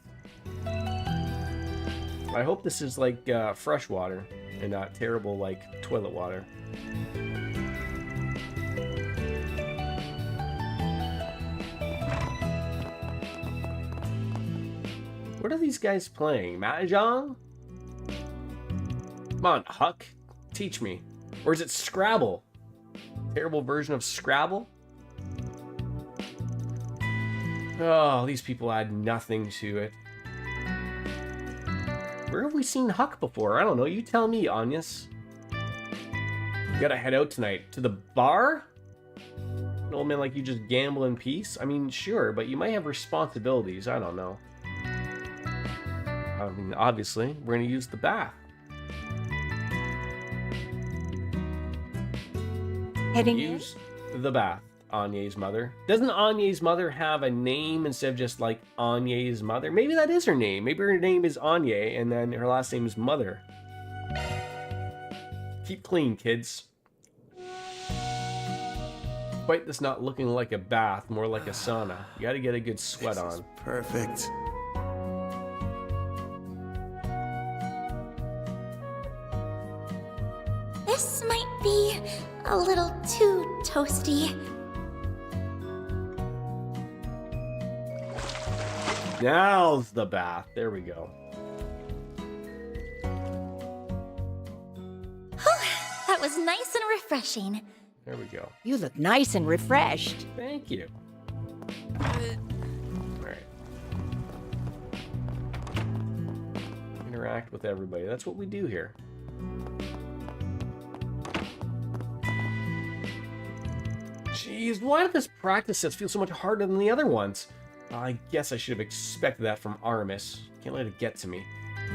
I hope this is like fresh water and not terrible like toilet water. What are these guys playing? Mahjong? Come on, Huck. Teach me. Or is it Scrabble? Terrible version of Scrabble? Oh, these people add nothing to it. Where have we seen Huck before? I don't know. You tell me, Anyas. You gotta head out tonight. To the bar? An old man like you just gamble in peace? I mean, sure, but you might have responsibilities. I don't know. I mean, obviously, we're gonna use the bath. Heading Use the bath, Anya's mother. Doesn't Anya's mother have a name instead of just like Anya's mother? Maybe that is her name. Maybe her name is Anya and then her last name is Mother. Keep clean, kids. Despite this not looking like a bath, more like a sauna. You gotta get a good sweat on. Perfect. This might be a little too toasty. Now's the bath. There we go. That was nice and refreshing. There we go. You look nice and refreshed. Thank you. Alright. Interact with everybody. That's what we do here. Jeez, why did this practice set feel so much harder than the other ones? I guess I should have expected that from Artemis. Can't let it get to me.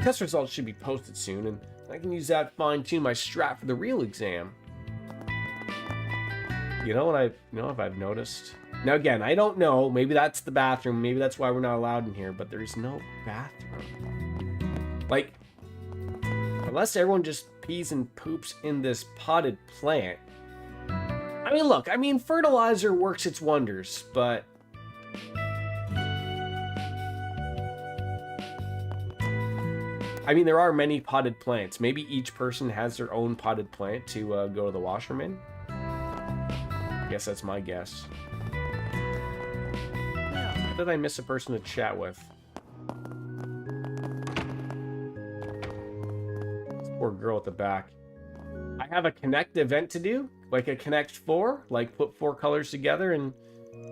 Test results should be posted soon, and I can use that to fine-tune my strat for the real exam. You know what I've noticed? Now again, I don't know. Maybe that's the bathroom. Maybe that's why we're not allowed in here. But there's no bathroom. Like, unless everyone just pees and poops in this potted plant. I mean, look. I mean, fertilizer works its wonders, but I mean, there are many potted plants. Maybe each person has their own potted plant to go to the washroom in. I guess that's my guess. How did I miss a person to chat with? This poor girl at the back. I have a connect event to do, like a connect 4, like put 4 colors together and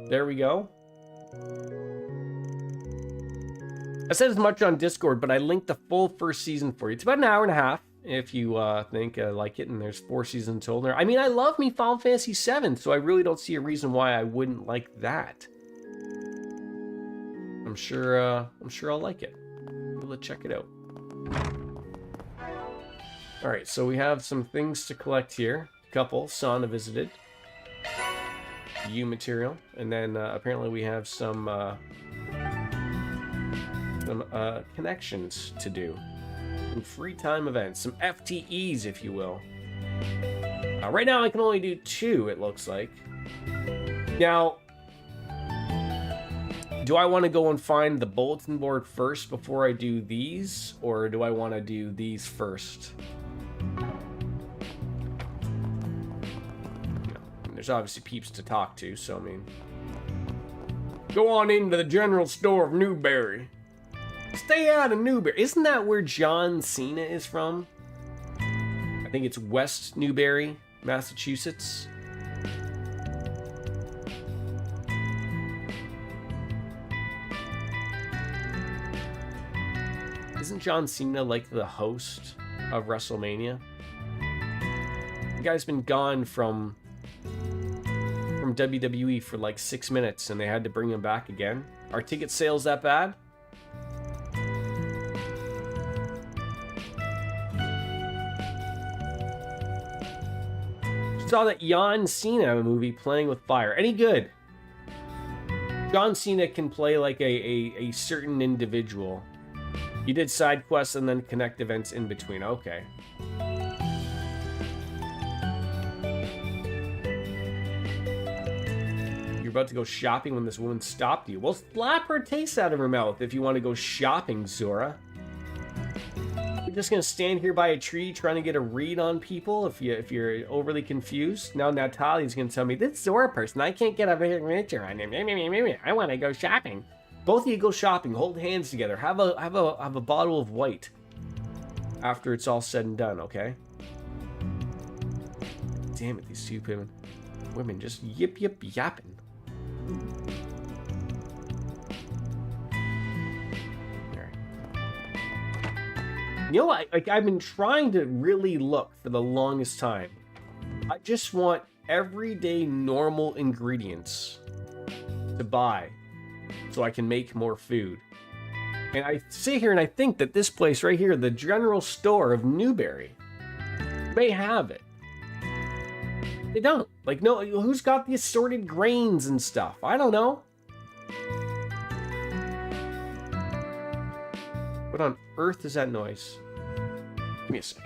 there we go. I said as much on Discord, but I linked the full first season for you. It's about an hour and a half if you think like it, and there's 4 seasons total there. I mean, I love me Final Fantasy VII, so I really don't see a reason why I wouldn't like that. I'm sure I'll like it. Let's check it out. All right, so we have some things to collect here. Couple, Sana visited. U material, and then apparently we have some connections to do. Some free time events, some FTEs, if you will. Right now I can only do 2, it looks like. Now, do I want to go and find the bulletin board first before I do these, or do I want to do these first? There's obviously peeps to talk to, so I mean, go on into the general store of Newberry. Stay out of Newberry. Isn't that where John Cena is from? I think it's West Newberry, Massachusetts. Isn't John Cena like the host of WrestleMania? The guy's been gone from WWE for like 6 minutes and they had to bring him back again. Are ticket sales that bad? Saw that John Cena movie, Playing with Fire. Any good? John Cena can play like a certain individual. He did side quests and then connect events in between. Okay. You're about to go shopping when this woman stopped you. Well, slap her taste out of her mouth if you want to go shopping, Zora. just gonna stand here by a tree trying to get a read on people if you're overly confused? Now Natalia's gonna tell me, this Zora person, I can't get a picture on him. I want to go shopping. Both of you go shopping. Hold hands together. Have a bottle of white. After it's all said and done, okay? Damn it, these two women just yip yapping. You know what? Like, I've been trying to really look for the longest time. I just want everyday normal ingredients to buy so I can make more food. And I sit here and I think that this place right here, the general store of Newberry, may have it. They don't. Like, no, who's got the assorted grains and stuff? I don't know. What on earth is that noise? Give me a second.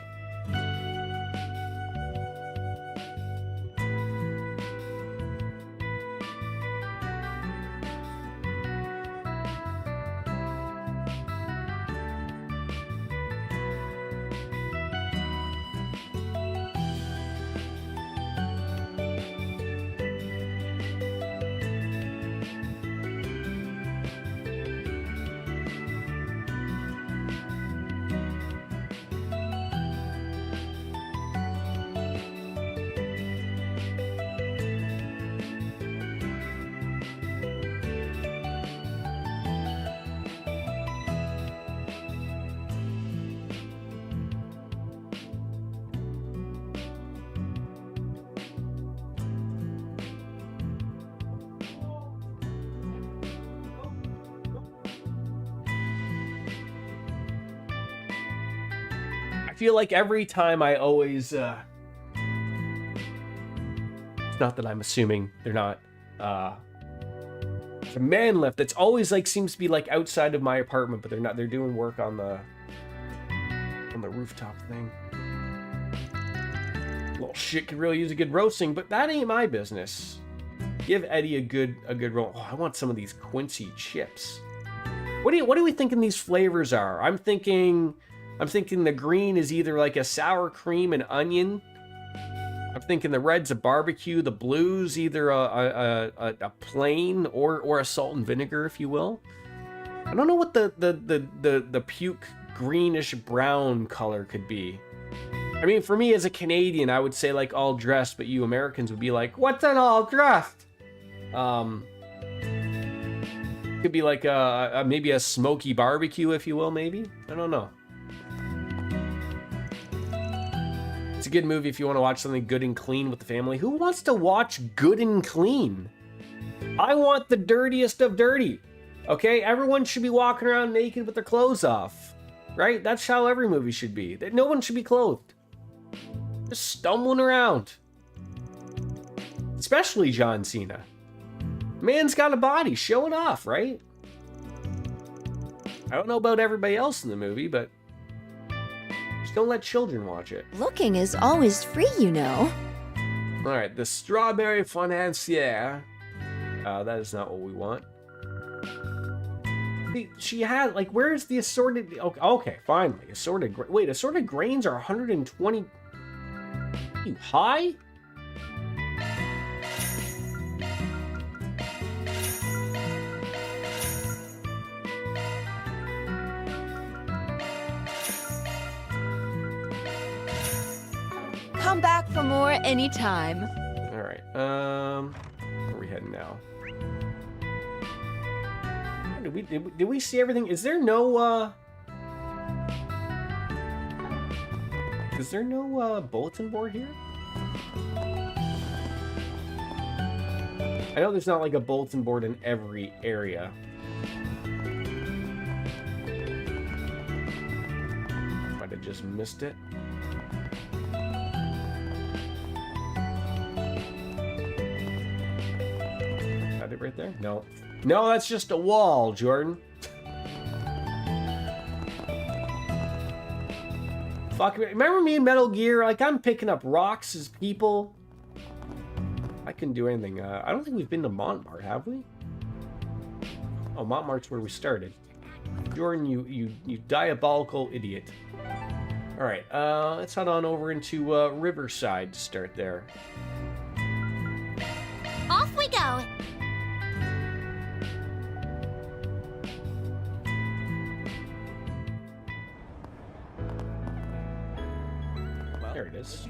I feel like every time I always, it's not that I'm assuming they're not, it's a man lift that's always like, seems to be like outside of my apartment, but they're not, they're doing work on the rooftop thing. Little shit could really use a good roasting, but that ain't my business. Give Eddie a good roll. Oh, I want some of these Quincy chips. What are we thinking these flavors are? I'm thinking the green is either like a sour cream and onion. I'm thinking the red's a barbecue. The blue's either a plain or a salt and vinegar, if you will. I don't know what the puke greenish brown color could be. I mean, for me as a Canadian, I would say like all dressed, but you Americans would be like, what's an all dressed? Could be like maybe a smoky barbecue, if you will, maybe. I don't know. It's a good movie if you want to watch something good and clean with the family. Who wants to watch good and clean? I want the dirtiest of dirty. Okay? Everyone should be walking around naked with their clothes off. Right? That's how every movie should be. That no one should be clothed. Just stumbling around. Especially John Cena. Man's got a body, showing off, right? I don't know about everybody else in the movie, but just don't let children watch it. Looking is always free, you know. All right, the strawberry financier. That is not what we want. See, she had, like, where's the assorted... Okay, finally. Assorted... Wait, assorted grains are 120... You high? Come back for more anytime. All right. Where are we heading now? Did we see everything? Is there no bulletin board here? I know there's not like a bulletin board in every area. Might have just missed it. Got it right there? No. No, that's just a wall, Jordan. Fuck, remember me in Metal Gear? Like, I'm picking up rocks as people. I can do anything. I don't think we've been to Montmartre, have we? Oh, Montmartre's where we started. Jordan, you diabolical idiot. All right, let's head on over into Riverside to start there. Off we go. There it is.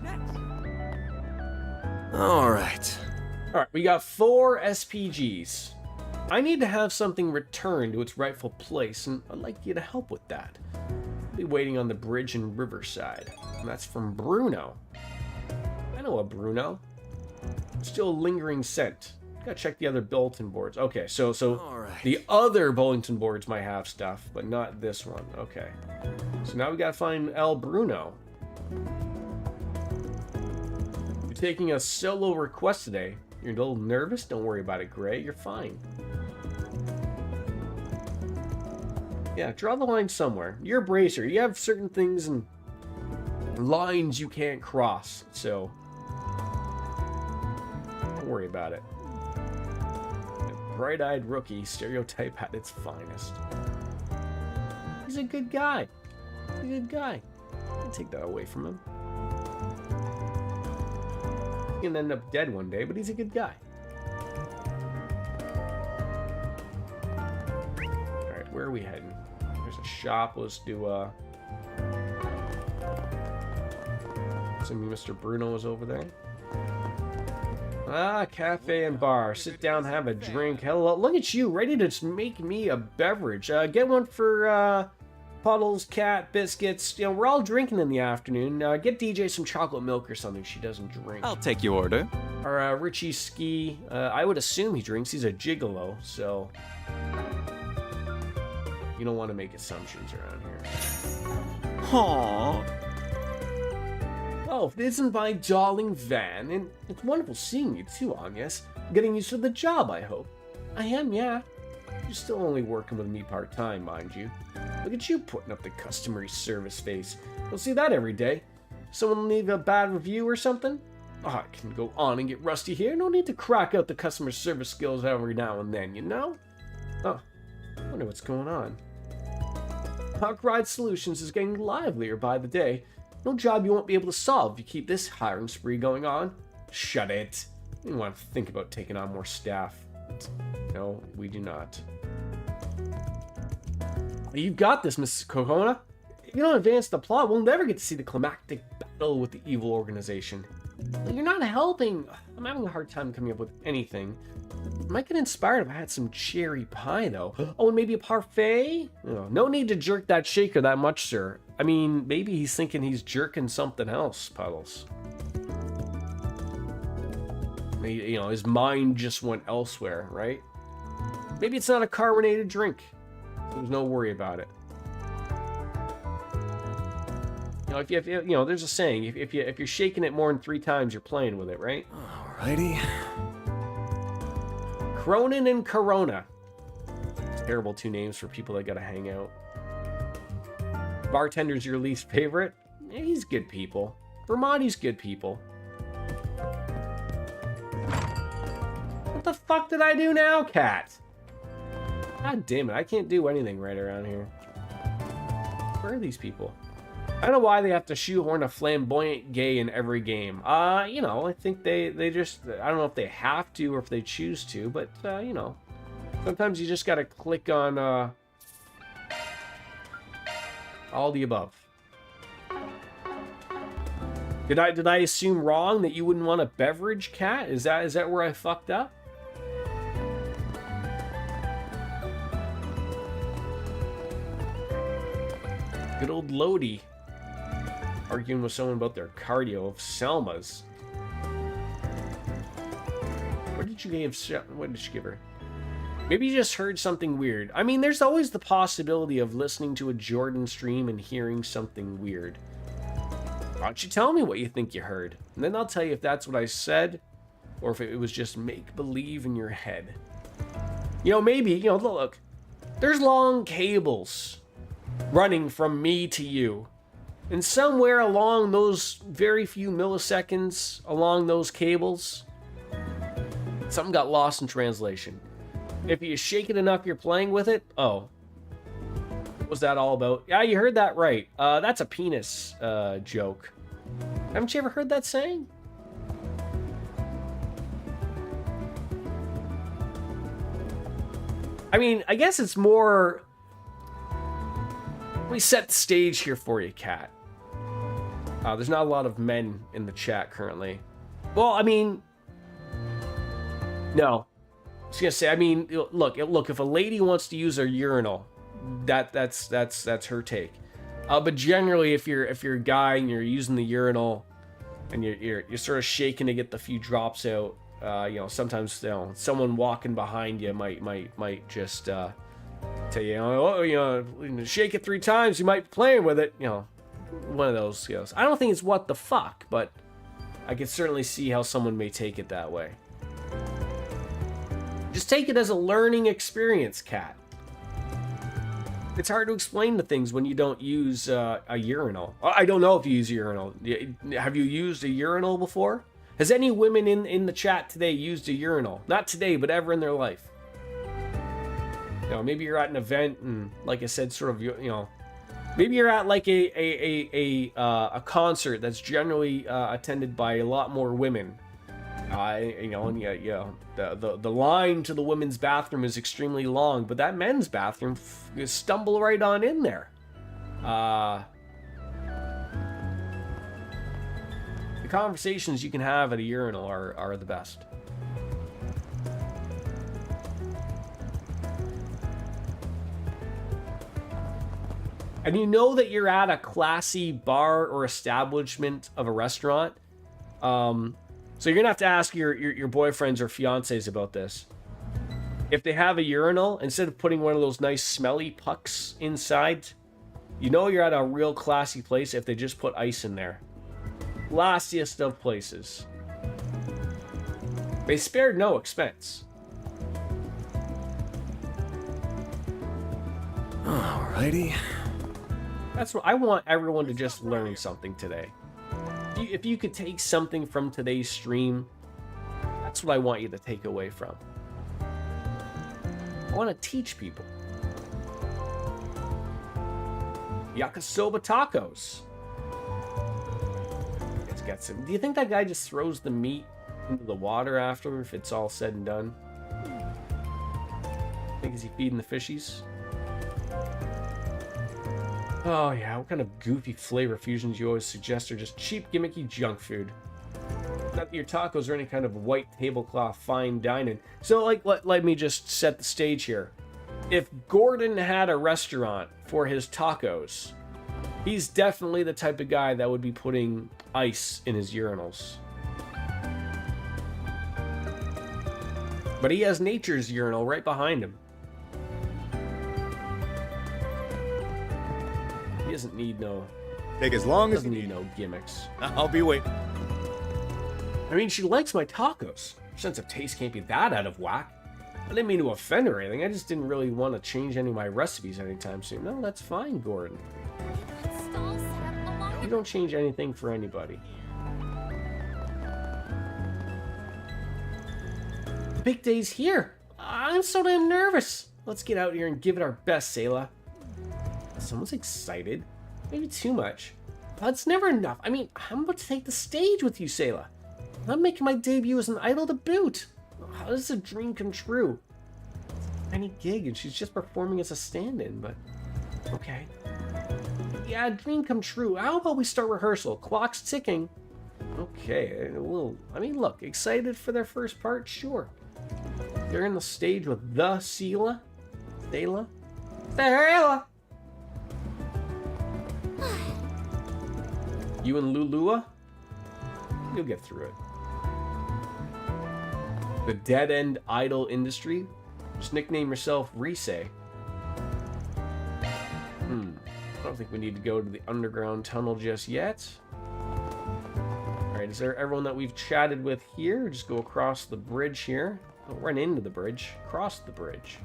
All right. All right, we got 4 SPGs. I need to have something returned to its rightful place, and I'd like you to help with that. I'll be waiting on the bridge in Riverside, and that's from Bruno. I know a Bruno. Still a lingering scent. Gotta check the other bulletin boards. Okay, so the other bulletin boards might have stuff, but not this one. Okay. So now we gotta find El Bruno. You're taking a solo request today. You're a little nervous? Don't worry about it, Gray. You're fine. Yeah, draw the line somewhere. You're a bracer. You have certain things and lines you can't cross, so don't worry about it. A bright-eyed rookie, stereotype at its finest. He's a good guy. He's a good guy. Can't take that away from him. He's gonna end up dead one day, but he's a good guy. Alright, where are we heading? There's a shop. Let's do assuming Mr. Bruno is over there. Ah, cafe and bar. Sit down, have a drink. Hello, look at you, ready to make me a beverage. Get one for Puddles, Cat, biscuits. You know, we're all drinking in the afternoon. Get DJ some chocolate milk or something. She doesn't drink. I'll take your order. Or Richie Ski. I would assume he drinks. He's a gigolo, so you don't want to make assumptions around here. Aww. Oh, isn't my darling Van, and it's wonderful seeing you too, Agnes. Getting used to the job, I hope. I am, yeah. You're still only working with me part-time, mind you. Look at you putting up the customary service face. You'll see that every day. Someone leave a bad review or something? Oh, I can go on and get rusty here. No need to crack out the customer service skills every now and then, you know? Oh, I wonder what's going on. Hawk Ride Solutions is getting livelier by the day. No job you won't be able to solve if you keep this hiring spree going on. Shut it. You don't want to think about taking on more staff. No, we do not. You've got this, Mrs. Kokona. If you don't advance the plot, we'll never get to see the climactic battle with the evil organization. You're not helping. I'm having a hard time coming up with anything. I might get inspired if I had some cherry pie, though. Oh, and maybe a parfait? No need to jerk that shaker that much, sir. I mean, maybe he's thinking he's jerking something else, Puddles. You know, his mind just went elsewhere, right? Maybe it's not a carbonated drink. There's no worry about it. You know, if you know, there's a saying: if you're shaking it more than 3 times, you're playing with it, right? Alrighty. Cronin and Corona. Terrible 2 names for people that gotta hang out. Bartender's your least favorite? Yeah, he's good people. Vermonti's good people. What the fuck did I do now, Cat? God damn it, I can't do anything right around here. Where are these people? I don't know why they have to shoehorn a flamboyant gay in every game. You know, I think they just, I don't know if they have to or if they choose to, but, you know, sometimes you just gotta click on, all the above. Did I assume wrong that you wouldn't want a beverage, Cat? Is that where I fucked up? Good old Lodi. Arguing with someone about their cardio of Selma's. What did you give her? Maybe you just heard something weird. I mean, there's always the possibility of listening to a Jordan stream and hearing something weird. Why don't you tell me what you think you heard? And then I'll tell you if that's what I said, or if it was just make-believe in your head. You know, maybe, you know, look. There's long cables running from me to you. And somewhere along those very few milliseconds along those cables, something got lost in translation. If you shake it enough, you're playing with it. Oh. was that all about? Yeah, you heard that right. That's a penis joke. Haven't you ever heard that saying? I mean, I guess it's more... Let me set the stage here for you, Kat. There's not a lot of men in the chat currently. Well, I mean... No. I was gonna say, I mean, look, if a lady wants to use her urinal, that's her take. But generally, if you're a guy and you're using the urinal and you're sort of shaking to get the few drops out, you know, sometimes, you know, someone walking behind you might just tell you, oh, you know, shake it 3 times, you might be playing with it, you know, one of those skills. I don't think it's what the fuck, but I can certainly see how someone may take it that way. Just take it as a learning experience, Kat. It's hard to explain the things when you don't use a urinal. I don't know if you use a urinal. Have you used a urinal before? Has any women in the chat today used a urinal? Not today, but ever in their life. You know, maybe you're at an event and, like I said, sort of, you know, maybe you're at like a concert that's generally attended by a lot more women. You know, and yeah, the line to the women's bathroom is extremely long, but that men's bathroom, you stumble right on in there. The conversations you can have at a urinal are the best. And you know that you're at a classy bar or establishment of a restaurant. So you're gonna have to ask your boyfriends or fiancés about this. If they have a urinal, instead of putting one of those nice smelly pucks inside, you know you're at a real classy place if they just put ice in there. Classiest of places. They spared no expense. Alrighty. That's what I want everyone to just learn something today. If you could take something from today's stream, that's what I want you to take away from. I want to teach people. Yakisoba tacos. Let's get some. Do you think that guy just throws the meat into the water after if it's all said and done? Think is he feeding the fishies? Oh yeah, what kind of goofy flavor fusions you always suggest are just cheap, gimmicky junk food. Not that your tacos are any kind of white tablecloth fine dining. So like, let me just set the stage here. If Gordon had a restaurant for his tacos, he's definitely the type of guy that would be putting ice in his urinals. But he has nature's urinal right behind him. He doesn't need no... Take as long as you need. No gimmicks. I'll be waiting. I mean, she likes my tacos. Her sense of taste can't be that out of whack. I didn't mean to offend her or anything. I just didn't really want to change any of my recipes anytime soon. No, that's fine, Gordon. You don't change anything for anybody. The big day's here. I'm so damn nervous. Let's get out here and give it our best, Sayla. Someone's excited. Maybe too much. That's never enough. I mean, I'm about to take the stage with you, Sayla. I'm making my debut as an idol to boot. How does a dream come true? Any gig, and she's just performing as a stand-in, but okay. Yeah, dream come true. How about we start rehearsal? Clock's ticking. Okay, well, I mean, look, excited for their first part? Sure. They're in the stage with the Sayla. Sayla? Sayla! You and Lulua? You'll get through it. The dead-end idol industry? Just nickname yourself Rise. I don't think we need to go to the underground tunnel just yet. Alright, is there everyone that we've chatted with here? Just go across the bridge here. Don't run into the bridge. Cross the bridge.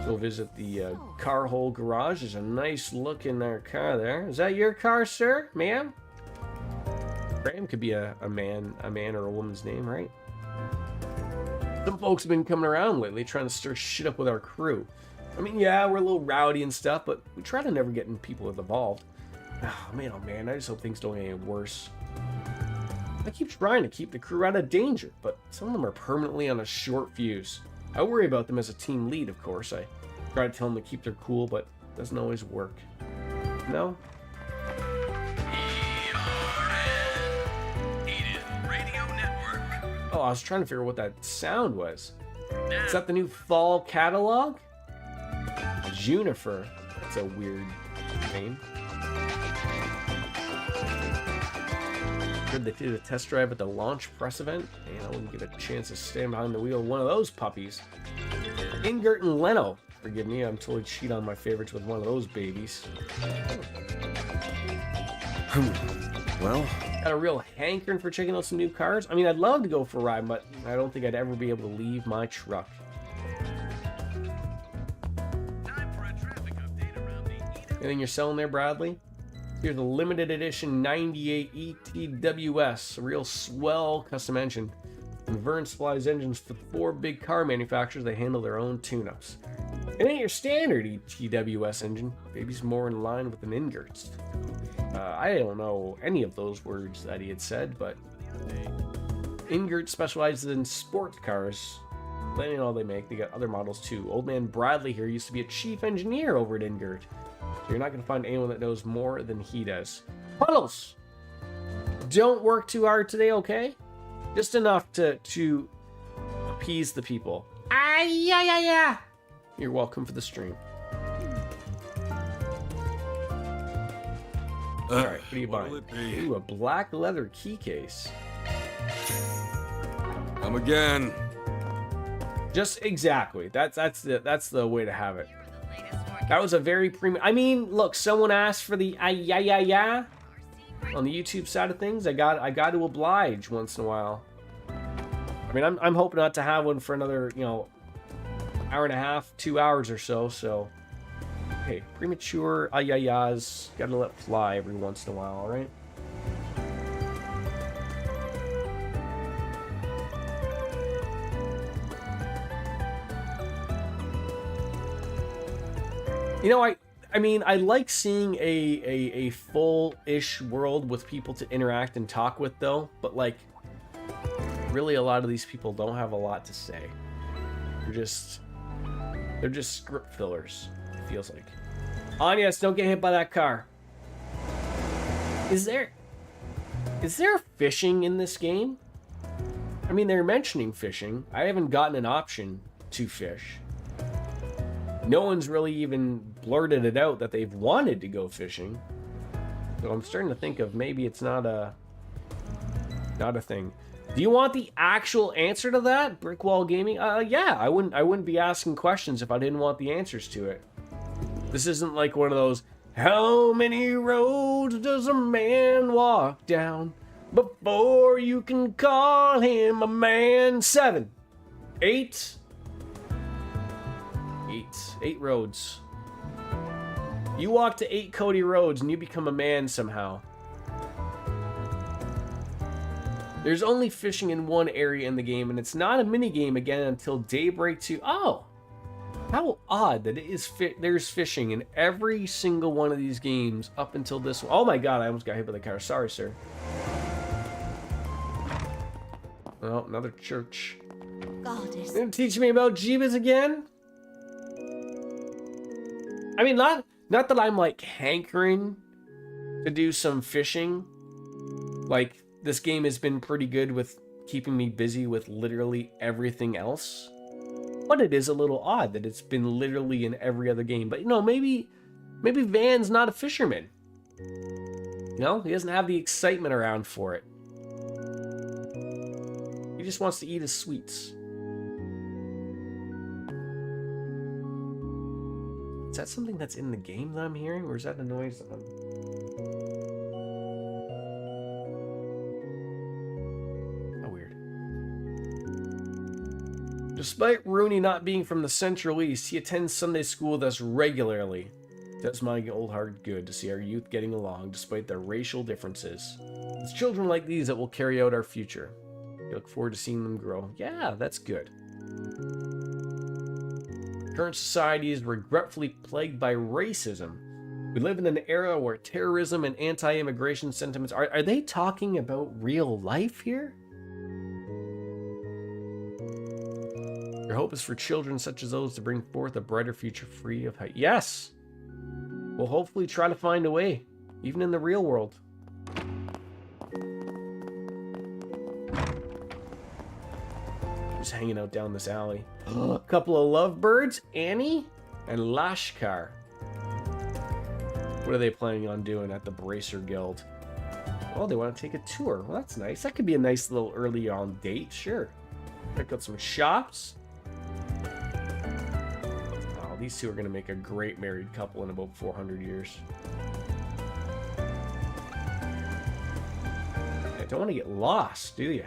Go visit the car hole garage. There's a nice looking car there. Is that your car, sir, ma'am? Graham could be a man or a woman's name, right? Some folks have been coming around lately trying to stir shit up with our crew. I mean, yeah, we're a little rowdy and stuff, but we try to never get people involved. Oh man, I just hope things don't get any worse. I keep trying to keep the crew out of danger, but some of them are permanently on a short fuse. I worry about them as a team lead, of course. I try to tell them to keep their cool, but it doesn't always work. No? Oh, I was trying to figure out what that sound was. Is that the new fall catalog? Junifer. That's a weird name. Heard they did a test drive at the launch press event, and I wouldn't get a chance to stand behind the wheel of one of those puppies. Ingert and Leno. Forgive me, I'm totally cheat on my favorites with one of those babies. Well, got a real hankering for checking out some new cars. I mean, I'd love to go for a ride, but I don't think I'd ever be able to leave my truck. Anything you're selling there, Bradley? Here's a limited edition 98 ETWS, a real swell custom engine. And Vern supplies engines for 4 big car manufacturers. They handle their own tune-ups. It ain't your standard ETWS engine. Baby's more in line with an Ingert's. I don't know any of those words that he had said, but Ingert specializes in sports cars. That ain't all they make. They got other models too. Old man Bradley here used to be a chief engineer over at Ingert. So you're not going to find anyone that knows more than he does. Puddles! Don't work too hard today, okay? Just enough to appease the people. Yeah. You're welcome for the stream. Alright, what are you buying? Ooh, a black leather key case. Come again. Just exactly. That's the way to have it. That was a very premium. I mean, look, someone asked for the yeah on the YouTube side of things. I got to oblige once in a while. I mean, I'm hoping not to have one for another, hour and a half, 2 hours or so. So, hey, premature ayayas gotta let fly every once in a while, all right? I mean, I like seeing a full-ish world with people to interact and talk with, though. But, like, really a lot of these people don't have a lot to say. They're just script fillers, it feels like. Anyas, don't get hit by that car. Is there fishing in this game? I mean, they're mentioning fishing. I haven't gotten an option to fish. No one's really even blurted it out that they've wanted to go fishing. So I'm starting to think of maybe it's not a thing. Do you want the actual answer to that, Brickwall Gaming? Yeah, I wouldn't be asking questions if I didn't want the answers to it. This isn't like one of those, how many roads does a man walk down before you can call him a man? 7, 8. 8 roads. You walk to 8 Cody roads and you become a man somehow. There's only fishing in one area in the game, and it's not a mini game again until Daybreak 2. Oh, how odd that it is. There's fishing in every single one of these games up until this one. Oh my god, I almost got hit by the car. Sorry, sir. Oh, another church. Goddess. You gonna teach me about Jeebas again? I mean, not that I'm like hankering to do some fishing. Like, this game has been pretty good with keeping me busy with literally everything else. But it is a little odd that it's been literally in every other game. But, maybe Van's not a fisherman. He doesn't have the excitement around for it. He just wants to eat his sweets. Is that something that's in the game that I'm hearing? Or is that the noise that I'm... Despite Rooney not being from the Central East, he attends Sunday school with us regularly. Does my old heart good to see our youth getting along despite their racial differences. It's children like these that will carry out our future. We look forward to seeing them grow. Yeah, that's good. Current society is regretfully plagued by racism. We live in an era where terrorism and anti-immigration sentiments are they talking about real life here? Your hope is for children such as those to bring forth a brighter future free of hate. Yes! We'll hopefully try to find a way, even in the real world. Just hanging out down this alley. A couple of lovebirds, Annie and Lashkar. What are they planning on doing at the Bracer Guild? Oh, they want to take a tour. Well, that's nice. That could be a nice little early on date, sure. Pick out some shops. Oh, these two are going to make a great married couple in about 400 years. You don't want to get lost, do you?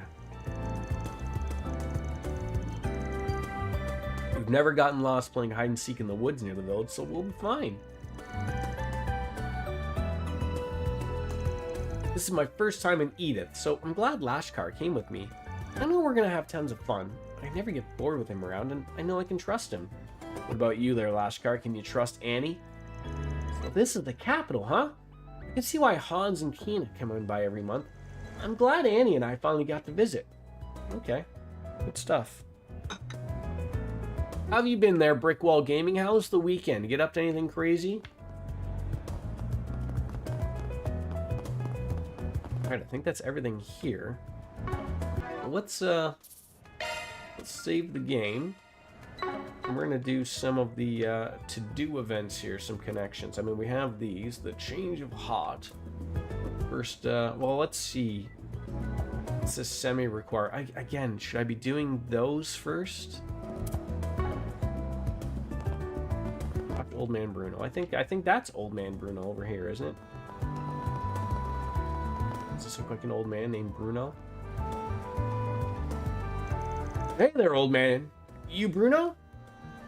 We've never gotten lost playing hide and seek in the woods near the village, so we'll be fine. This is my first time in Edith, so I'm glad Lashkar came with me. I know we're gonna have tons of fun. I never get bored with him around, and I know I can trust him. What about you there, Lashkar? Can you trust Annie? So this is the capital, huh? I can see why Hans and Keen come on by every month. I'm glad Annie and I finally got to visit. Okay, good stuff. How have you been there, Brickwall Gaming? How's the weekend? Get up to anything crazy? Alright, I think that's everything here. Let's save the game. And we're gonna do some of the to-do events here, some connections. I mean, we have these, the change of hot. First, well, let's see. It says semi-require. Again, should I be doing those first? Talk to Old Man Bruno. I think that's Old Man Bruno over here, isn't it? Does this look like an old man named Bruno? Hey there, old man. You Bruno?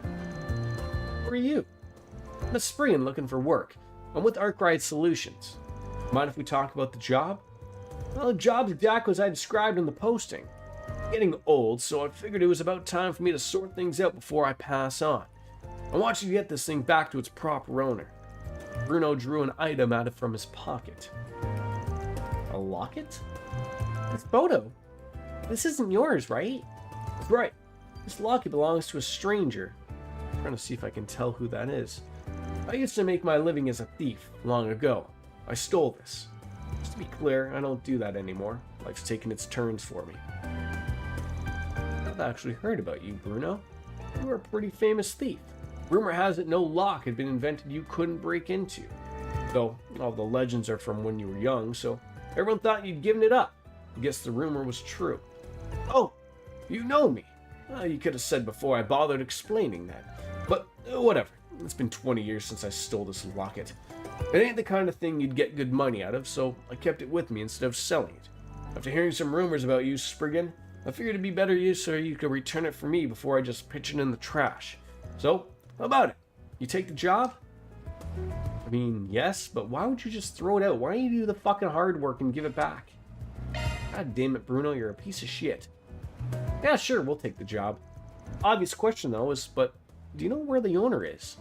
Who are you? I'm a Spriggan looking for work. I'm with Arkwright Solutions. Mind if we talk about the job? Well, the job's exactly as I described in the posting. I'm getting old, so I figured it was about time for me to sort things out before I pass on. I want you to get this thing back to its proper owner. Bruno drew an item out from his pocket. A locket? This photo. This isn't yours, right? That's right. This locket belongs to a stranger. I'm trying to see if I can tell who that is. I used to make my living as a thief long ago. I stole this. Just to be clear, I don't do that anymore. Life's taken its turns for me. I've actually heard about you, Bruno. You were a pretty famous thief. Rumor has it no lock had been invented you couldn't break into. Though, all the legends are from when you were young, so everyone thought you'd given it up. I guess the rumor was true. Oh, you know me. Well, you could have said before I bothered explaining that. But whatever. It's been 20 years since I stole this locket. It ain't the kind of thing you'd get good money out of, so I kept it with me instead of selling it. After hearing some rumors about you, Spriggan, I figured it'd be better use so you could return it for me before I just pitch it in the trash. So, how about it? You take the job? I mean, yes, but why would you just throw it out? Why don't you do the fucking hard work and give it back? God damn it, Bruno, you're a piece of shit. Yeah, sure, we'll take the job. Obvious question, though, is, but do you know where the owner is?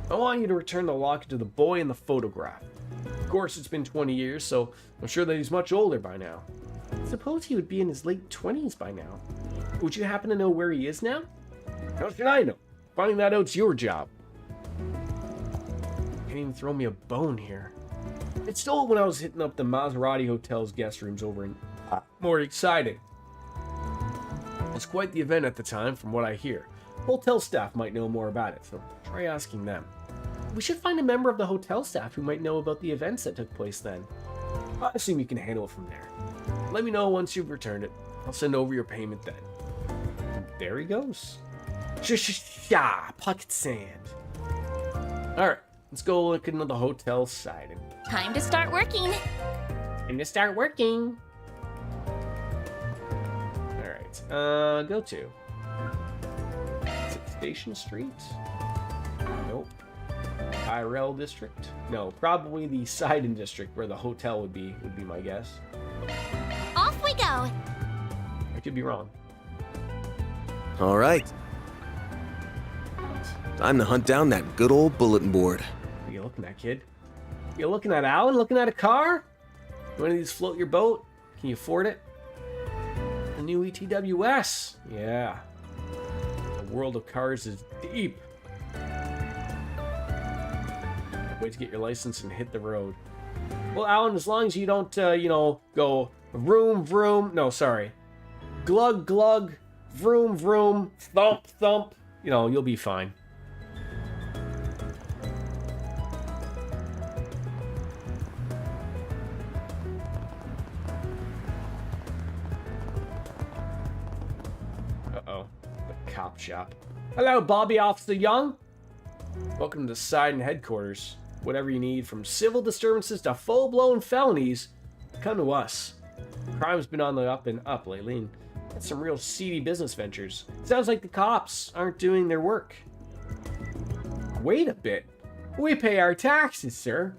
I want you to return the locket to the boy in the photograph. Of course, it's been 20 years, so I'm sure that he's much older by now. Suppose he would be in his late 20s by now. Would you happen to know where he is now? How should I know? Finding that out's your job. Can't even throw me a bone here. It stole it when I was hitting up the Maserati Hotel's guest rooms over in... More exciting. It was quite the event at the time, from what I hear. Hotel staff might know more about it, so try asking them. We should find a member of the hotel staff who might know about the events that took place then. I assume you can handle it from there. Let me know once you've returned it. I'll send over your payment then. And there he goes. Pocket sand. Alright, let's go look into the hotel siding. Time to start working. Time to start working. Alright, go to. Is it Station Street? Nope. Tyrell District? No, probably the Sidon District where the hotel would be my guess. Off we go. I could be wrong. All right. Time to hunt down that good old bulletin board. What are you looking at, kid? You looking at Alan? Looking at a car? One of these float your boat? Can you afford it? The new ETWS. Yeah. The world of cars is deep. Wait to get your license and hit the road. Well, Alan, as long as you don't, go vroom, vroom. No, sorry. Glug, glug, vroom, vroom, thump, thump. You'll be fine. Uh-oh. The cop shop. Hello, Bobby Officer Young. Welcome to Sidon headquarters. Whatever you need, from civil disturbances to full-blown felonies, come to us. Crime's been on the up and up lately, and that's some real seedy business ventures. Sounds like the cops aren't doing their work. Wait a bit. We pay our taxes, sir.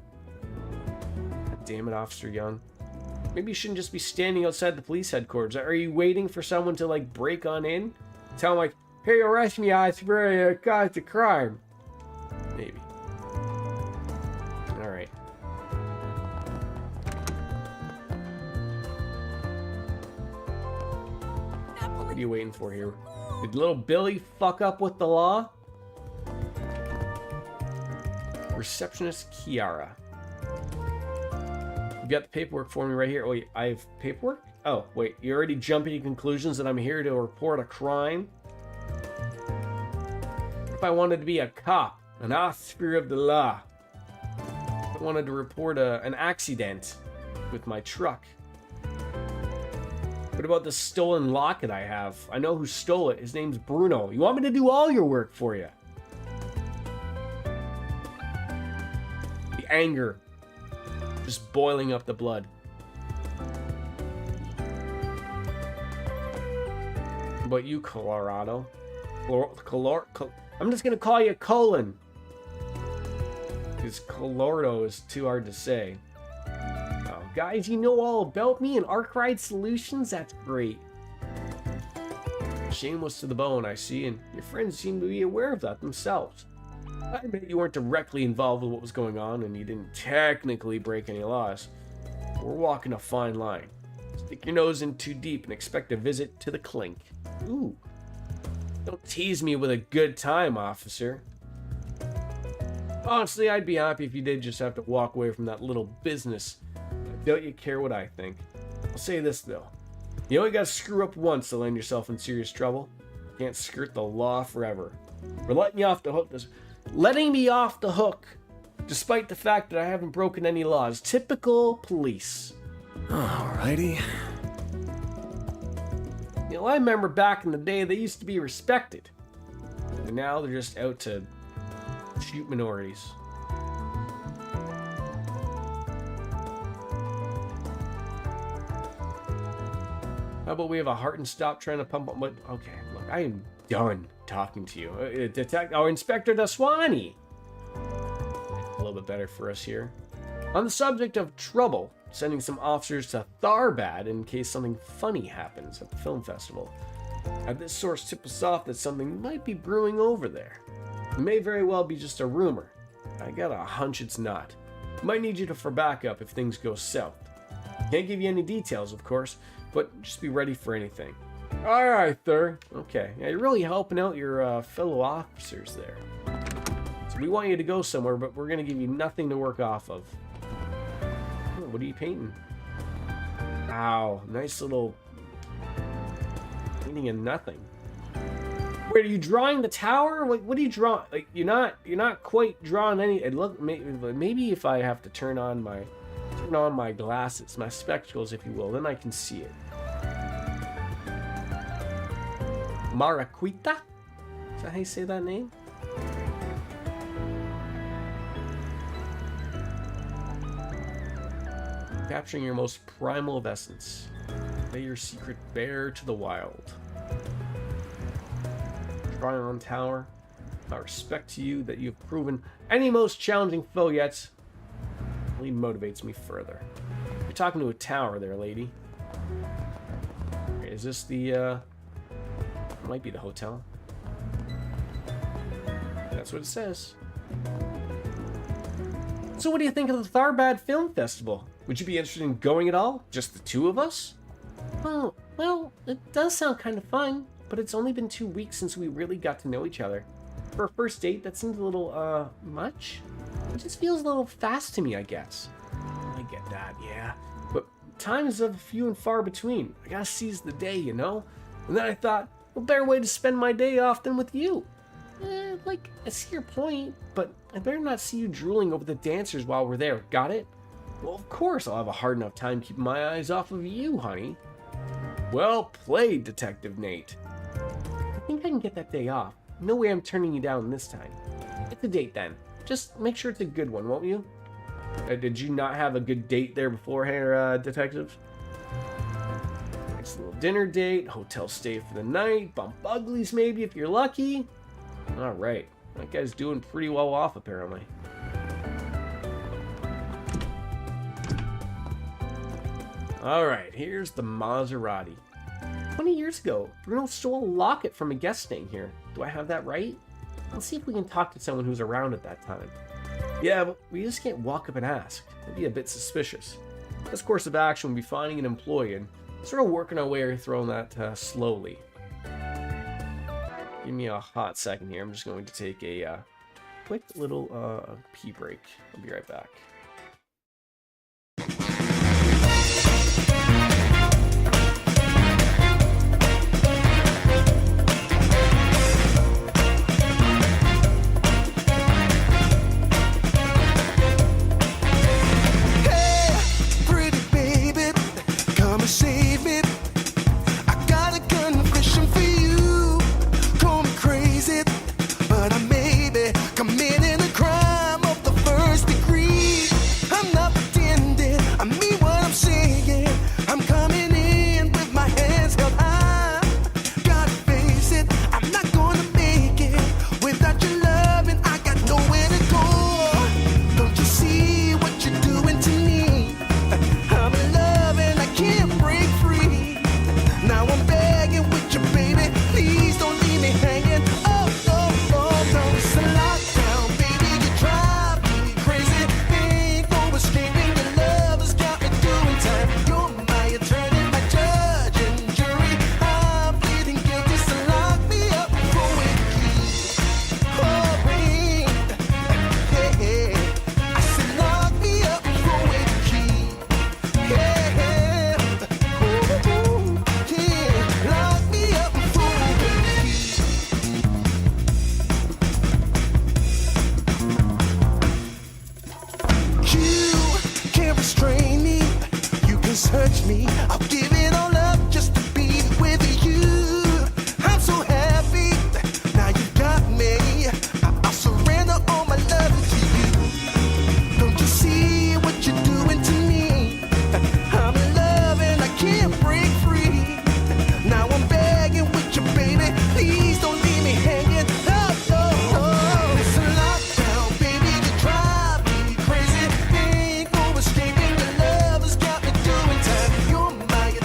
God damn it, Officer Young. Maybe you shouldn't just be standing outside the police headquarters. Are you waiting for someone to, break on in? Tell them, hey, arrest me, I swear it caused a crime. Maybe. Alright. What are you waiting for here? Did little Billy fuck up with the law? Receptionist Kiara. You got the paperwork for me right here. Wait, I have paperwork? Oh, wait, you're already jumping to conclusions that I'm here to report a crime? If I wanted to be a cop, an officer of the law, I wanted to report an accident with my truck. What about the stolen locket I have? I know who stole it. His name's Bruno. You want me to do all your work for you? The anger. Just boiling up the blood. What about you, Colorado? I'm just going to call you Colin. Because Colorado is too hard to say. Oh, guys, you know all about me and Arkwright Solutions? That's great. Shameless to the bone, I see, and your friends seem to be aware of that themselves. I admit you weren't directly involved with what was going on, and you didn't technically break any laws. We're walking a fine line. Stick your nose in too deep and expect a visit to the clink. Ooh. Don't tease me with a good time, officer. Honestly, I'd be happy if you did just have to walk away from that little business. I doubt you care what I think. I'll say this, though. You only gotta screw up once to land yourself in serious trouble. You can't skirt the law forever. We're letting you off the hook letting me off the hook, despite the fact that I haven't broken any laws. Typical police. Alrighty. I remember back in the day they used to be respected. And now they're just out to shoot minorities. How about we have a heart and stop trying to pump up? Okay, look, I am done talking to you. Inspector Daswani. A little bit better for us here. On the subject of trouble, sending some officers to Tharbad in case something funny happens at the film festival. Had this source tip us off that something might be brewing over there. It may very well be just a rumor. I got a hunch it's not. Might need you for backup if things go south. Can't give you any details, of course, but just be ready for anything. Alright, sir. Okay, yeah, you're really helping out your fellow officers there. So we want you to go somewhere, but we're going to give you nothing to work off of. Oh, what are you painting? Wow, nice little painting in nothing. Wait, are you drawing the tower? What are you drawing? Like, you're not quite drawing any. Look, maybe if I have to turn on my glasses, my spectacles, if you will, then I can see it. Maraquita? Is that how you say that name? Capturing your most primal of essence. Lay your secret bare to the wild. Tryon Tower, my respect to you that you've proven any most challenging foe yet only motivates me further. You're talking to a tower there, lady. Is this the, might be the hotel. That's what it says. So what do you think of the Tharbad Film Festival? Would you be interested in going at all? Just the two of us? Oh, well, it does sound kind of fun, but it's only been 2 weeks since we really got to know each other. For a first date, that seems a little, much? It just feels a little fast to me, I guess. I get that, yeah. But time is of few and far between. I gotta seize the day, you know? And then I thought, what better way to spend my day off than with you? Like, I see your point, but I better not see you drooling over the dancers while we're there, got it? Well, of course I'll have a hard enough time keeping my eyes off of you, honey. Well played, Detective Nate. I think I can get that day off. No way I'm turning you down this time. It's a date then. Just make sure it's a good one, won't you? Did you not have a good date there beforehand, detective? Nice little dinner date, hotel stay for the night, bump uglies maybe if you're lucky. Alright, that guy's doing pretty well off apparently. Alright, here's the Maserati. 20 years ago, Bruno stole a locket from a guest staying here. Do I have that right? Let's see if we can talk to someone who's around at that time. Yeah, but we just can't walk up and ask. That'd be a bit suspicious. This course of action would be finding an employee and sort of working our way through that slowly. Give me a hot second here. I'm just going to take a quick little pee break. I'll be right back.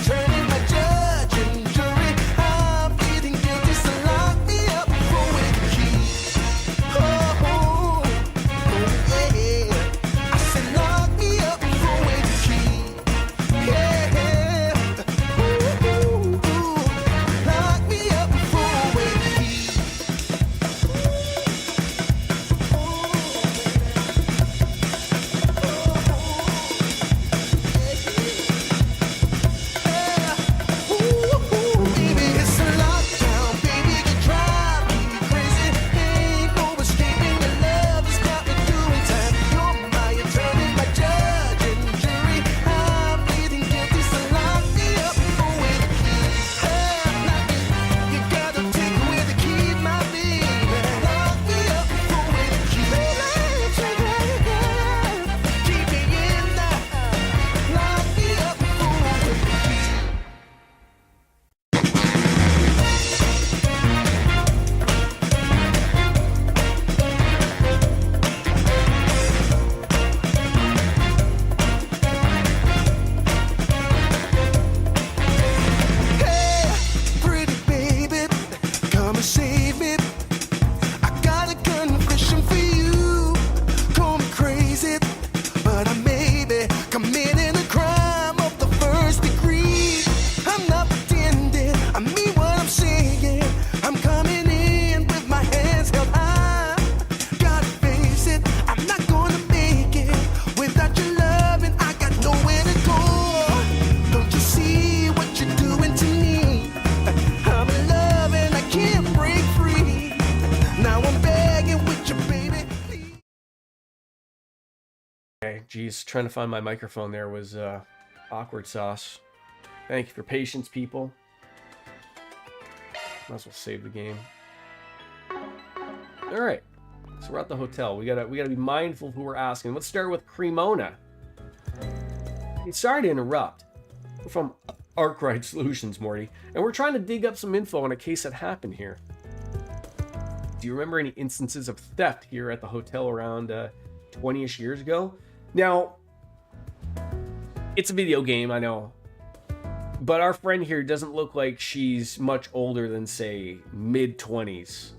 Turn Okay, geez, trying to find my microphone there was awkward sauce. Thank you for patience, people. Might as well save the game. All right, so we're at the hotel. We gotta be mindful of who we're asking. Let's start with Cremona. Hey, sorry to interrupt. We're from Arkwright Solutions, Morty, and we're trying to dig up some info on a case that happened here. Do you remember any instances of theft here at the hotel around 20-ish years ago? Now, it's a video game, I know, but our friend here doesn't look like she's much older than, say, mid-20s.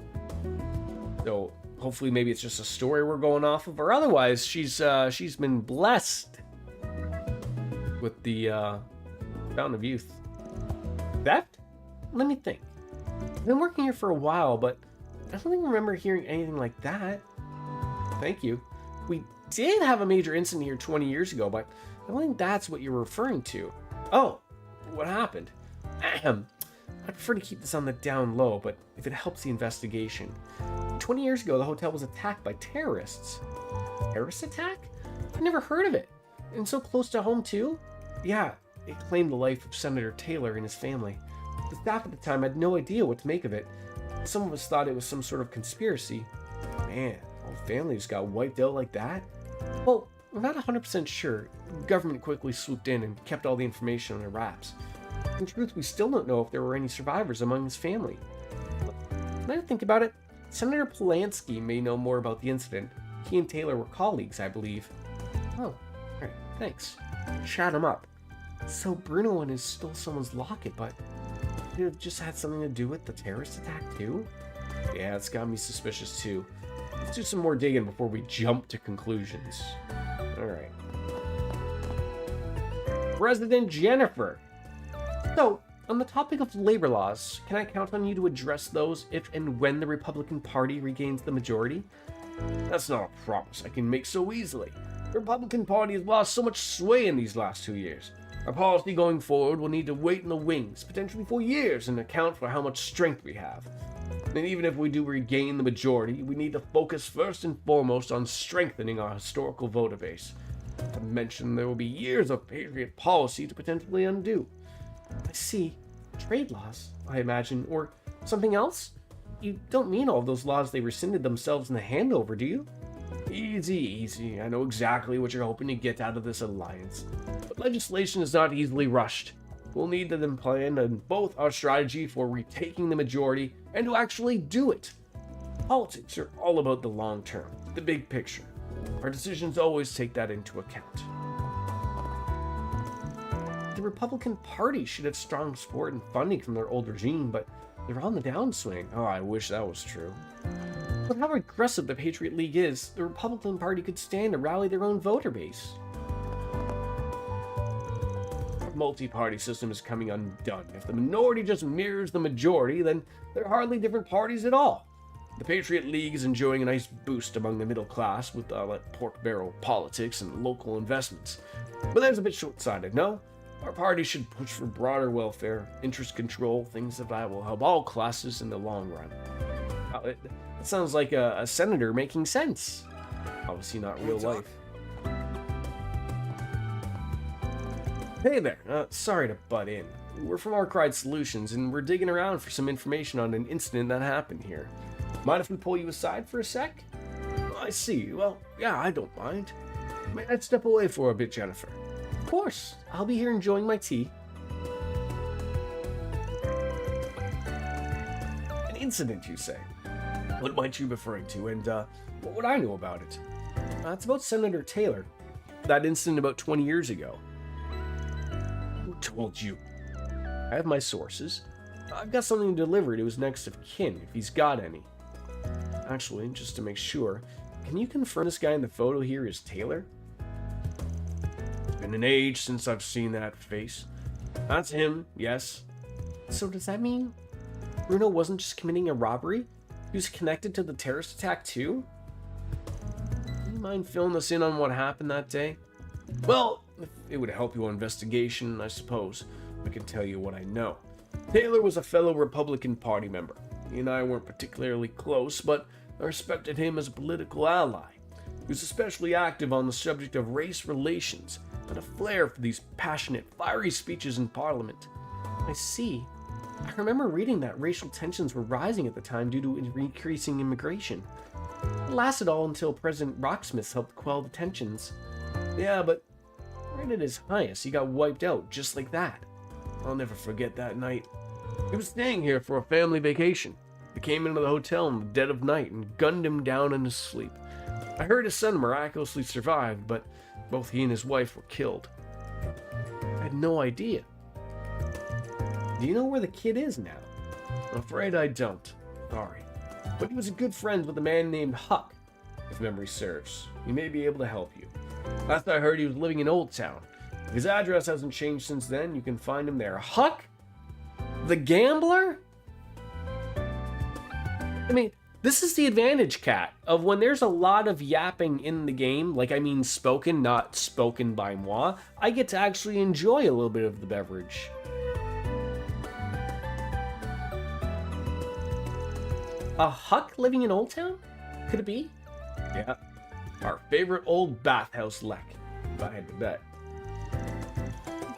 So hopefully maybe it's just a story we're going off of, or otherwise she's been blessed with the fountain of youth. Theft? Let me think. I've been working here for a while, but I don't even remember hearing anything like that. Thank you. We did have a major incident here 20 years ago, but I don't think that's what you're referring to. Oh, what happened? Ahem. I prefer to keep this on the down low, but if it helps the investigation. 20 years ago, the hotel was attacked by terrorists. Terrorist attack? I've never heard of it. And so close to home, too? Yeah, it claimed the life of Senator Taylor and his family. The staff at the time had no idea what to make of it. Some of us thought it was some sort of conspiracy. Man, whole families got wiped out like that? Well, we're not 100% sure. The government quickly swooped in and kept all the information on their wraps. In truth, we still don't know if there were any survivors among his family. Now I think about it, Senator Polanski may know more about the incident. He and Taylor were colleagues, I believe. Oh, alright, thanks. Chat him up. So Bruno went and stole someone's locket, but did it have just had something to do with the terrorist attack too? Yeah, it's got me suspicious too. Let's do some more digging before we jump to conclusions. Alright. President Jennifer. So, on the topic of labor laws, can I count on you to address those if and when the Republican Party regains the majority? That's not a promise I can make so easily. The Republican Party has lost so much sway in these last 2 years. Our policy going forward will need to wait in the wings, potentially for years, and account for how much strength we have. And even if we do regain the majority, we need to focus first and foremost on strengthening our historical voter base. Not to mention, there will be years of Patriot policy to potentially undo. I see. Trade laws, I imagine, or something else? You don't mean all those laws they rescinded themselves in the handover, do you? Easy, easy. I know exactly what you're hoping to get out of this alliance. But legislation is not easily rushed. We'll need to then plan on both our strategy for retaking the majority and to actually do it. Politics are all about the long term, the big picture. Our decisions always take that into account. The Republican Party should have strong support and funding from their old regime, but they're on the downswing. Oh, I wish that was true. With how aggressive the Patriot League is, the Republican Party could stand to rally their own voter base. Our multi-party system is coming undone. If the minority just mirrors the majority, then they're hardly different parties at all. The Patriot League is enjoying a nice boost among the middle class with pork barrel politics and local investments. But that's a bit short-sighted, no? Our party should push for broader welfare, interest control, things that will help all classes in the long run. It sounds like a senator making sense. Obviously not real life. Hey there, sorry to butt in. We're from Arkwright Solutions, and we're digging around for some information on an incident that happened here. Mind if we pull you aside for a sec? I see. Well, yeah, I don't mind. May I step away for a bit, Jennifer? Of course. I'll be here enjoying my tea. An incident, you say? What might you be referring to, and what would I know about it? It's about Senator Taylor. That incident about 20 years ago. Who told you? I have my sources. I've got something to deliver to his next of kin, if he's got any. Actually, just to make sure, can you confirm this guy in the photo here is Taylor? It's been an age since I've seen that face. That's him, yes. So does that mean Bruno wasn't just committing a robbery? He was connected to the terrorist attack too? Do you mind filling us in on what happened that day? Well, if it would help your investigation, I suppose. I can tell you what I know. Taylor was a fellow Republican Party member. He and I weren't particularly close, but I respected him as a political ally. He was especially active on the subject of race relations and a flair for these passionate, fiery speeches in Parliament. I see. I remember reading that racial tensions were rising at the time due to increasing immigration. It lasted all until President Rocksmith helped quell the tensions. Yeah, but right at his highest, he got wiped out just like that. I'll never forget that night. He was staying here for a family vacation. They came into the hotel in the dead of night and gunned him down in his sleep. I heard his son miraculously survived, but both he and his wife were killed. I had no idea. Do you know where the kid is now? I'm afraid I don't. Sorry. But he was a good friend with a man named Huck, if memory serves. He may be able to help you. Last I heard, he was living in Old Town. If his address hasn't changed since then, you can find him there. Huck? The gambler? I mean, this is the advantage, Cat, of when there's a lot of yapping in the game, like I mean spoken, not spoken by moi, I get to actually enjoy a little bit of the beverage. A Huck living in Old Town? Could it be? Yeah. Our favorite old bathhouse lek, if I had to bet.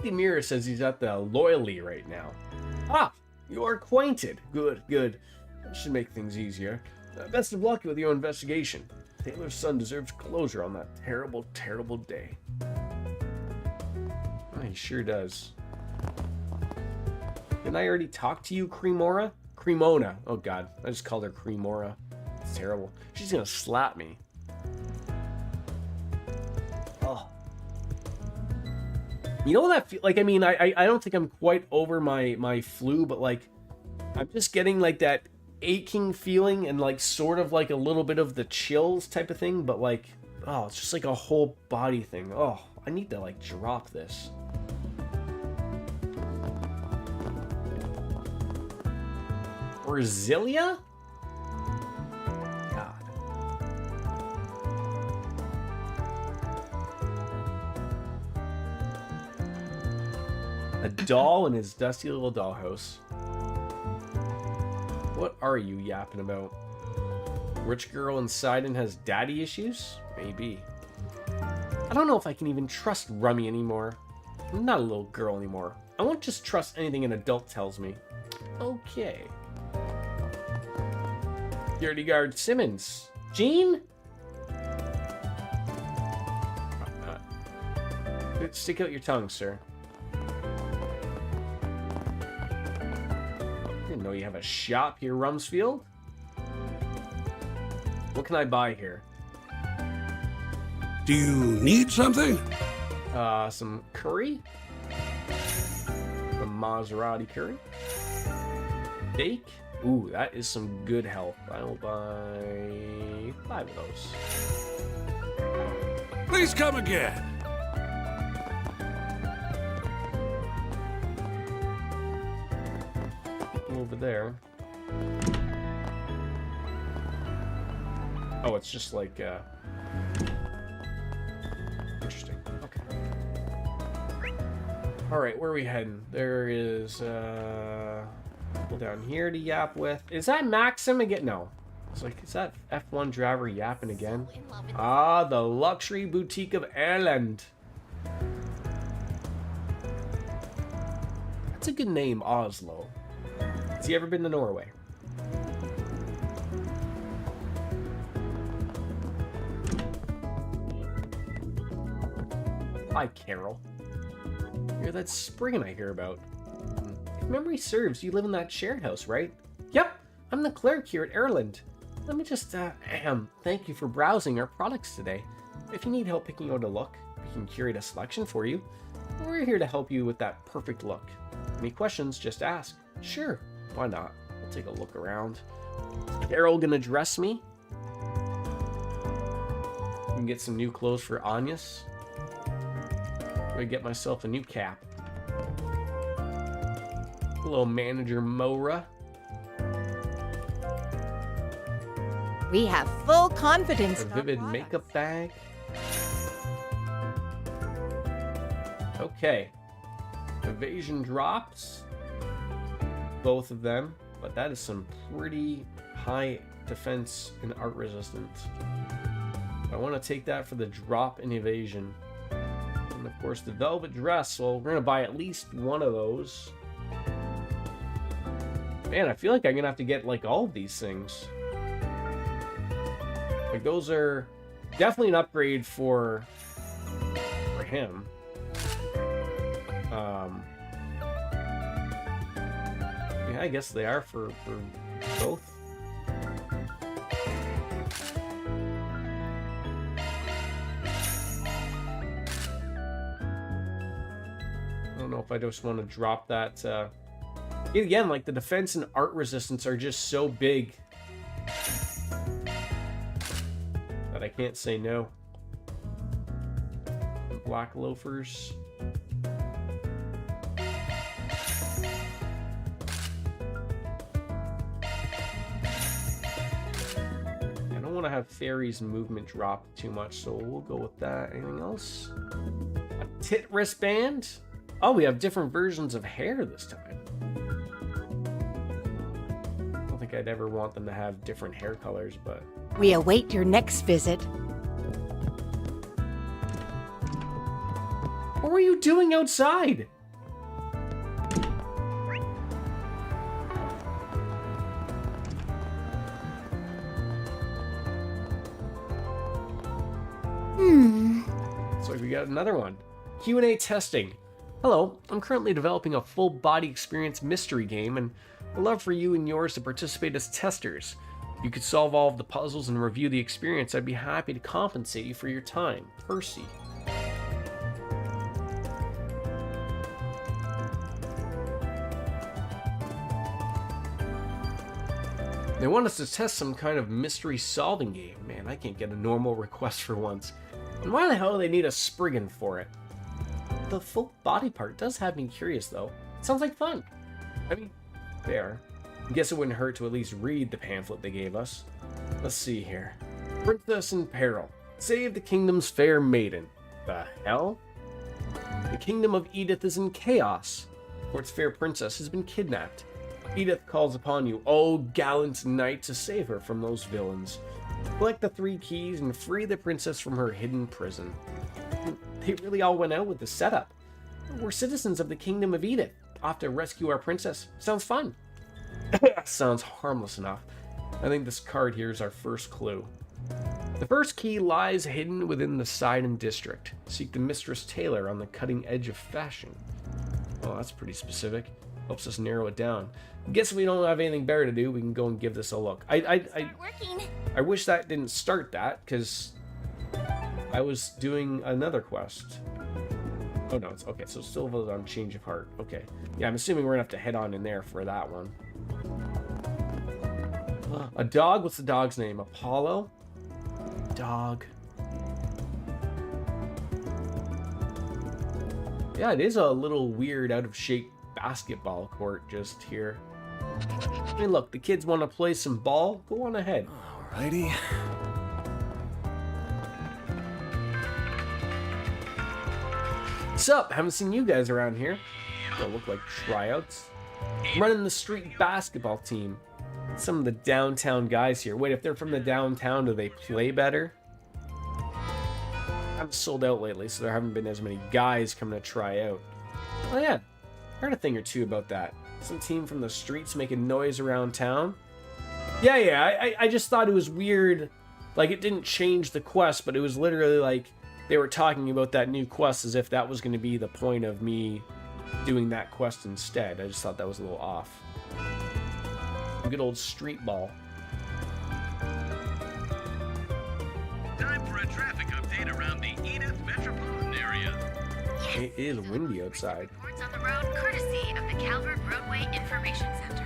The mirror says he's at the Loyally right now. Ah, you're acquainted. Good, good. That should make things easier. Best of luck with your investigation. Taylor's son deserves closure on that terrible, terrible day. Oh, he sure does. Didn't I already talk to you, Cremora? Cremona. Oh god, I just called her Cremora. It's terrible. She's gonna slap me. Oh. You know what that feel like? I mean, I don't think I'm quite over my flu, but like, I'm just getting like that aching feeling and like sort of like a little bit of the chills type of thing, but like, oh, it's just like a whole body thing. Oh, I need to like drop this. Brasilia? God. A doll in his dusty little dollhouse. What are you yapping about? Rich girl inside and has daddy issues? Maybe. I don't know if I can even trust Rummy anymore. I'm not a little girl anymore. I won't just trust anything an adult tells me. Okay. Security guard Simmons. Gene? Stick out your tongue, sir. Didn't know you have a shop here, Rumsfield. What can I buy here? Do you need something? Some curry. Some Maserati curry. Steak. Ooh, that is some good health. I will buy 5 of those. Please come again. Over there. Oh, it's just like, interesting. Okay. Alright, where are we heading? There is, down here to yap with. Is that Maxim again? No. It's like, is that F1 driver yapping again? Ah, the luxury boutique of Ireland. That's a good name, Oslo. Has he ever been to Norway? Hi, Carol. You're that Spriggan I hear about. If memory serves, you live in that shared house, right? Yep, I'm the clerk here at Ireland. Let me just, thank you for browsing our products today. If you need help picking out a look, we can curate a selection for you. We're here to help you with that perfect look. Any questions, just ask. Sure, why not? We'll take a look around. Is Carol gonna dress me? I can get some new clothes for Agnes. I'm gonna get myself a new cap. Hello, Manager Mora. We have full confidence A in our vivid products. makeup bag. Okay. Evasion drops. Both of them. But that is some pretty high defense and art resistance. I want to take that for the drop in evasion. And of course the velvet dress, well, we're gonna buy at least one of those. Man, I feel like I'm gonna have to get like all of these things. Like those are definitely an upgrade for him. Yeah, I guess they are for both. I don't know if I just want to drop that. Again, like the defense and art resistance are just so big that I can't say no. Black loafers. I don't want to have Fairy's movement drop too much, so we'll go with that. Anything else? A tit wristband? Oh, we have different versions of hair this time. I don't think I'd ever want them to have different hair colors, but... We await your next visit. What were you doing outside? So we got another one. Q&A testing. Hello, I'm currently developing a full body experience mystery game and I'd love for you and yours to participate as testers. If you could solve all of the puzzles and review the experience, I'd be happy to compensate you for your time. Percy. They want us to test some kind of mystery solving game. Man, I can't get a normal request for once. And why the hell do they need a Spriggan for it? The full body part does have me curious though. Sounds like fun. I mean, fair. I guess it wouldn't hurt to at least read the pamphlet they gave us. Let's see here. Princess in peril. Save the kingdom's fair maiden. The hell? The kingdom of Edith is in chaos. For its fair princess has been kidnapped. Edith calls upon you, oh gallant knight, to save her from those villains. Collect the 3 keys and free the princess from her hidden prison. They really all went out with the setup. We're citizens of the kingdom of Edith. Off to rescue our princess. Sounds fun. Sounds harmless enough. I think this card here is our first clue. The first key lies hidden within the Sidon district. Seek the Mistress Taylor on the cutting edge of fashion. Oh, that's pretty specific. Helps us narrow it down. Guess if we don't have anything better to do, we can go and give this a look. I wish that didn't start that, because I was doing another quest. Oh no, it's okay, so still voted on change of heart. Okay. Yeah, I'm assuming we're gonna have to head on in there for that one. A dog? What's the dog's name? Apollo? Dog. Yeah, it is a little weird, out of shape basketball court just here. I mean, look, the kids want to play some ball. Go on ahead. Alrighty. What's up? Haven't seen you guys around here. Don't look like tryouts. Running the street basketball team. Some of the downtown guys here. Wait, if they're from the downtown, do they play better? I'm sold out lately, so there haven't been as many guys coming to try out. Oh yeah, heard a thing or two about that. Some team from the streets making noise around town. Yeah, I just thought it was weird. Like, it didn't change the quest, but it was literally like they were talking about that new quest as if that was going to be the point of me doing that quest instead. I just thought that was a little off. Good old street ball. Time for a traffic update around the Edith metropolitan area. It is windy outside. Reports on the road courtesy of the Calvert Roadway Information Center.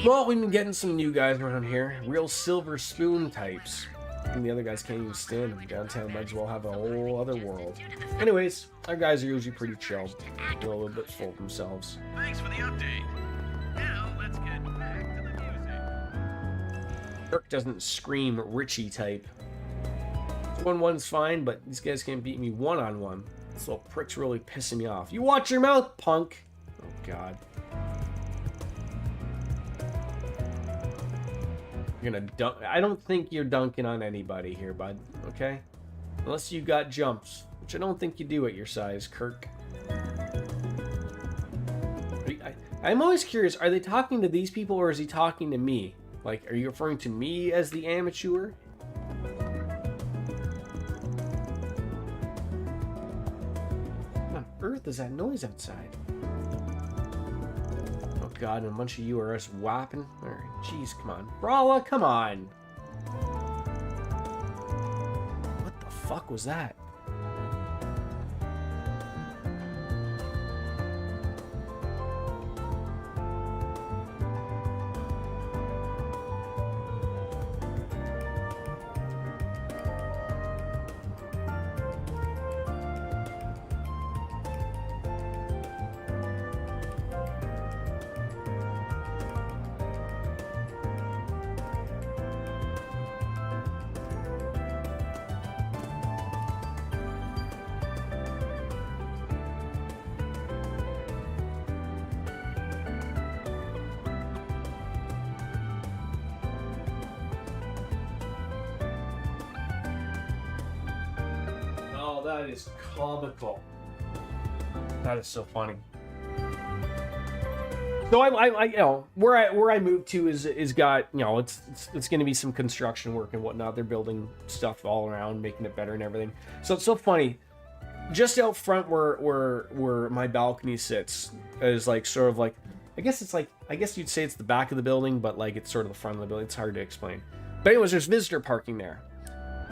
Well, we've been getting some new guys around here. Real silver spoon types. And the other guys can't even stand them. Downtown might as well have a whole other world. Anyways, our guys are usually pretty chill. A little bit full of themselves. Thanks for the update. Now let's get back to the music. Kirk doesn't scream Richie type. 1-1's fine, but these guys can't beat me one-on-one. This little prick's really pissing me off. You watch your mouth, punk! Oh, God. You're gonna dunk. I don't think you're dunking on anybody here, bud. Okay? Unless you got jumps, which I don't think you do at your size, Kirk. I'm always curious, are they talking to these people or is he talking to me? Like, are you referring to me as the amateur? What on earth is that noise outside? Oh god, and a bunch of you are us whopping. Alright, jeez, come on. Brawla, come on! What the fuck was that? That is comical. That is so funny. So I you know, where I moved to is got, you know, it's going to be some construction work and whatnot. They're building stuff all around, making it better and everything. So it's so funny. Just out front where my balcony sits is like sort of like, I guess you'd say it's the back of the building, but like it's sort of the front of the building. It's hard to explain. But anyways, there's visitor parking there,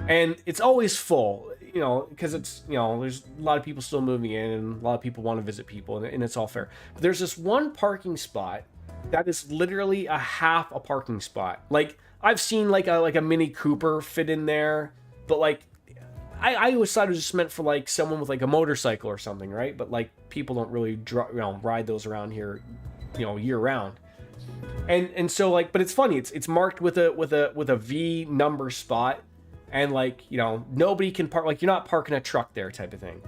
and it's always full. You know, because it's, you know, there's a lot of people still moving in and a lot of people want to visit people, and it's all fair. But there's this one parking spot that is literally a half a parking spot. Like, I've seen like a Mini Cooper fit in there, but like, I always thought it was just meant for like someone with like a motorcycle or something, right? But like, people don't really ride those around here, you know, year round. And so like, but it's funny, it's marked with a V number spot. And like, you know, nobody can park, like you're not parking a truck there type of thing.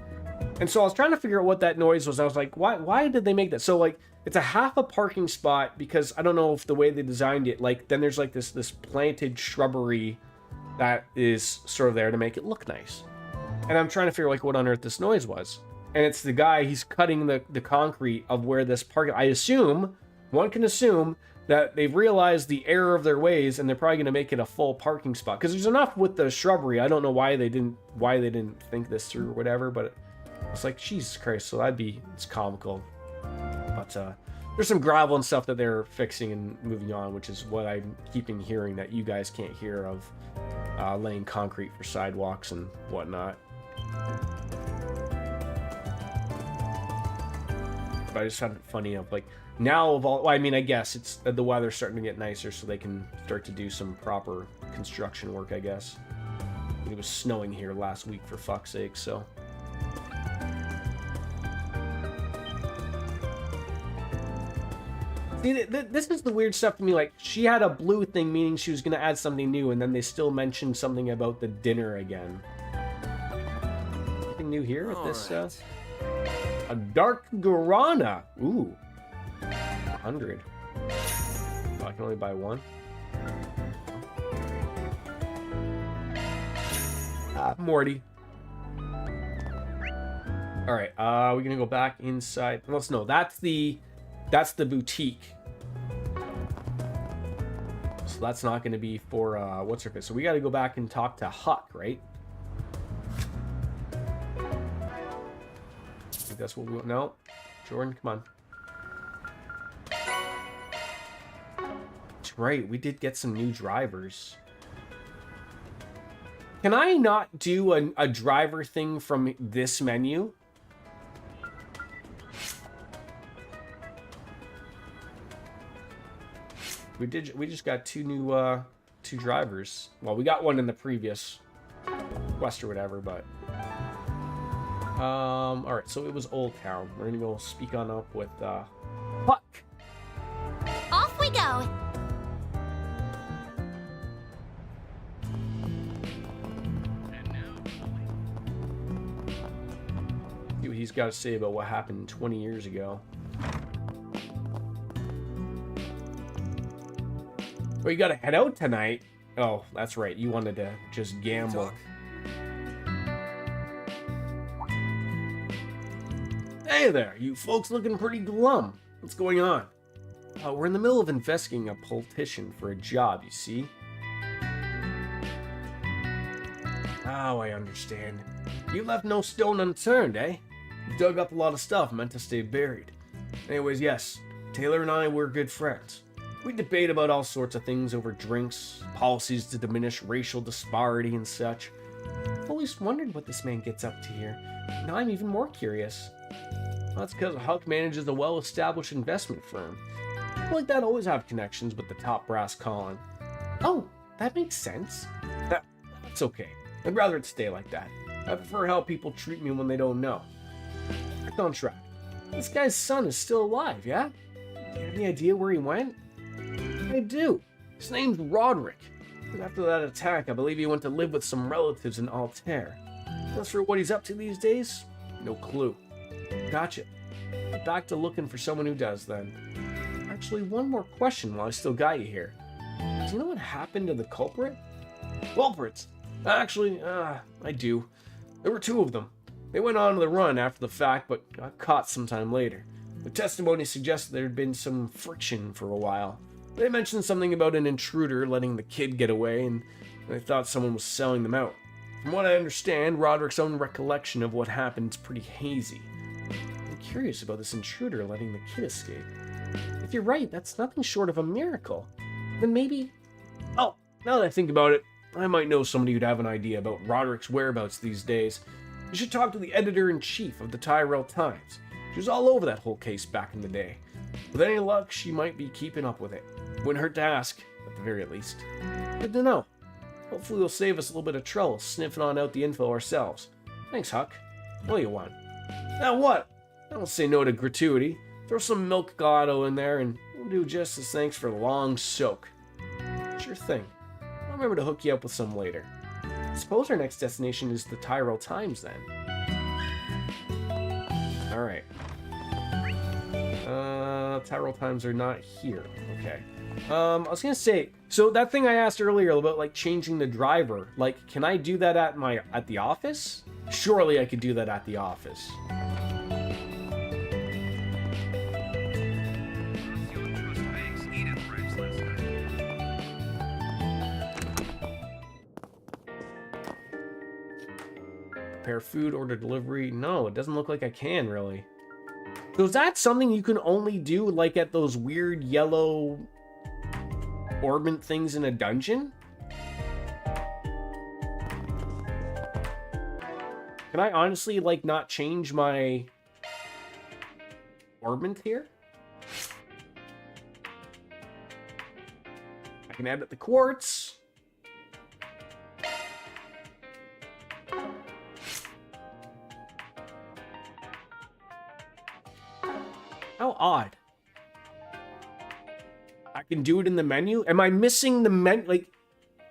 And so I was trying to figure out what that noise was. I was like, why did they make that? So like, it's a half a parking spot because I don't know if the way they designed it, like then there's like this planted shrubbery that is sort of there to make it look nice. And I'm trying to figure like what on earth this noise was. And it's the guy, he's cutting the concrete of where this parking, one can assume that they've realized the error of their ways and they're probably going to make it a full parking spot because there's enough with the shrubbery. I don't know why they didn't think this through or whatever, but it's like, Jesus Christ. So it's comical. But there's some gravel and stuff that they're fixing and moving on, which is what I'm keeping hearing that you guys can't hear of, laying concrete for sidewalks and whatnot. But I just found it funny of like, now of all, well, I mean, I guess it's the weather's starting to get nicer so they can start to do some proper construction work, I guess. It was snowing here last week for fuck's sake, so. See, this is the weird stuff to me. Like, she had a blue thing, meaning she was going to add something new, and then they still mentioned something about the dinner again. Anything new here with this? A dark guarana. Ooh. 100. Oh, I can only buy one. Morty. All right, we're gonna go back inside. Let's no, that's the boutique. So that's not gonna be for what's her face. So we got to go back and talk to Huck, right? I think that's what we want. No, Jordan, come on. Right, we did get some new drivers. Can I not do a driver thing from this menu? We just got two drivers. Well, we got one in the previous quest or whatever, but all right, so it was Old Town. We're gonna go speak on up with Huck. Off we go. See what he's got to say about what happened 20 years ago. Oh, you gotta head out tonight? Oh, that's right. You wanted to just gamble. Hey there, you folks looking pretty glum. What's going on? We're in the middle of investigating a politician for a job, you see? Oh, I understand. You left no stone unturned, eh? You dug up a lot of stuff meant to stay buried. Anyways, yes, Taylor and I were good friends. We debate about all sorts of things over drinks, policies to diminish racial disparity and such. I've always wondered what this man gets up to here. Now I'm even more curious. Well, that's because Huck manages a well-established investment firm. People like that always have connections with the top brass calling. Oh, that makes sense. That's okay. I'd rather it stay like that. I prefer how people treat me when they don't know. Back on track. This guy's son is still alive, yeah? Do you have any idea where he went? I do. His name's Roderick. And after that attack, I believe he went to live with some relatives in Altair. As for what he's up to these days, no clue. Gotcha. Back to looking for someone who does, then. Actually, one more question while I still got you here. Do you know what happened to the culprit? Culprits? Actually, I do. There were two of them. They went on the run after the fact, but got caught sometime later. The testimony suggested there had been some friction for a while. They mentioned something about an intruder letting the kid get away, and they thought someone was selling them out. From what I understand, Roderick's own recollection of what happened is pretty hazy. I'm curious about this intruder letting the kid escape. If you're right, that's nothing short of a miracle. Then maybe... Oh, now that I think about it, I might know somebody who'd have an idea about Roderick's whereabouts these days. You should talk to the editor-in-chief of the Tyrell Times. She was all over that whole case back in the day. With any luck, she might be keeping up with it. Wouldn't hurt to ask, at the very least. Good to know. Hopefully it'll save us a little bit of trouble sniffing on out the info ourselves. Thanks, Huck. What do you want? Now what? I don't say no to gratuity. Throw some milk gelato in there and we'll do just as thanks for the long soak. Sure thing. I'll remember to hook you up with some later. I suppose our next destination is the Tyrell Times then. Alright. Tyrell Times are not here. Okay. I was gonna say, so that thing I asked earlier about like changing the driver, like, can I do that at the office? Surely I could do that at the office. Prepare food, order delivery. No, it doesn't look like I can really. So is that something you can only do like at those weird yellow orbit things in a dungeon? Can I honestly like not change my orbit here? I can edit the quartz. How odd. I can do it in the menu? Am I missing the menu? Like,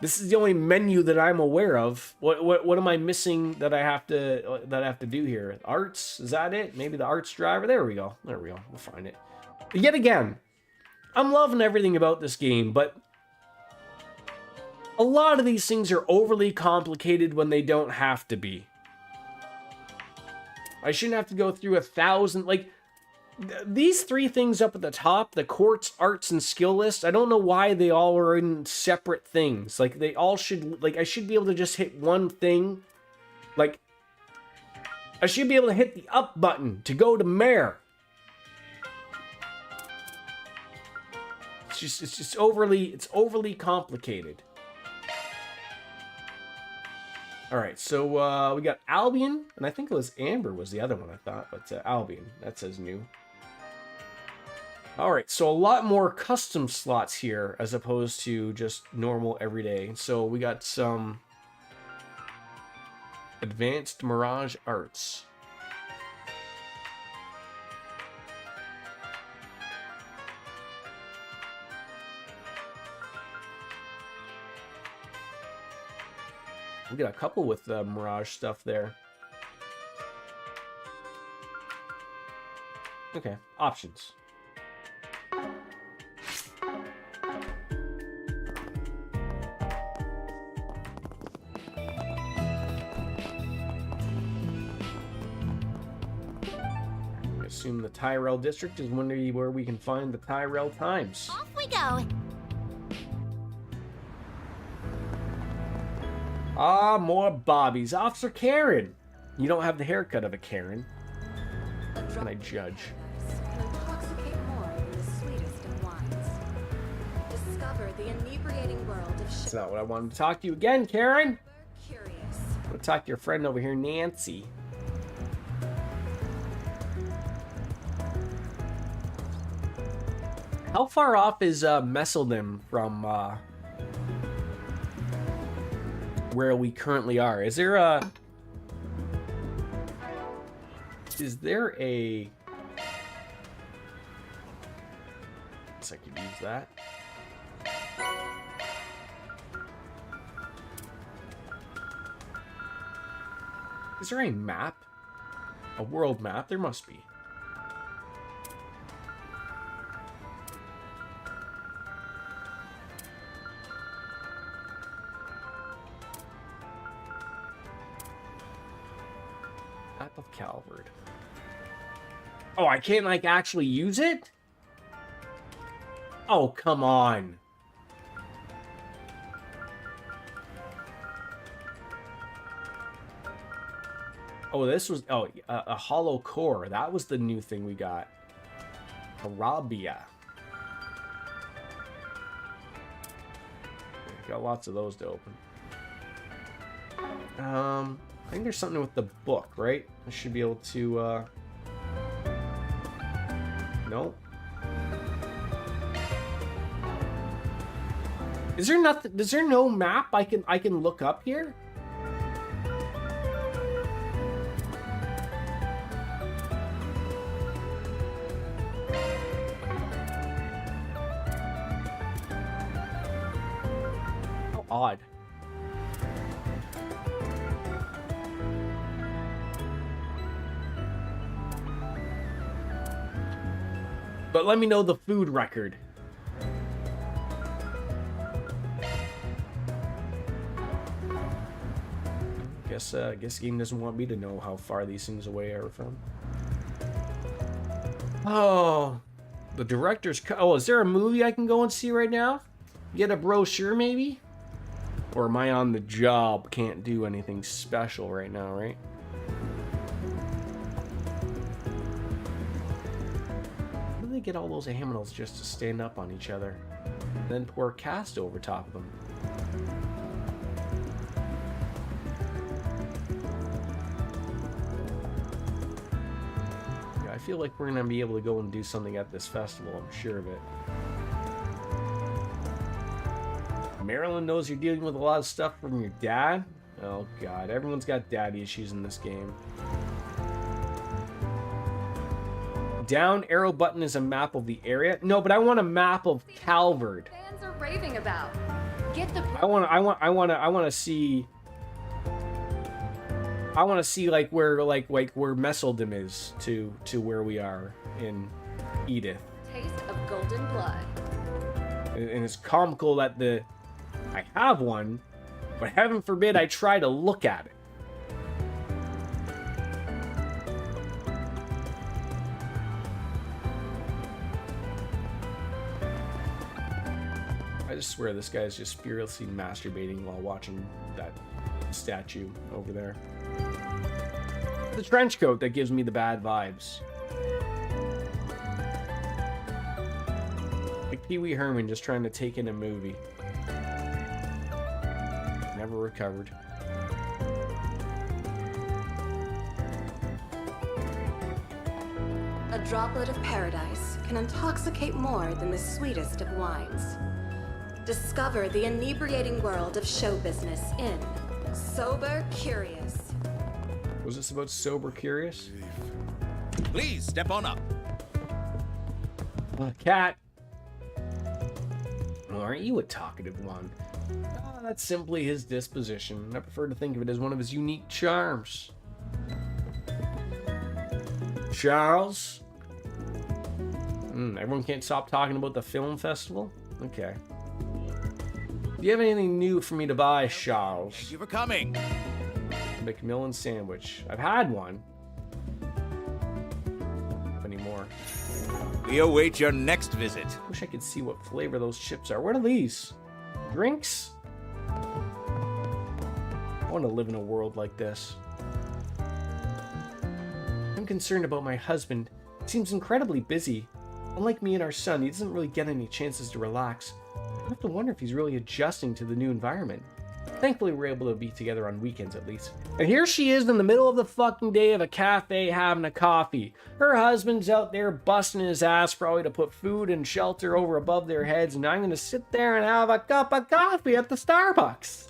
this is the only menu that I'm aware of. What am I missing that I have to do here? Arts? Is that it? Maybe the arts driver? There we go. There we go. We'll find it. Yet again, I'm loving everything about this game, but a lot of these things are overly complicated when they don't have to be. I shouldn't have to go through 1,000, like, these three things up at the top, the quartz, arts, and skill list, I don't know why they all are in separate things. Like, they all should, like, I should be able to just hit one thing. Like, I should be able to hit the up button to go to mayor. It's just overly complicated. Alright, so we got Albion, and I think it was Amber was the other one I thought, but Albion, that says new. Alright, so a lot more custom slots here as opposed to just normal everyday. So we got some advanced Mirage Arts. We got a couple with Mirage stuff there. Okay, options. assume the Tyrell district is where we can find the Tyrell Times. Off we go. Ah, more Bobbies. Officer Karen. You don't have the haircut of a Karen. How can I judge? Can intoxicate more than the sweetest of wines. Discover the inebriating world of That's not what I wanted to talk to you again, Karen. curious. I'm gonna talk to your friend over here, Nancy. How far off is Messeldom from where we currently are? Is there a... Is there a... Guess I could use that. Is there a map? A world map? There must be. Map of Calvard. Oh, I can't, like, actually use it? Oh, come on. Oh, this was... Oh, a hollow core. That was the new thing we got. Arabia. Got lots of those to open. I think there's something with the book, right? I should be able to, No. Is there nothing... Is there no map I can look up here? How odd. But let me know the food record. Guess game doesn't want me to know how far these things away are from. Oh, the director's cut. Oh, is there a movie I can go and see right now? Get a brochure, maybe? Or am I on the job? Can't do anything special right now, right? How do they get all those animals just to stand up on each other? And then pour cast over top of them? Yeah, I feel like we're gonna be able to go and do something at this festival, I'm sure of it. Marilyn knows you're dealing with a lot of stuff from your dad? Oh god, everyone's got daddy issues in this game. Down arrow button is a map of the area. No, but I want a map of Calvard. Fans are raving about. Get the. I want to see like where where Messeldom is to where we are in Edith. Taste of golden blood. And it's comical that I have one, but heaven forbid I try to look at it. I just swear this guy is just furiously masturbating while watching that statue over there. The trench coat that gives me the bad vibes. Like Pee Wee Herman just trying to take in a movie. Never recovered. A droplet of paradise can intoxicate more than the sweetest of wines. Discover the inebriating world of show business in Sober Curious. Was this about Sober Curious? Please step on up. Cat. Well, aren't you a talkative one? That's simply his disposition. I prefer to think of it as one of his unique charms. Charles? Everyone can't stop talking about the film festival? Okay. Do you have anything new for me to buy, Charles? Thank you for coming. McMillan sandwich. I've had one. Any We await your next visit. Wish I could see what flavor those chips are. What are these? Drinks? I want to live in a world like this. I'm concerned about my husband. He seems incredibly busy. Unlike me and our son, he doesn't really get any chances to relax. I have to wonder if he's really adjusting to the new environment. Thankfully, we're able to be together on weekends at least. And here she is in the middle of the fucking day of a cafe having a coffee. Her husband's out there busting his ass probably to put food and shelter over above their heads, and I'm gonna sit there and have a cup of coffee at the Starbucks.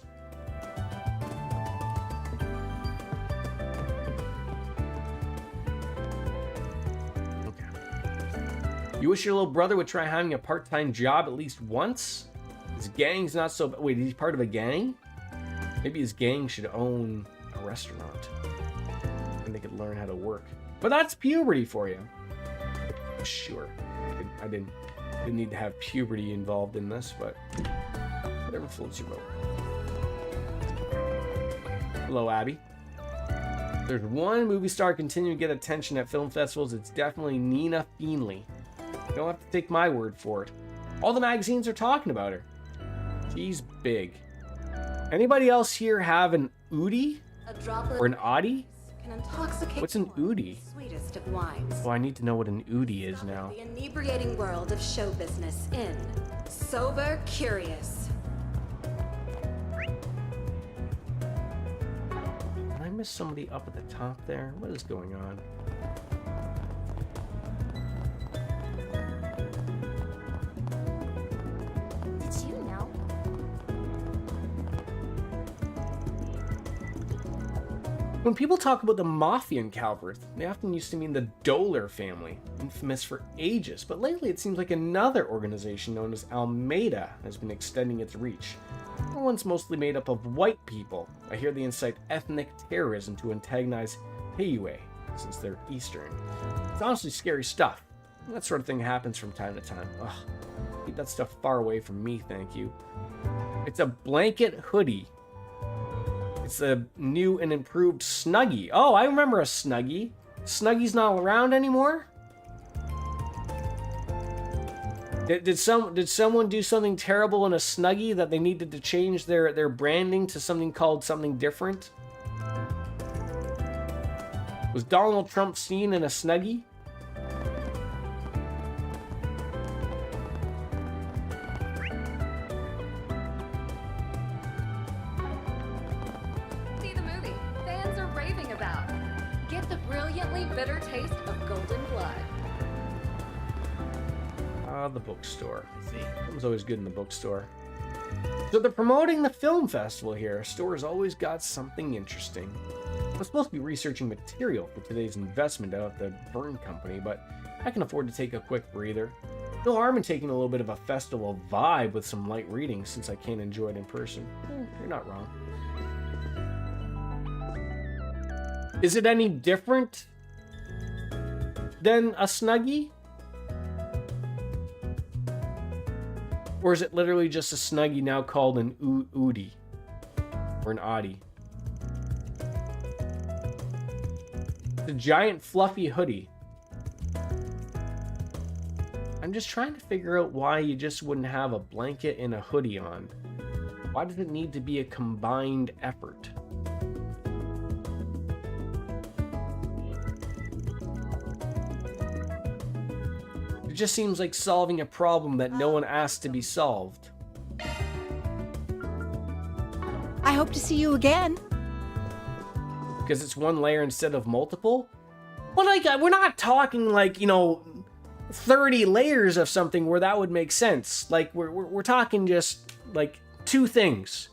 You wish your little brother would try having a part-time job at least once? His gang's not so... Wait, he's part of a gang? Maybe his gang should own a restaurant. And they could learn how to work. But that's puberty for you. Sure. I didn't need to have puberty involved in this, but... whatever floats your boat. Hello, Abby. There's one movie star continuing to get attention at film festivals. It's definitely Nina Feenley. You don't have to take my word for it. All the magazines are talking about her. She's big. Anybody else here have an Udi? Or an Audi? What's an Udi? Sweetest of wines. Oh, I need to know what an Udi is now. The inebriating world of show business in Sober Curious. Did I miss somebody up at the top there? What is going on? Did you know? When people talk about the Mafia in Calverth, they often used to mean the Doler family, infamous for ages, but lately it seems like another organization known as Almeida has been extending its reach. They're once mostly made up of white people. I hear they incite ethnic terrorism to antagonize Heyue, since they're Eastern. It's honestly scary stuff. That sort of thing happens from time to time. Ugh, keep that stuff far away from me, thank you. It's a blanket hoodie. It's a new and improved Snuggie. Oh, I remember a Snuggie. Snuggie's not around anymore? Did someone do something terrible in a Snuggie that they needed to change their branding to something called something different? Was Donald Trump seen in a Snuggie? See the movie fans are raving about. Get the brilliantly bitter taste of golden blood. The bookstore. It was always good in the bookstore. So they're promoting the film festival here. Store's always got something interesting. I'm supposed to be researching material for today's investment out at the Burn Company, but I can afford to take a quick breather. No harm in taking a little bit of a festival vibe with some light reading since I can't enjoy it in person. You're not wrong. Is it any different than a Snuggie? Or is it literally just a Snuggie now called an Udi? Or an Audi? It's a giant fluffy hoodie. I'm just trying to figure out why you just wouldn't have a blanket and a hoodie on. Why does it need to be a combined effort? It just seems like solving a problem that no one asked to be solved. I hope to see you again. Because it's one layer instead of multiple? Well, like, we're not talking like, 30 layers of something where that would make sense. Like, we're talking just, like, 2 things.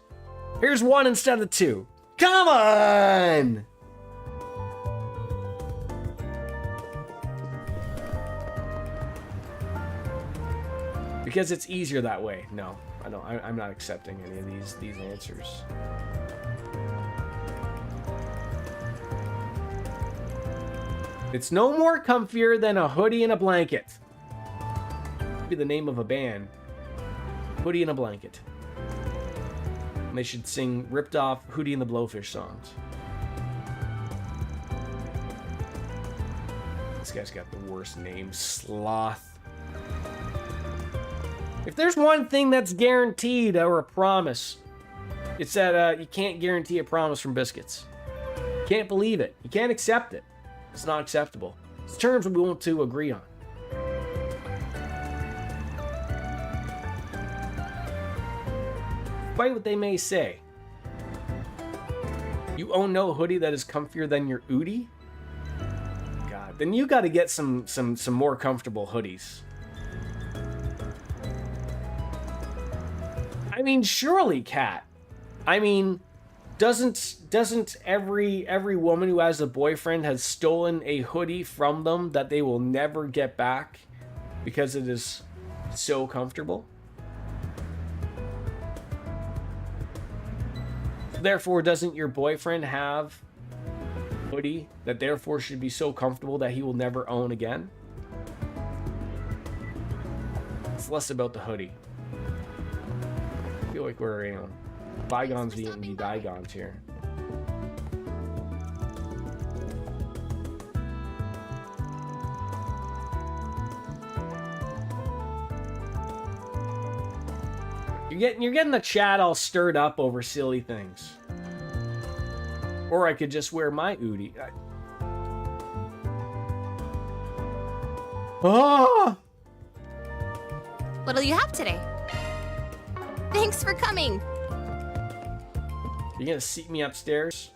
Here's 1 instead of 2. Come on! Because it's easier that way. No, I don't. I'm not accepting any of these answers. It's no more comfier than a hoodie and a blanket. Could be the name of a band. Hoodie and a blanket. And they should sing ripped off Hootie and the Blowfish songs. This guy's got the worst name. Sloth. If there's one thing that's guaranteed or a promise, it's that you can't guarantee a promise from biscuits. You can't believe it. You can't accept it. It's not acceptable. It's terms we want to agree on. Despite what they may say, you own no hoodie that is comfier than your Udi? God, then you got to get some more comfortable hoodies. I mean, surely, Kat. I mean, doesn't every woman who has a boyfriend has stolen a hoodie from them that they will never get back because it is so comfortable? Therefore, doesn't your boyfriend have a hoodie that therefore should be so comfortable that he will never own again? It's less about the hoodie. I feel like we're, bygones being the bygones here. You're getting the chat all stirred up over silly things. Or I could just wear my Udi. Oh! What'll you have today? Thanks for coming. You gonna seat me upstairs?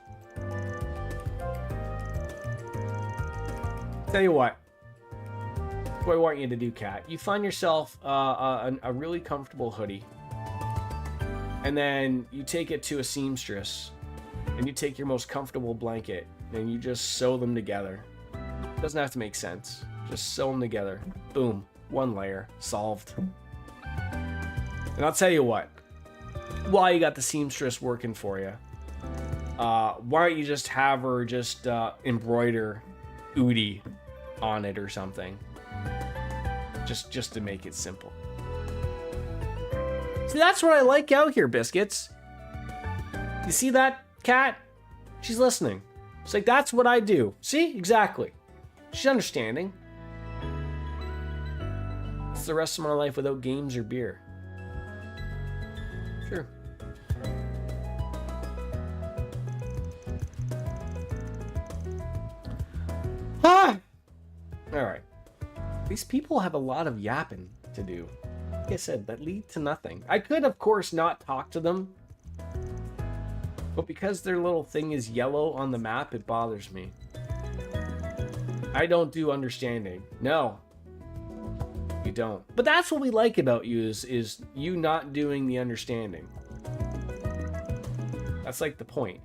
Tell you what. What I want you to do, Kat. You find yourself a really comfortable hoodie. And then you take it to a seamstress. And you take your most comfortable blanket. And you just sew them together. Doesn't have to make sense. Just sew them together. Boom. One layer. Solved. And I'll tell you what. While you got the seamstress working for you, why don't you just have her just embroider Udi on it or something, just to make it simple. See, that's what I like out here, biscuits. You see that, Kat? She's listening. It's like, that's what I do. See, exactly. She's understanding. It's the rest of my life without games or beer. Sure. Ah! Alright. These people have a lot of yapping to do. Like I said, that lead to nothing. I could, of course, not talk to them. But because their little thing is yellow on the map, it bothers me. I don't do understanding. No. You don't. But that's what we like about you is you not doing the understanding. That's like the point.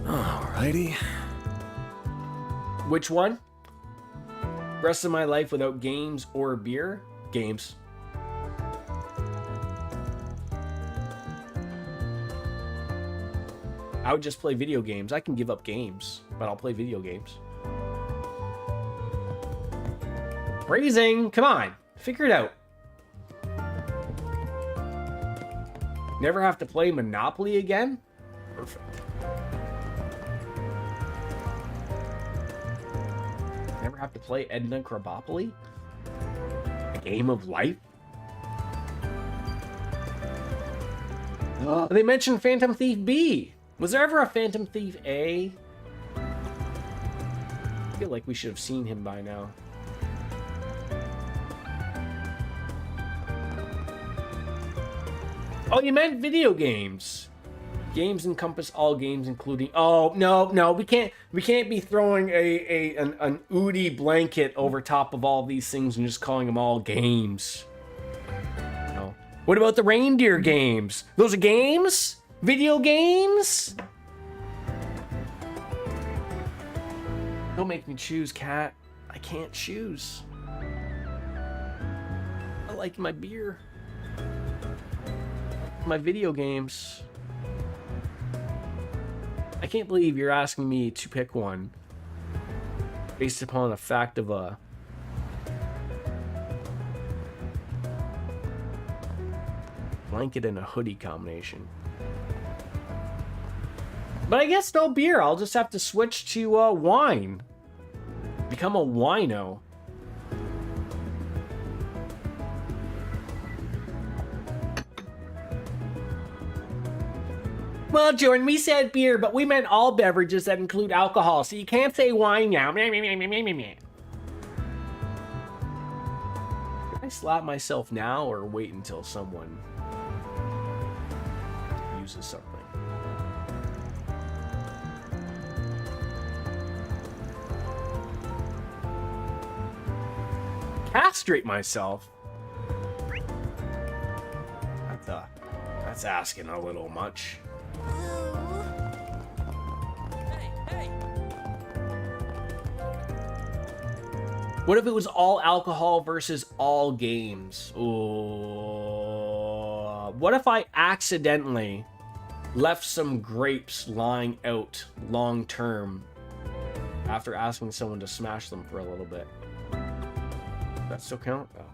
Alrighty. Which one? Rest of my life without games or beer? Games. I would just play video games. I can give up games, but I'll play video games. Phrasing! Come on! Figure it out. Never have to play Monopoly again? Perfect. Never have to play Edna Krabopoly? A game of life? They mentioned Phantom Thief B. Was there ever a Phantom Thief A? I feel like we should have seen him by now. Oh, you meant video games. Games encompass all games, including... Oh, no, we can't be throwing an Udi blanket over top of all these things and just calling them all games. No. What about the reindeer games? Those are games? Video games? Don't make me choose, Kat. I can't choose. I like my beer. My video games. I can't believe you're asking me to pick one based upon the fact of a blanket and a hoodie combination. But I guess no beer. I'll just have to switch to wine. Become a wino. Well, Jordan, we said beer, but we meant all beverages that include alcohol, so you can't say wine now. Can I slap myself now or wait until someone uses something? Castrate myself? That's asking a little much. What if it was all alcohol versus all games? Ooh. What if I accidentally left some grapes lying out long term after asking someone to smash them for a little bit? Does that still count? Oh.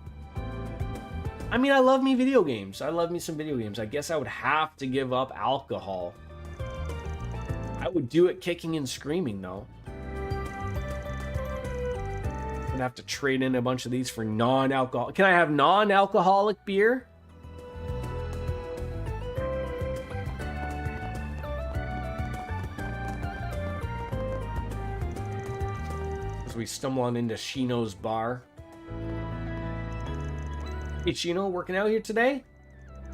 I mean, I love me video games. I love me some video games. I guess I would have to give up alcohol. I would do it kicking and screaming, though. I'm gonna have to trade in a bunch of these for non-alcoholic. Can I have non-alcoholic beer? As we stumble on into Shino's bar. Hey, Chino, working out here today?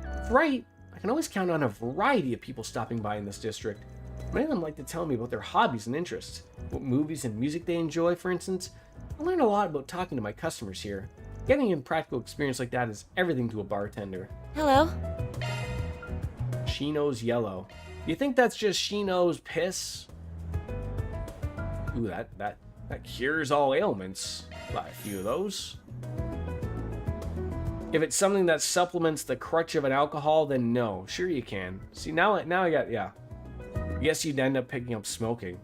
That's right. I can always count on a variety of people stopping by in this district. Many of them like to tell me about their hobbies and interests. What movies and music they enjoy, for instance. I learn a lot about talking to my customers here. Getting a practical experience like that is everything to a bartender. Hello. Chino's yellow. Do you think that's just Chino's piss? Ooh, that cures all ailments. Got a few of those. If it's something that supplements the crutch of an alcohol, then no. Sure you can. See, now I got, yeah. I guess you'd end up picking up smoking.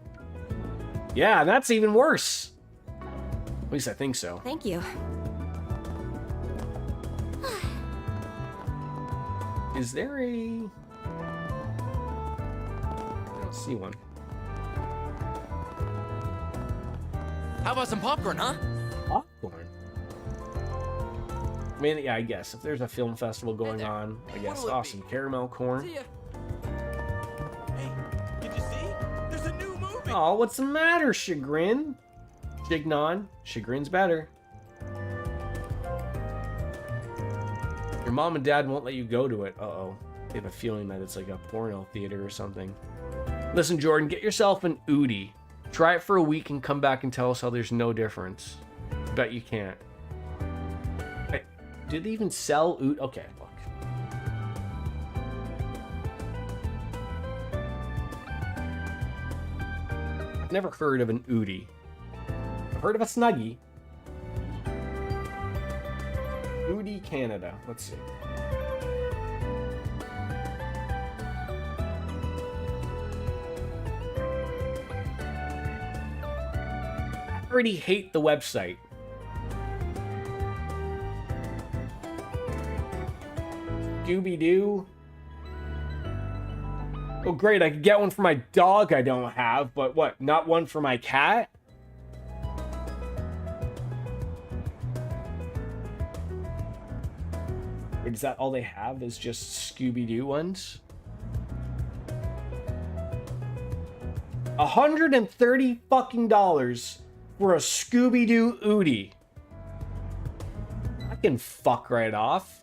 Yeah, that's even worse. At least I think so. Thank you. Is there a... I don't see one. How about some popcorn, huh? Popcorn? I mean, yeah, I guess. If there's a film festival going on, I guess. Awesome. Caramel corn. Hey, did you see? There's a new movie! Oh, what's the matter, Chagrin? Chignon. Chagrin's better. Your mom and dad won't let you go to it. Uh-oh. They have a feeling that it's like a porno theater or something. Listen, Jordan, get yourself an Udi. Try it for a week and come back and tell us how there's no difference. Bet you can't. Hey, do they even sell Udi? Okay, look. I've never heard of an Udi. I've heard of a Snuggie. Udi Canada. Let's see. I already hate the website. Scooby-Doo. Oh great, I could get one for my dog I don't have, but what, not one for my cat? Wait, is that all they have is just Scooby-Doo ones? $130 fucking dollars for a Scooby-Doo Udi. I can fuck right off.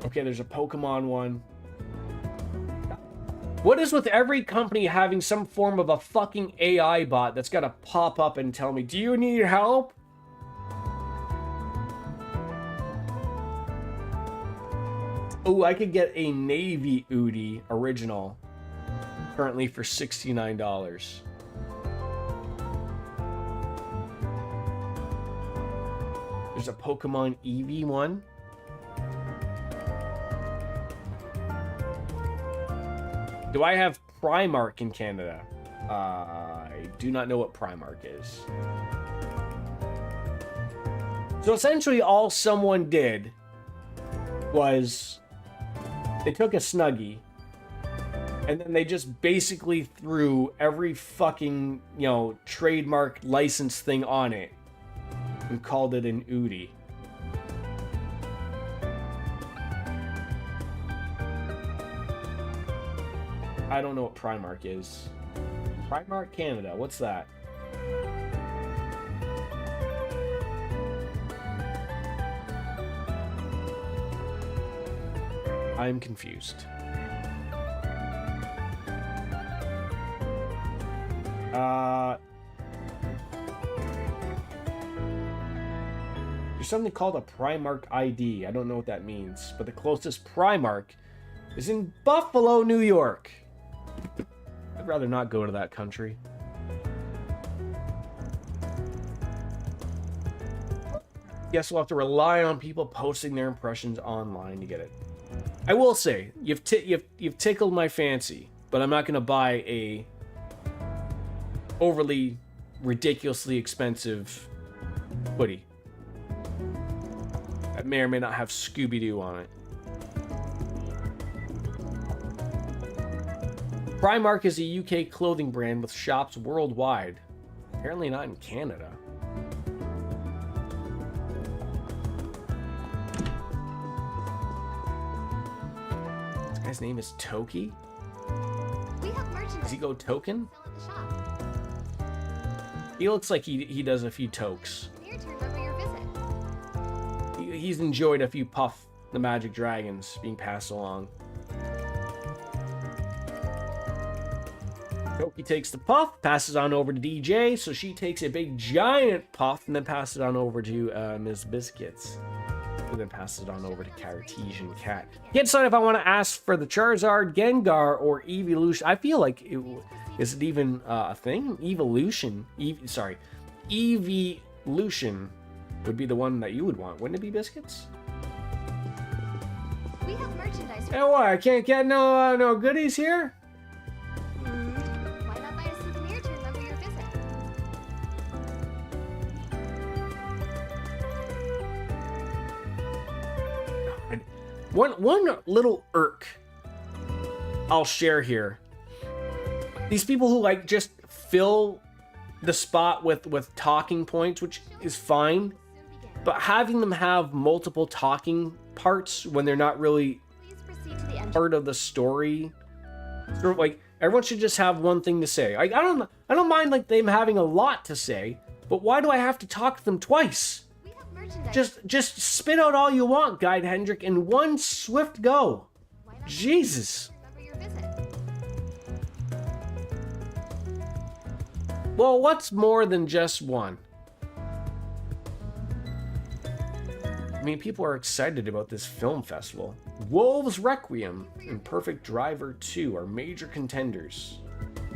Okay, there's a Pokemon one. What is with every company having some form of a fucking AI bot that's gotta pop up and tell me, do you need help? Oh, I could get a Navy Udi original. Currently for $69. There's a Pokemon Eevee one. Do I have Primark in Canada? I do not know what Primark is. So essentially all someone did was They took a Snuggie, and then they just basically threw every fucking, trademark license thing on it and called it an Udi. I don't know what Primark is. Primark Canada, what's that? I'm confused. There's something called a Primark ID. I don't know what that means, but the closest Primark is in Buffalo, New York. I'd rather not go to that country. Guess we'll have to rely on people posting their impressions online to get it. I will say, you've tickled my fancy, but I'm not going to buy a overly ridiculously expensive hoodie that may or may not have Scooby-Doo on it. Primark is a UK clothing brand with shops worldwide. Apparently not in Canada. This guy's name is Toki? Does he go token? He looks like he does a few tokes. He's enjoyed a few Puff the Magic Dragons being passed along. Toki takes the puff, passes on over to DJ, so she takes a big giant puff and then passes it on over to Ms. Biscuits. And then passes it on over to Cartesian Cat. Can't decide if I want to ask for the Charizard, Gengar, or Evolution. I feel like is it even a thing? Evolution would be the one that you would want, wouldn't it be, Biscuits? We have merchandise. Hey, what? I can't get no goodies here? Why not buy a souvenir to remember your visit? One little irk I'll share here. These people who like just fill the spot with talking points, which is fine, but having them have multiple talking parts when they're not really part of the story, sort of like everyone should just have one thing to say. I don't mind like them having a lot to say, but why do I have to talk to them twice? Just spit out all you want, Guide Hendrick, in one swift go. Jesus. Well, what's more than just one? I mean, people are excited about this film festival. Wolves Requiem and Perfect Driver 2 are major contenders.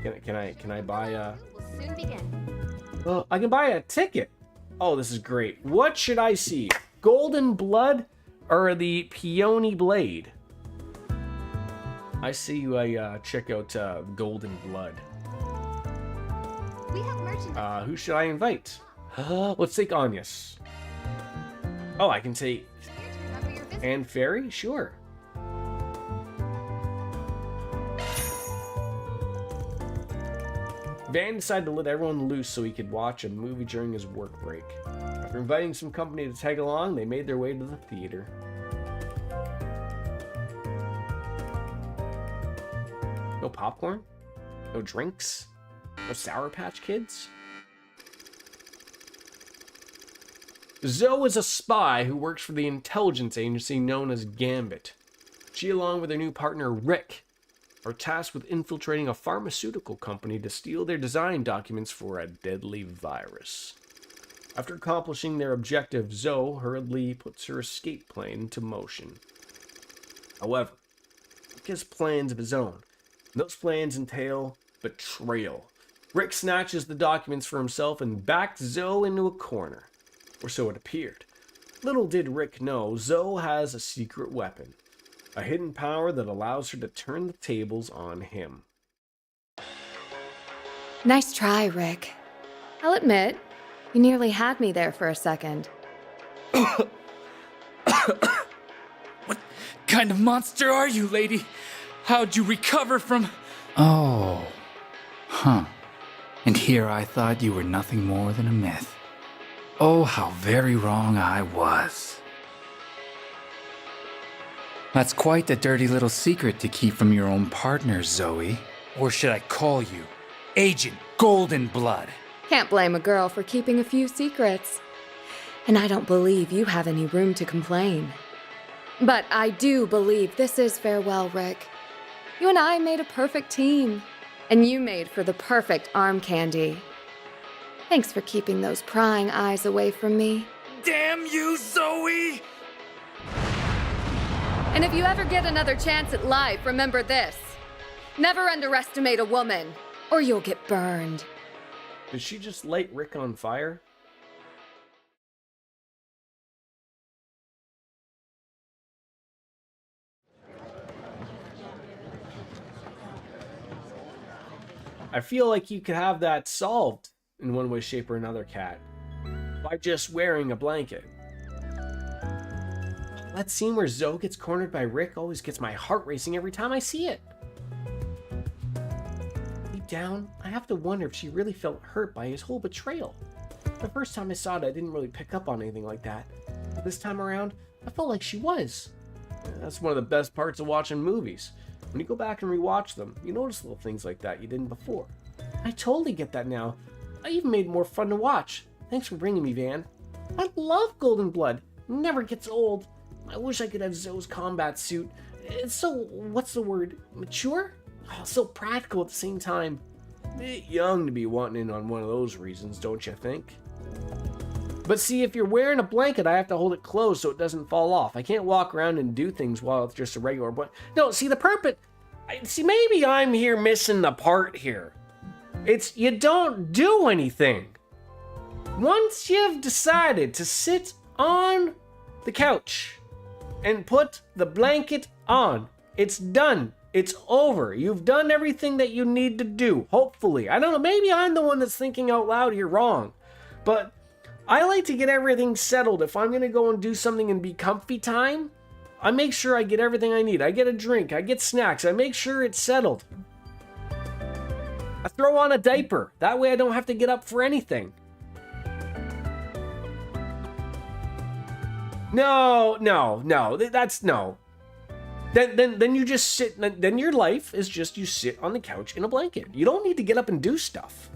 Can I buy a? Will soon begin. Well, I can buy a ticket. Oh, this is great. What should I see? Golden Blood or the Peony Blade? I see you check out Golden Blood. We have merchandise. Who should I invite? Let's take Anyas. Oh, I can take Anne Fairy? Sure. Van decided to let everyone loose so he could watch a movie during his work break. After inviting some company to tag along, they made their way to the theater. No popcorn? No drinks? No Sour Patch Kids? Zoe is a spy who works for the intelligence agency known as Gambit. She, along with her new partner Rick, are tasked with infiltrating a pharmaceutical company to steal their design documents for a deadly virus. After accomplishing their objective, Zoe hurriedly puts her escape plan into motion. However, Rick has plans of his own. Those plans entail betrayal. Rick snatches the documents for himself and backs Zoe into a corner. Or so it appeared. Little did Rick know, Zoe has a secret weapon. A hidden power that allows her to turn the tables on him. Nice try, Rick. I'll admit, you nearly had me there for a second. kind of monster are you, lady? How'd you recover from... Oh. Huh. And here I thought you were nothing more than a myth. Oh, how very wrong I was. That's quite a dirty little secret to keep from your own partner, Zoe. Or should I call you Agent Golden Blood? Can't blame a girl for keeping a few secrets. And I don't believe you have any room to complain. But I do believe this is farewell, Rick. You and I made a perfect team. And you made for the perfect arm candy. Thanks for keeping those prying eyes away from me. Damn you, Zoe! And if you ever get another chance at life, remember this. Never underestimate a woman, or you'll get burned. Did she just light Rick on fire? I feel like you could have that solved in one way, shape, or another, Cat, by just wearing a blanket. That scene where Zoe gets cornered by Rick always gets my heart racing every time I see it. Deep down, I have to wonder if she really felt hurt by his whole betrayal. The first time I saw it, I didn't really pick up on anything like that. But this time around, I felt like she was. That's one of the best parts of watching movies. When you go back and rewatch them, you notice little things like that you didn't before. I totally get that now. I even made it more fun to watch. Thanks for bringing me, Van. I love Golden Blood. Never gets old. I wish I could have Zoe's combat suit. It's so, what's the word, mature? Oh, so practical at the same time. Bit young to be wanting in on one of those reasons, don't you think? But see, if you're wearing a blanket, I have to hold it closed so it doesn't fall off. I can't walk around and do things while it's just a regular blanket. No, see, the purpose... See, maybe I'm here missing the part here. It's you don't do anything. Once you've decided to sit on the couch and put the blanket on, it's done. It's over. You've done everything that you need to do, hopefully. I don't know, maybe I'm the one that's thinking out loud here wrong. But I like to get everything settled. If I'm going to go and do something and be comfy time, I make sure I get everything I need. I get a drink, I get snacks, I make sure it's settled. I throw on a diaper. That way I don't have to get up for anything. No, that's no. Then you just sit, then your life is just you sit on the couch in a blanket. You don't need to get up and do stuff.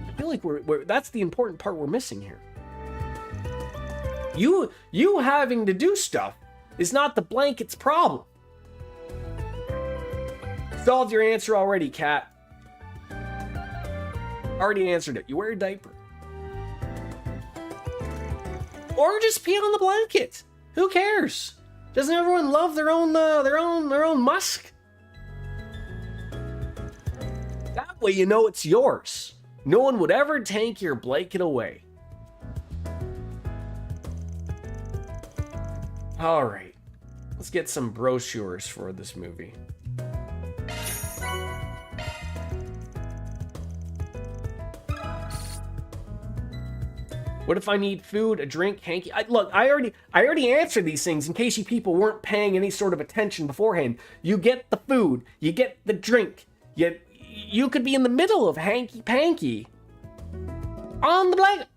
I feel like that's the important part we're missing here. You having to do stuff is not the blanket's problem. Solved your answer already, Kat. Already answered it. You wear a diaper. Or just pee on the blanket. Who cares? Doesn't everyone love their own musk? That way you know it's yours. No one would ever take your blanket away. All right, let's get some brochures for this movie. What if I need food, a drink, hanky? Look, I already answered these things in case you people weren't paying any sort of attention beforehand. You get the food, you get the drink. You could be in the middle of hanky-panky on the blanket.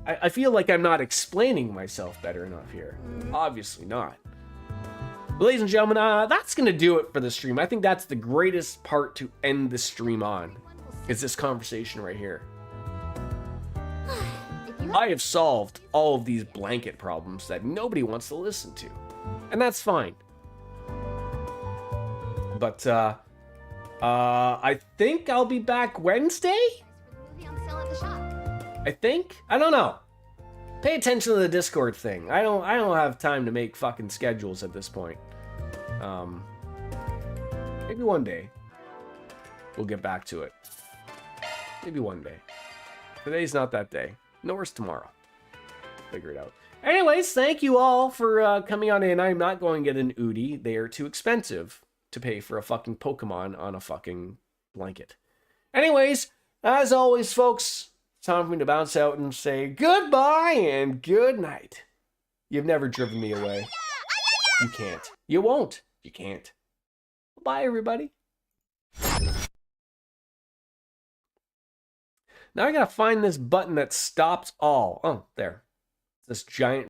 I feel like I'm not explaining myself better enough here. Obviously not. But ladies and gentlemen, that's going to do it for the stream. I think that's the greatest part to end the stream on, is this conversation right here. I have solved all of these blanket problems that nobody wants to listen to. And that's fine. But, I think I'll be back Wednesday? I think? I don't know. Pay attention to the Discord thing. I don't have time to make fucking schedules at this point. Maybe one day we'll get back to it. Maybe one day. Today's not that day. Nor is tomorrow. Figure it out. Anyways, thank you all for coming on in. I'm not going to get an Udi. They are too expensive to pay for a fucking Pokemon on a fucking blanket. Anyways, as always, folks, it's time for me to bounce out and say goodbye and good night. You've never driven me away. You can't. You won't. You can't. Bye, everybody. Now I gotta find this button that stops all. Oh, there. This giant